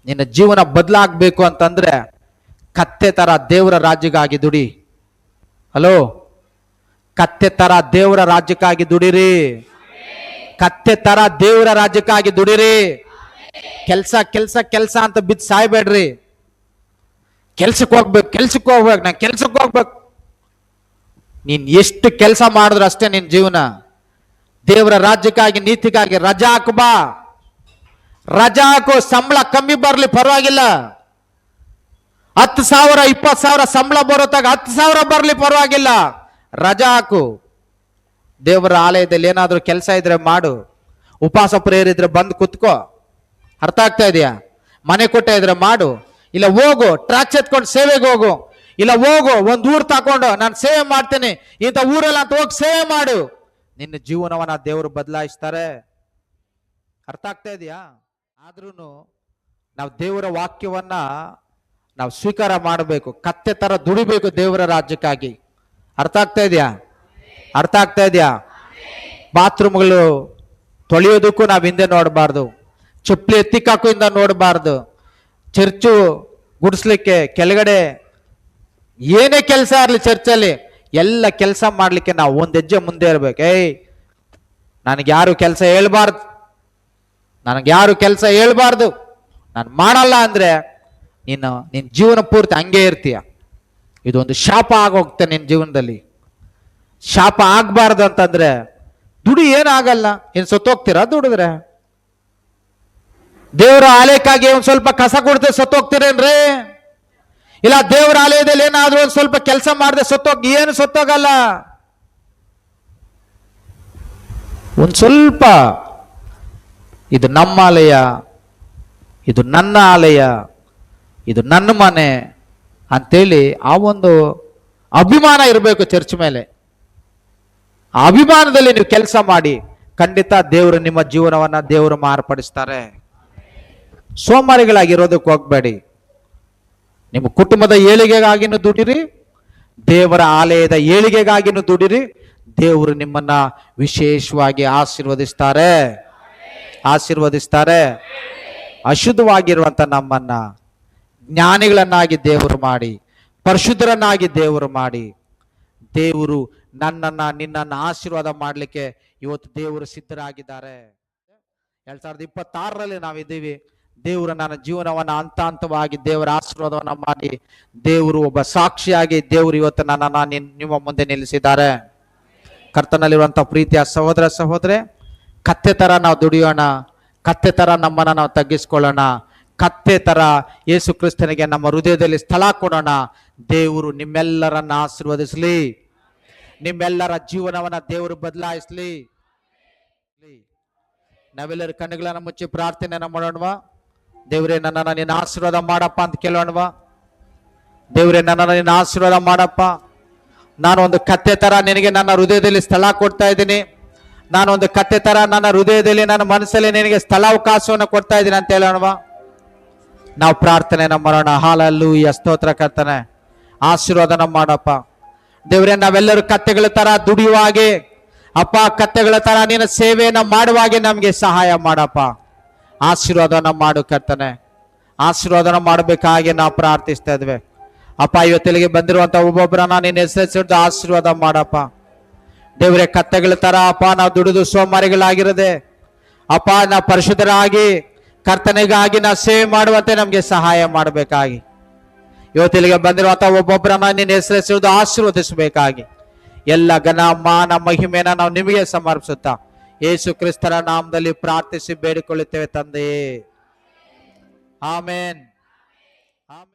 ನಿನ್ನ ಜೀವನ ಬದಲಾಗಬೇಕು ಅಂತಂದ್ರೆ ಕತ್ತೆ ಥರ ದೇವರ ರಾಜ್ಯಕ್ಕಾಗಿ ದುಡಿ. ಹಲೋ, ಕತ್ತೆ ಥರ ದೇವರ ರಾಜ್ಯಕ್ಕಾಗಿ ದುಡಿರಿ. ಕತ್ತೆ ಥರ ದೇವರ ರಾಜ್ಯಕ್ಕಾಗಿ ದುಡಿರಿ. ಕೆಲಸ ಕೆಲಸ ಕೆಲಸ ಅಂತ ಬಿದ್ದು ಸಾಯ್ಬೇಡ್ರಿ. ಕೆಲ್ಸಕ್ಕೆ ಹೋಗ್ಬೇಕು, ನಾನು ಕೆಲ್ಸಕ್ಕೆ ಹೋಗ್ಬೇಕು. ನೀನ್ ಎಷ್ಟು ಕೆಲಸ ಮಾಡಿದ್ರು ಅಷ್ಟೇ ನಿನ್ನ ಜೀವನ. ದೇವರ ರಾಜ್ಯಕ್ಕಾಗಿ ನೀತಿಗಾಗಿ ರಜಾ ಹಾಕು ಬಾ. ರಜಾ ಹಾಕು, ಸಂಬಳ ಕಮ್ಮಿ ಬರಲಿ ಪರವಾಗಿಲ್ಲ. 10,000 20,000 ಸಂಬಳ ಬರೋತಾಗ 10,000 ಬರಲಿ ಪರವಾಗಿಲ್ಲ. ರಜಾ ಹಾಕು. ದೇವರ ಆಲಯದಲ್ಲಿ ಏನಾದರೂ ಕೆಲಸ ಇದ್ರೆ ಮಾಡು. ಉಪವಾಸ ಪ್ರೇಯರ್ ಇದ್ರೆ ಬಂದು ಕುತ್ಕೋ. ಅರ್ಥ ಆಗ್ತಾ ಇದೆಯಾ? ಮನೆ ಕೊಟ್ಟ ಇದ್ರೆ ಮಾಡು. ಇಲ್ಲ ಹೋಗು, ಟ್ರಾಕ್ಸ್ ಎತ್ಕೊಂಡು ಸೇವೆಗೆ ಹೋಗು. ಇಲ್ಲ ಹೋಗು, ಒಂದು ಊರು ತಗೊಂಡು ನಾನು ಸೇವೆ ಮಾಡ್ತೇನೆ ಇಂಥ ಊರೆಲ್ಲ ಅಂತ ಹೋಗಿ ಸೇವೆ ಮಾಡು. ನಿನ್ನ ಜೀವನವನ್ನ ದೇವರು ಬದಲಾಯಿಸ್ತಾರೆ. ಅರ್ಥ ಆಗ್ತಾ ಇದೆಯಾ? ಆದ್ರೂ ನಾವು ದೇವರ ವಾಕ್ಯವನ್ನ ನಾವು ಸ್ವೀಕಾರ ಮಾಡಬೇಕು. ಕತ್ತೆ ತರ ದುಡಿಬೇಕು ದೇವರ ರಾಜ್ಯಕ್ಕಾಗಿ. ಅರ್ಥ ಆಗ್ತಾ ಇದೆಯಾ? ಅರ್ಥ ಆಗ್ತಾ ಇದೆಯಾ? ಬಾತ್ರೂಮ್ಗಳು ತೊಳೆಯೋದಕ್ಕೂ ನಾವು ಹಿಂದೆ ನೋಡಬಾರ್ದು. ಚಪ್ಪಲಿ ಎತ್ತಿಕ್ಕಾಕು ಇಂದ ನೋಡಬಾರ್ದು. ಚರ್ಚು ಗುಡಿಸ್ಲಿಕ್ಕೆ ಕೆಳಗಡೆ ಏನೇ ಕೆಲಸ ಇರಲಿ ಚರ್ಚಲ್ಲಿ ಎಲ್ಲ ಕೆಲಸ ಮಾಡಲಿಕ್ಕೆ ನಾವು ಒಂದು ಹೆಜ್ಜೆ ಮುಂದೆ ಇರಬೇಕು. ನನಗೆ ಯಾರು ಕೆಲಸ ಹೇಳ್ಬಾರ್ದು, ನನಗೆ ಯಾರು ಕೆಲಸ ಹೇಳ್ಬಾರ್ದು, ನಾನು ಮಾಡಲ್ಲ ಅಂದರೆ ನಿನ್ನ ಜೀವನ ಪೂರ್ತಿ ಹಂಗೆ ಇರ್ತೀಯ. ಇದೊಂದು ಶಾಪ ಆಗೋಗ್ತೆ ನಿನ್ನ ಜೀವನದಲ್ಲಿ. ಶಾಪ ಆಗಬಾರ್ದು ಅಂತಂದ್ರೆ ದುಡಿ ಏನಾಗಲ್ಲ. ಇನ್ನು ಸತ್ತೋಗ್ತೀರಾ ದುಡಿದ್ರೆ? ದೇವರ ಆಲಯಕ್ಕಾಗಿ ಒಂದು ಸ್ವಲ್ಪ ಕಸ ಕೊಡ್ತೇವೆ ಸತ್ತೋಗ್ತೀರೇನ್ರಿ? ಇಲ್ಲ ದೇವರ ಆಲಯದಲ್ಲಿ ಏನಾದ್ರೂ ಒಂದು ಸ್ವಲ್ಪ ಕೆಲಸ ಮಾಡದೆ ಏನು ಸತ್ತೋಗಲ್ಲ. ಒಂದು ಸ್ವಲ್ಪ ಇದು ನಮ್ಮ ಆಲಯ, ಇದು ನನ್ನ ಆಲಯ, ಇದು ನನ್ನ ಮನೆ ಅಂತೇಳಿ ಆ ಒಂದು ಅಭಿಮಾನ ಇರಬೇಕು ಚರ್ಚ್ ಮೇಲೆ. ಆ ಅಭಿಮಾನದಲ್ಲಿ ನೀವು ಕೆಲಸ ಮಾಡಿ, ಖಂಡಿತ ದೇವರು ನಿಮ್ಮ ಜೀವನವನ್ನ ದೇವರು ಮಾರ್ಪಡಿಸ್ತಾರೆ. ಸೋಮಾರಿಗಳಾಗಿರೋದಕ್ಕೆ ಹೋಗ್ಬೇಡಿ. ನಿಮ್ಮ ಕುಟುಂಬದ ಏಳಿಗೆಗಾಗಿನೂ ದುಡಿರಿ, ದೇವರ ಆಲಯದ ಏಳಿಗೆಗಾಗಿನೂ ದುಡಿರಿ. ದೇವರು ನಿಮ್ಮನ್ನ ವಿಶೇಷವಾಗಿ ಆಶೀರ್ವದಿಸ್ತಾರೆ. ಅಶುದ್ಧವಾಗಿರುವಂತ ನಮ್ಮನ್ನ ಜ್ಞಾನಿಗಳನ್ನಾಗಿ ದೇವರು ಮಾಡಿ, ಪರಿಶುದ್ಧರನ್ನಾಗಿ ದೇವರು ಮಾಡಿ, ದೇವರು ನಿನ್ನನ್ನ ಆಶೀರ್ವಾದ ಮಾಡಲಿಕ್ಕೆ ಇವತ್ತು ದೇವರು ಸಿದ್ಧರಾಗಿದ್ದಾರೆ. 2026ರಲ್ಲಿ ನಾವಿದ್ದೀವಿ. ದೇವರು ನನ್ನ ಜೀವನವನ್ನ ಹಂತ ಹಂತವಾಗಿ ದೇವರ ಆಶೀರ್ವಾದವನ್ನ ಮಾಡಿ, ದೇವರು ಒಬ್ಬ ಸಾಕ್ಷಿಯಾಗಿ ದೇವರು ಇವತ್ತು ನನ್ನನ್ನ ನಿಮ್ಮ ಮುಂದೆ ನಿಲ್ಲಿಸಿದ್ದಾರೆ. ಕರ್ತನಲ್ಲಿರುವಂತ ಪ್ರೀತಿಯ ಸಹೋದರ ಸಹೋದರಿ, ಕತ್ತೆ ತರ ನಾವು ದುಡಿಯೋಣ, ಕತ್ತೆ ತರ ನಮ್ಮನ್ನ ನಾವು ತಗ್ಗಿಸ್ಕೊಳ್ಳೋಣ, ಕತ್ತೆ ತರ ಯೇಸು ಕ್ರಿಸ್ತನಿಗೆ ನಮ್ಮ ಹೃದಯದಲ್ಲಿ ಸ್ಥಳ ಕೊಡೋಣ. ದೇವರು ನಿಮ್ಮೆಲ್ಲರನ್ನ ಆಶೀರ್ವದಿಸಲಿ, ನಿಮ್ಮೆಲ್ಲರ ಜೀವನವನ್ನ ದೇವರು ಬದಲಾಯಿಸಲಿ. ನಾವೆಲ್ಲರ ಕಣ್ಣುಗಳನ್ನ ಮುಚ್ಚಿ ಪ್ರಾರ್ಥನೆಯನ್ನ ಮಾಡೋಣವಾ? ದೇವರೇ, ನನ್ನನ್ನ ನಿನ್ನ ಆಶೀರ್ವಾದ ಮಾಡಪ್ಪ ಅಂತ ಕೇಳೋಣವಾ? ದೇವರೇ, ನನ್ನನ್ನ ನಿನ್ನ ಆಶೀರ್ವಾದ ಮಾಡಪ್ಪ. ನಾನು ಒಂದು ಕತ್ತೆ ತರ ನಿನಗೆ ನನ್ನ ಹೃದಯದಲ್ಲಿ ಸ್ಥಳ ಕೊಡ್ತಾ ಇದ್ದೀನಿ. ನಾನು ಒಂದು ಕತ್ತೆ ತರ ನನ್ನ ಹೃದಯದಲ್ಲಿ, ನನ್ನ ಮನಸ್ಸಲ್ಲಿ ನಿನಗೆ ಸ್ಥಳಾವಕಾಶವನ್ನು ಕೊಡ್ತಾ ಇದ್ದೀನಿ ಅಂತ ಹೇಳೋಣವಾ? ನಾವು ಪ್ರಾರ್ಥನೆಯನ್ನ ಮಾಡೋಣ. ಹಾಲೆಲೂಯಾ, ಸ್ತೋತ್ರ ಕರ್ತನೆ, ಆಶೀರ್ವಾದನ ಮಾಡಪ್ಪ. ದೇವರೇ, ನಾವೆಲ್ಲರೂ ಕತ್ತೆಗಳ ತರ ದುಡಿಯುವಾಗೆ ಅಪ್ಪ, ಕತ್ತೆಗಳ ತರ ನಿನ್ನ ಸೇವೆಯನ್ನ ಮಾಡುವಾಗೆ ನಮ್ಗೆ ಸಹಾಯ ಮಾಡಪ್ಪ. ಆಶೀರ್ವಾದನ ಮಾಡು ಕರ್ತನೆ, ಆಶೀರ್ವಾದನ ಮಾಡಬೇಕಾಗಿ ನಾವು ಪ್ರಾರ್ಥಿಸ್ತಾ ಇದ್ವಿ ಅಪ್ಪ. ಇವತ್ತಿಗೆ ಬಂದಿರುವಂತ ಒಬ್ಬೊಬ್ಬರನ್ನ ನಿನ್ನ ಹೆಸರಿಸಿದ್ದು ಆಶೀರ್ವಾದ ಮಾಡಪ್ಪ. ದೇವರೇ, ಕತ್ತೆಗಳ ತರ ಅಪ್ಪ ನಾವು ದುಡಿದು ಸೋಮಾರಿಗಳಾಗಿರದೆ ಅಪ್ಪ, ನಾವು ಪರಿಶುದ್ಧರಾಗಿ ಕರ್ತನಿಗಾಗಿ ನಾವು ಸೇವೆ ಮಾಡುವಂತೆ ನಮ್ಗೆ ಸಹಾಯ ಮಾಡಬೇಕಾಗಿ, ಇವತ್ತಿಗೆ ಬಂದಿರುವಂತ ಒಬ್ಬೊಬ್ಬರನ್ನ ನಿನ್ನ ಹೆಸರಿಸಿದ್ದು ಆಶೀರ್ವದಿಸಬೇಕಾಗಿ, ಎಲ್ಲ ಘನ ಮಾನ ಮಹಿಮೆನ ನಾವು ನಿಮಗೆ ಸಮರ್ಪಿಸುತ್ತಾ ಯೇಸು ಕ್ರಿಸ್ತರ ನಾಮದಲ್ಲಿ ಪ್ರಾರ್ಥಿಸಿ ಬೇಡಿಕೊಳ್ಳುತ್ತೇವೆ ತಂದೆಯೇ. ಆಮೇನ್.